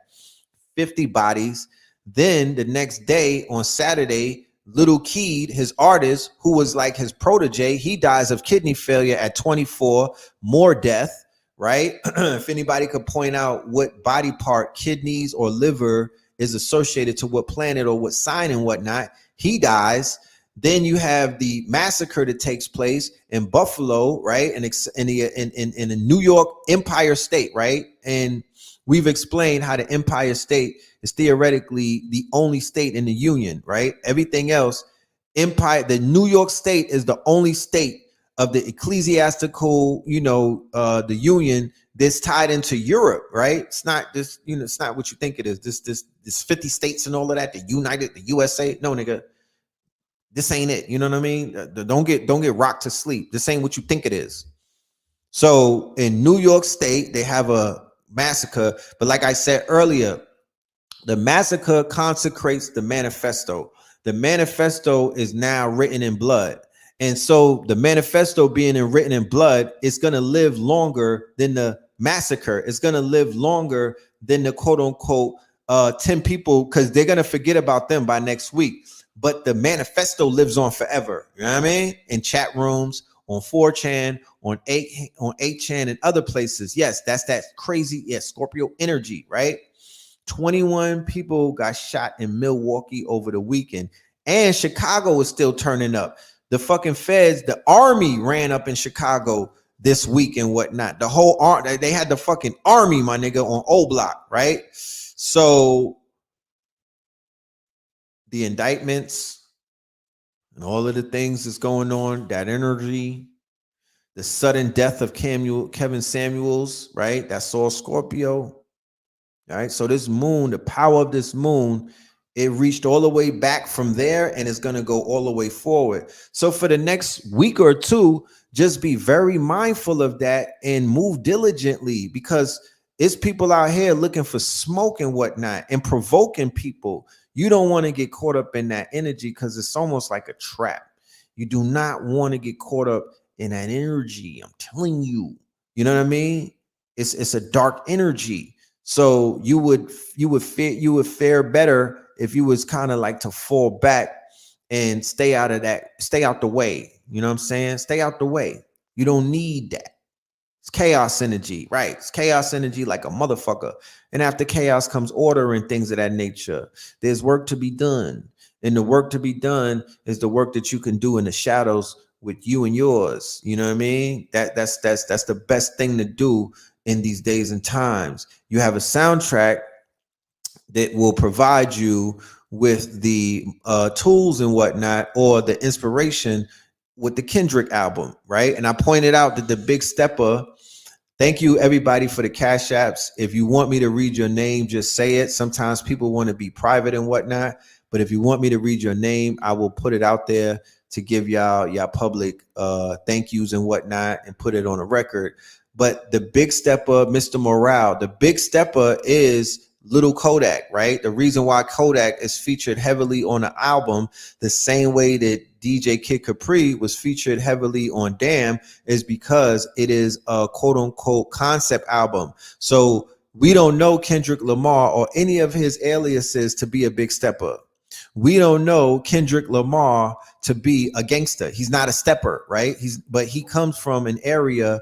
50 bodies. Then the next day on Saturday, Little Keed, his artist, who was like his protege, he dies of kidney failure at 24. More death, right? If anybody could point out what body part, kidneys or liver, is associated to what planet or what sign and whatnot, he dies. Then you have the massacre that takes place in Buffalo, right? And in the New York Empire State, right? And we've explained how the Empire State is theoretically the only state in the Union, right? Everything else, the New York State is the only state of the ecclesiastical, the Union that's tied into Europe, right? It's not just, it's not what you think it is. This 50 states and all of that, the USA. No, nigga, this ain't it. You know what I mean? Don't get rocked to sleep. This ain't what you think it is. So in New York State, they have a massacre. But like I said earlier, the massacre consecrates the manifesto. The manifesto is now written in blood. And so the manifesto being written in blood is going to live longer than the massacre. It's going to live longer than the quote unquote 10 people, because they're going to forget about them by next week. But the manifesto lives on forever. You know what I mean? In chat rooms, on 4chan, on 8chan and other places. Yes, that's that crazy, Scorpio energy, right? 21 people got shot in Milwaukee over the weekend. And Chicago is still turning up. The fucking feds, the army ran up in Chicago this week and whatnot. The whole they had the fucking army, my nigga, on O Block, right? So the indictments and all of the things that's going on, that energy, the sudden death of Kevin Samuels, right? That's all Scorpio. All right. So this moon, the power of this moon, it reached all the way back from there and it's going to go all the way forward. So for the next week or two, just be very mindful of that and move diligently, because it's people out here looking for smoke and whatnot and provoking people. You don't want to get caught up in that energy because it's almost like a trap. You do not want to get caught up in that energy. I'm telling you, you know what I mean? It's a dark energy. So you would fare better if you was kind of like to fall back and stay out of that, stay out the way. You know what I'm saying? Stay out the way. You don't need that. It's chaos energy, right? It's chaos energy like a motherfucker. And after chaos comes order and things of that nature. There's work to be done. And the work to be done is the work that you can do in the shadows with you and yours. You know what I mean? That's the best thing to do in these days and times. You have a soundtrack that will provide you with the tools and whatnot, or the inspiration with the Kendrick album, right? And I pointed out that the Big Stepper Thank you, everybody, for the cash apps. If you want me to read your name, just say it. Sometimes people want to be private and whatnot. But if you want me to read your name, I will put it out there to give y'all public thank yous and whatnot and put it on a record. But the big stepper, Mr. Morale, the big stepper is Little Kodak, right? The reason why Kodak is featured heavily on the album, the same way that DJ Kid Capri was featured heavily on Damn, is because it is a quote unquote concept album. So we don't know Kendrick Lamar or any of his aliases to be a big stepper. We don't know Kendrick Lamar to be a gangster. He's not a stepper, right? But he comes from an area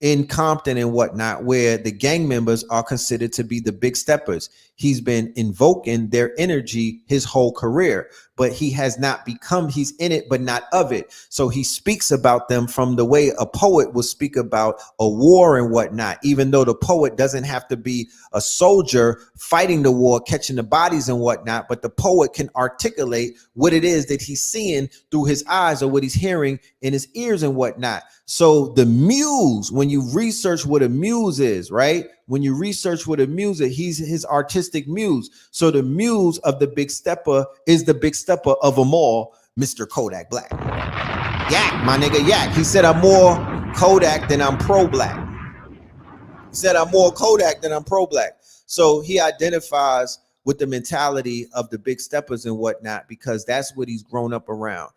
in Compton and whatnot, where the gang members are considered to be the big steppers. He's been invoking their energy his whole career, but he has not become, he's in it, but not of it. So he speaks about them from the way a poet will speak about a war and whatnot, even though the poet doesn't have to be a soldier fighting the war, catching the bodies and whatnot, but the poet can articulate what it is that he's seeing through his eyes or what he's hearing in his ears and whatnot. So the muse, when you research what a muse is, right? When you research what a muse is, he's his artistic muse. So the muse of the big stepper is the big stepper of them all, Mr. Kodak Black. Yak, my nigga Yak. He said I'm more Kodak than I'm pro-black. He said I'm more Kodak than I'm pro-black. So he identifies with the mentality of the big steppers and whatnot, because that's what he's grown up around.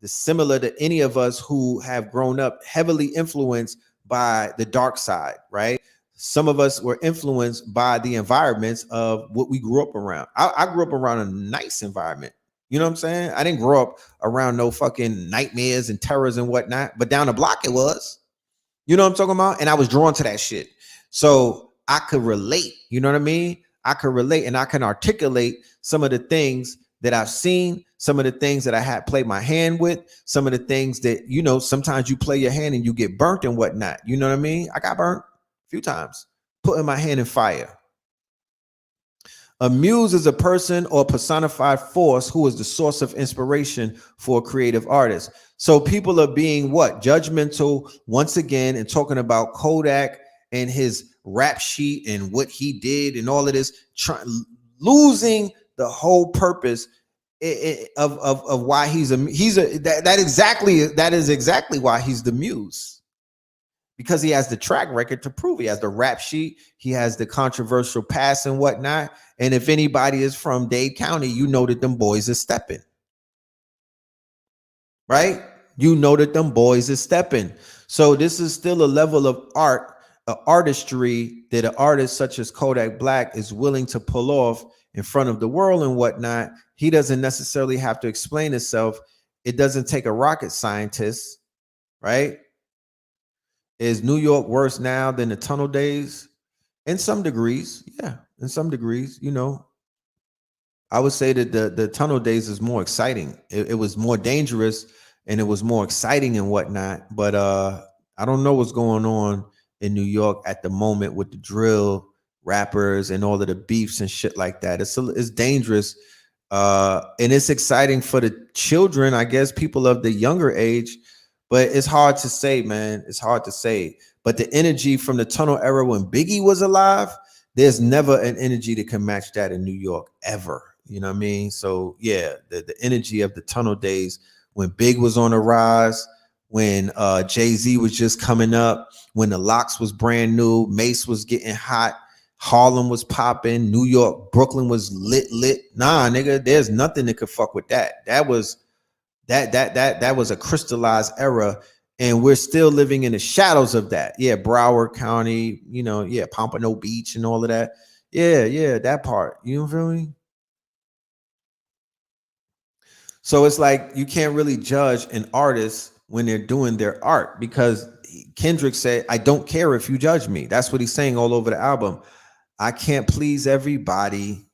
Similar to any of us who have grown up heavily influenced by the dark side, right? Some of us were influenced by the environments of what we grew up around. I grew up around a nice environment. You know what I'm saying? I didn't grow up around no fucking nightmares and terrors and whatnot, but down the block it was. You know what I'm talking about? And I was drawn to that shit. So I could relate. You know what I mean? I could relate and I can articulate some of the things that I've seen, some of the things that I had played my hand with, some of the things that, you know, sometimes you play your hand and you get burnt and whatnot. You know what I mean? I got burnt a few times, putting my hand in fire. A muse is a person or personified force who is the source of inspiration for a creative artist. So people are being what? Judgmental once again and talking about Kodak and his rap sheet and what he did and all of this, losing the whole purpose of why that is exactly why he's the muse, because he has the track record to prove. He has the rap sheet, he has the controversial past and whatnot. And if anybody is from Dade County, you know that them boys are stepping, right? You know that them boys are stepping. So this is still a level of art, artistry that an artist such as Kodak Black is willing to pull off in front of the world and whatnot. He doesn't necessarily have to explain himself. It doesn't take a rocket scientist, right? Is New York worse now than the tunnel days? In some degrees, yeah. In some degrees, you know, I would say that the tunnel days is more exciting. It was more dangerous and it was more exciting and whatnot. But I don't know what's going on in New York at the moment with the drill rappers and all of the beefs and shit like that. It's dangerous, and it's exciting for the children, I guess, people of the younger age, but it's hard to say, man. It's hard to say. But the energy from the tunnel era when Biggie was alive, there's never an energy that can match that in New York ever. You know what I mean? So yeah, the energy of the tunnel days when Big was on the rise, when Jay-Z was just coming up, when the Locks was brand new, Mace was getting hot, Harlem was popping, New York, Brooklyn was lit. Nah, nigga, there's nothing that could fuck with that. That was a crystallized era, and we're still living in the shadows of that. Yeah, Broward County, you know, yeah, Pompano Beach and all of that. Yeah, that part. You feel me? So it's like you can't really judge an artist when they're doing their art, because Kendrick said, I don't care if you judge me. That's what he's saying all over the album. I can't please everybody.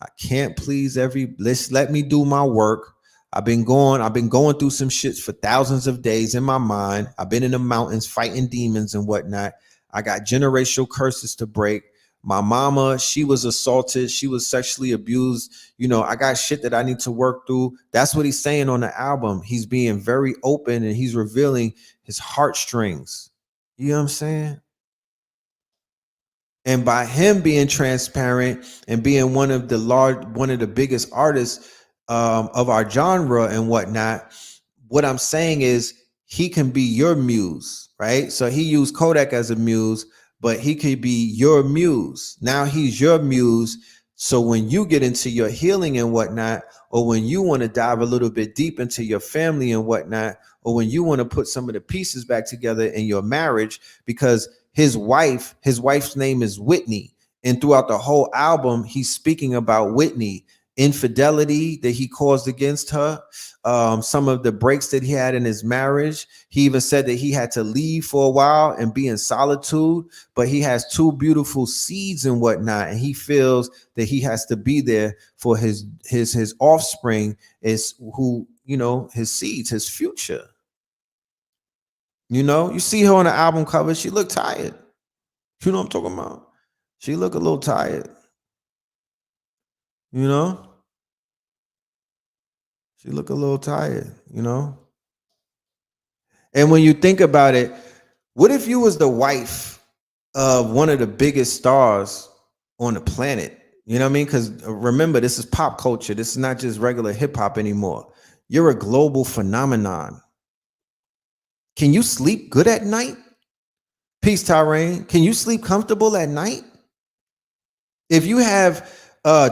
I can't please let me do my work. I've been going through some shit for thousands of days in my mind. I've been in the mountains fighting demons and whatnot. I got generational curses to break. My mama, she was assaulted. She was sexually abused. You know, I got shit that I need to work through. That's what he's saying on the album. He's being very open and he's revealing his heartstrings. You know what I'm saying? And by him being transparent and being one of the biggest artists of our genre and whatnot, what I'm saying is he can be your muse, right? So he used Kodak as a muse, but he could be your muse. Now he's your muse. So when you get into your healing and whatnot, or when you want to dive a little bit deep into your family and whatnot, or when you want to put some of the pieces back together in your marriage, because his wife's name is Whitney. And throughout the whole album, he's speaking about Whitney, infidelity that he caused against her, some of the breaks that he had in his marriage. He even said that he had to leave for a while and be in solitude, but he has two beautiful seeds and whatnot, and he feels that he has to be there for his offspring, is who, his seeds, his future. You see her on the album cover, she looked tired. You know what I'm talking about? She looked a little tired. She looked a little tired, And when you think about it, what if you was the wife of one of the biggest stars on the planet? You know what I mean? Because remember, this is pop culture. This is not just regular hip hop anymore. You're a global phenomenon. Can you sleep good at night? Peace, Tyrane. Can you sleep comfortable at night? If you have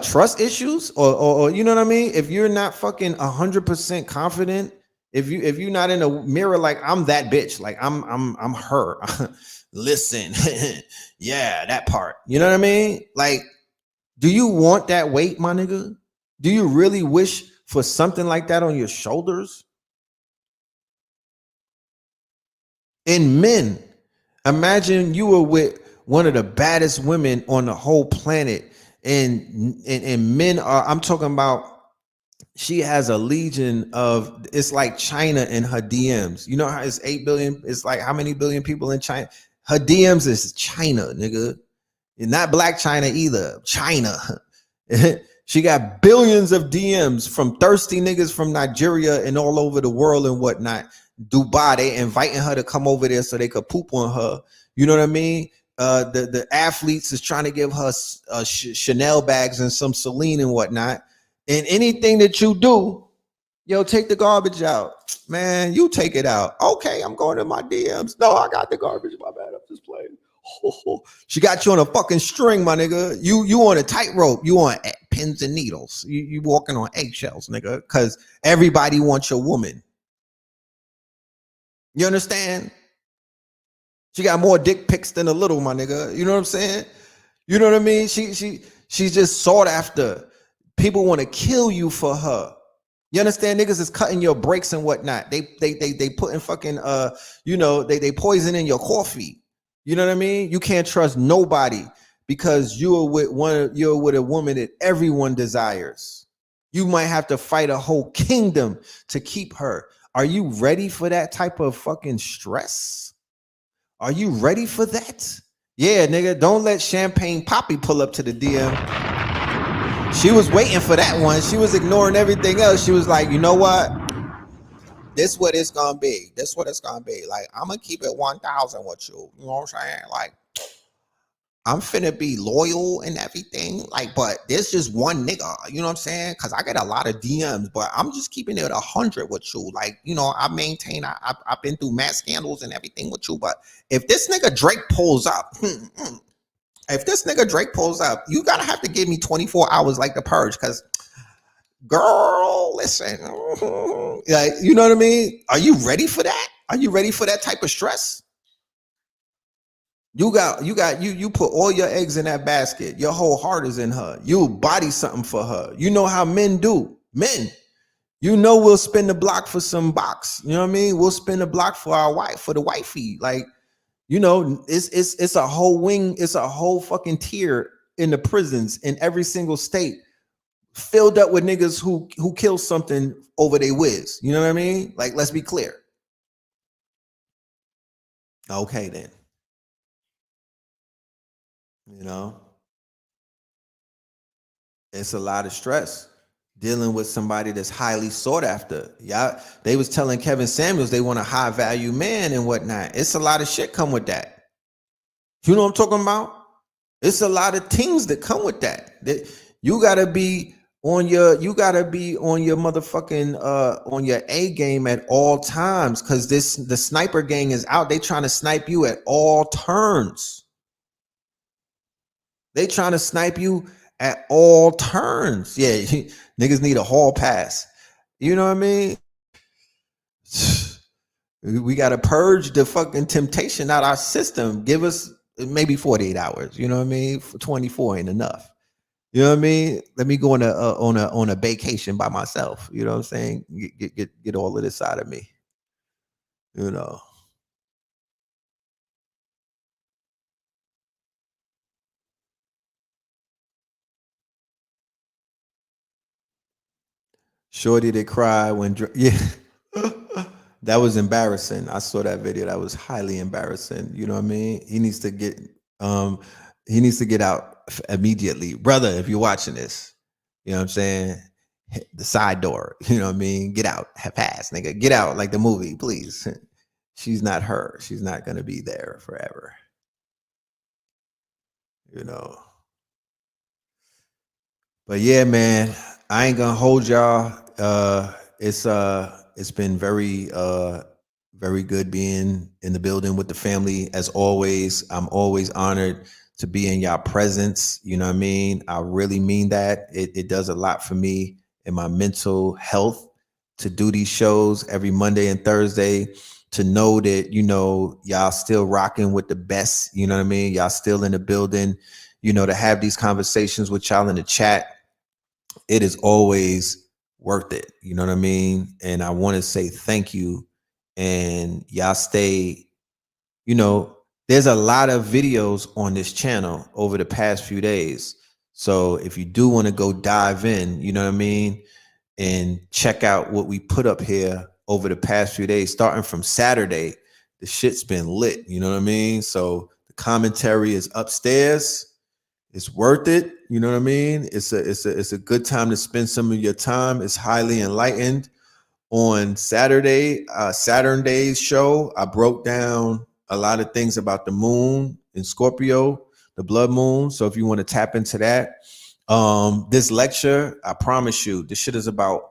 trust issues, or you know what I mean? If you're not fucking 100% confident, if you're not in a mirror like I'm that bitch, like I'm her. Listen, yeah, that part. You know what I mean? Like, do you want that weight, my nigga? Do you really wish for something like that on your shoulders? And men, imagine you were with one of the baddest women on the whole planet, and men are, I'm talking about, she has a legion of, it's like China in her DMs. You know how it's 8 billion, it's like how many billion people in China? Her DMs is China, nigga. And not Black China either, China. She got billions of DMs from thirsty niggas from Nigeria and all over the world and whatnot. Dubai, they inviting her to come over there so they could poop on her. You know what I mean? The athletes is trying to give her Chanel bags and some Celine and whatnot. And anything that you do, take the garbage out. Man, you take it out. Okay, I'm going to my DMs. No, I got the garbage. My bad, I'm just playing. She got you on a fucking string, my nigga. You on a tightrope. You on pins and needles. You walking on eggshells, nigga, because everybody wants your woman. You understand? She got more dick pics than a little, my nigga. You know what I'm saying? You know what I mean? She's just sought after. People want to kill you for her. You understand? Niggas is cutting your brakes and whatnot. They putting fucking they poisoning your coffee. You know what I mean? You can't trust nobody because you're with a woman that everyone desires. You might have to fight a whole kingdom to keep her. Are you ready for that type of fucking stress? Are you ready for that? Yeah, nigga, don't let Champagne Poppy pull up to the DM. She was waiting for that one. She was ignoring everything else. She was like, you know what? This what it's gonna be. This what it's gonna be. Like, I'm gonna keep it 1,000 with you. You know what I'm saying? Like, I'm finna be loyal and everything. Like, but there's just one nigga. You know what I'm saying? Because I get a lot of DMs, but I'm just keeping it 100 with you. Like, I maintain. I've been through mad scandals and everything with you. But if this nigga Drake pulls up, you gotta have to give me 24 hours like the purge. Because, girl, listen, like, you know what I mean? Are you ready for that? Are you ready for that type of stress? You put all your eggs in that basket. Your whole heart is in her. You body something for her. You know how men do. Men, we'll spin the block for some box. You know what I mean? We'll spin the block for our wife, for the wifey. Like, it's a whole wing. It's a whole fucking tier in the prisons in every single state, filled up with niggas who kill something over their whiz. You know what I mean? Like, let's be clear. Okay, then. It's a lot of stress dealing with somebody that's highly sought after. Yeah, they was telling Kevin Samuels they want a high value man and whatnot. It's a lot of shit come with that. You know what I'm talking about? It's a lot of things that come with that. That you gotta be on your motherfucking on your A game at all times, because the sniper gang is out. They trying to snipe you at all turns. They trying to snipe you at all turns. Yeah, niggas need a hall pass. You know what I mean? We got to purge the fucking temptation out our system. Give us maybe 48 hours. You know what I mean? 24 ain't enough. You know what I mean? Let me go on a vacation by myself. You know what I'm saying? Get all of this out of me. You know. Shorty that cried when yeah. That was embarrassing. I saw that video. That was highly embarrassing. You know what I mean? Um he needs to get out immediately. Brother, if you're watching this, you know what I'm saying? Hit the side door. You know what I mean? Get out. Have pass, nigga. Get out like the movie, please. She's not her. She's not gonna be there forever. You know. But yeah, man, I ain't gonna hold y'all. It's been very good being in the building with the family as always. I'm always honored to be in y'all presence. You know what I mean? I really mean that. It does a lot for me and my mental health to do these shows every Monday and Thursday, to know that, you know, y'all still rocking with the best, you know what I mean? Y'all still in the building, you know, to have these conversations with y'all in the chat. It is always worth it. You know what I mean? And I want to say thank you. And y'all stay, you know, there's a lot of videos on this channel over the past few days. So if you do want to go dive in, you know what I mean, and check out what we put up here over the past few days, starting from Saturday, the shit's been lit. You know what I mean? So the commentary is upstairs. It's worth it. You know what I mean? It's a good time to spend some of your time. It's highly enlightened. On Saturn Day's show, I broke down a lot of things about the moon in Scorpio, the blood moon. So if you want to tap into that, this lecture, I promise you, this shit is about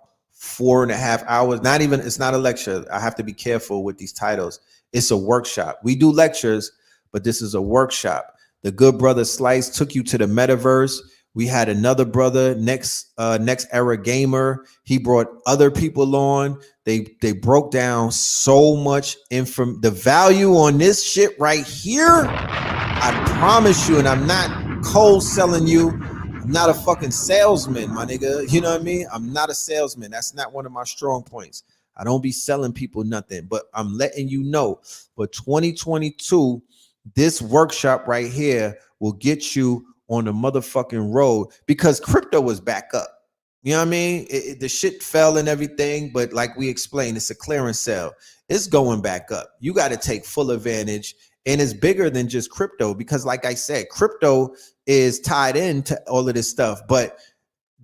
4.5 hours. Not even, it's not a lecture. I have to be careful with these titles. It's a workshop. We do lectures, but this is a workshop. The good brother Slice took you to the metaverse. We had another brother, next era gamer. He brought other people on. They broke down so much info. The value on this shit right here, I promise you, and I'm not cold selling you. I'm not a fucking salesman, my nigga. You know what I mean? I'm not a salesman. That's not one of my strong points. I don't be selling people nothing, but I'm letting you know for 2022, this workshop right here will get you on the motherfucking road, because crypto was back up. You know what I mean? The shit fell and everything, but like we explained, it's a clearance sale. It's going back up. You got to take full advantage, and it's bigger than just crypto, because like I said, crypto is tied into all of this stuff, but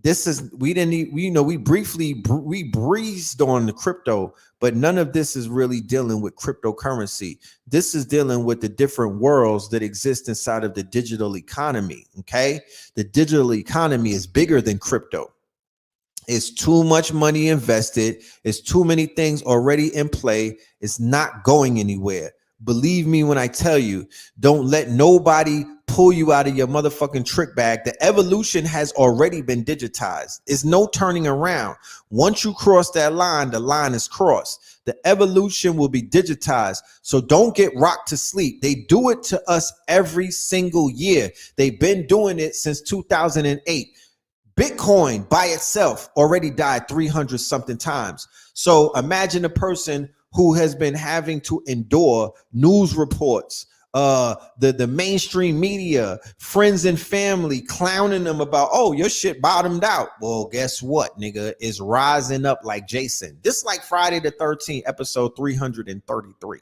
this is, we didn't you know, we breezed on the crypto, but none of this is really dealing with cryptocurrency. This is dealing with the different worlds that exist inside of the digital economy. Okay, the digital economy is bigger than crypto. It's too much money invested. It's too many things already in play. It's not going anywhere. Believe me when I tell you, don't let nobody pull you out of your motherfucking trick bag. The evolution has already been digitized. It's no turning around. Once you cross that line, the line is crossed. The evolution will be digitized. So don't get rocked to sleep. They do it to us every single year. They've been doing it since 2008. Bitcoin by itself already died 300 something times. So imagine a person who has been having to endure news reports, the mainstream media, friends and family clowning them about, oh, your shit bottomed out. Well, guess what, nigga? It's rising up like Jason. This is like Friday the 13th, episode 333.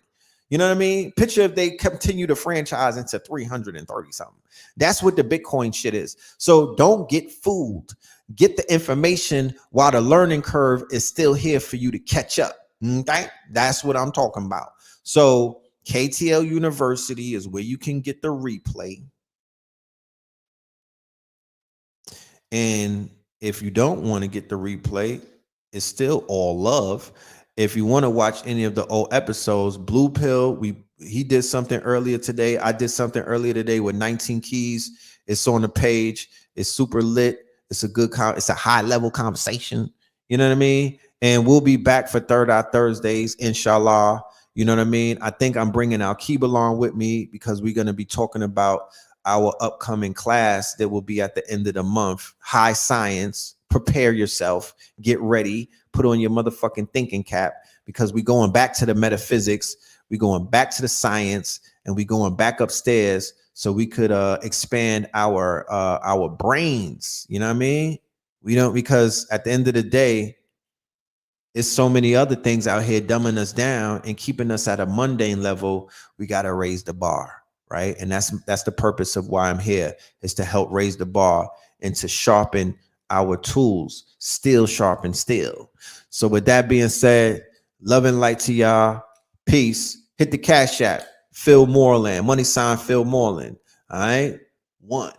You know what I mean? Picture if they continue to franchise into 330 something. That's what the Bitcoin shit is. So don't get fooled. Get the information while the learning curve is still here for you to catch up. Okay? That's what I'm talking about. So KTL University is where you can get the replay. And if you don't want to get the replay, it's still all love. If you want to watch any of the old episodes, Blue Pill, he did something earlier today. I did something earlier today with 19 keys. It's on the page. It's super lit. It's a good it's a high level conversation. You know what I mean? And we'll be back for Third Eye Thursdays, inshallah. You know what I mean? I think I'm bringing Al-Keeb along with me because we're going to be talking about our upcoming class that will be at the end of the month. High science. Prepare yourself. Get ready. Put on your motherfucking thinking cap because we're going back to the metaphysics. We're going back to the science, and we're going back upstairs so we could expand our brains. You know what I mean? We don't, because at the end of the day, it's so many other things out here dumbing us down and keeping us at a mundane level. We got to raise the bar, right? And that's the purpose of why I'm here, is to help raise the bar and to sharpen our tools. Steel sharpen steel. So with that being said, love and light to y'all. Peace. Hit the Cash App. Phil Moreland. Money sign Phil Moreland. All right. 1.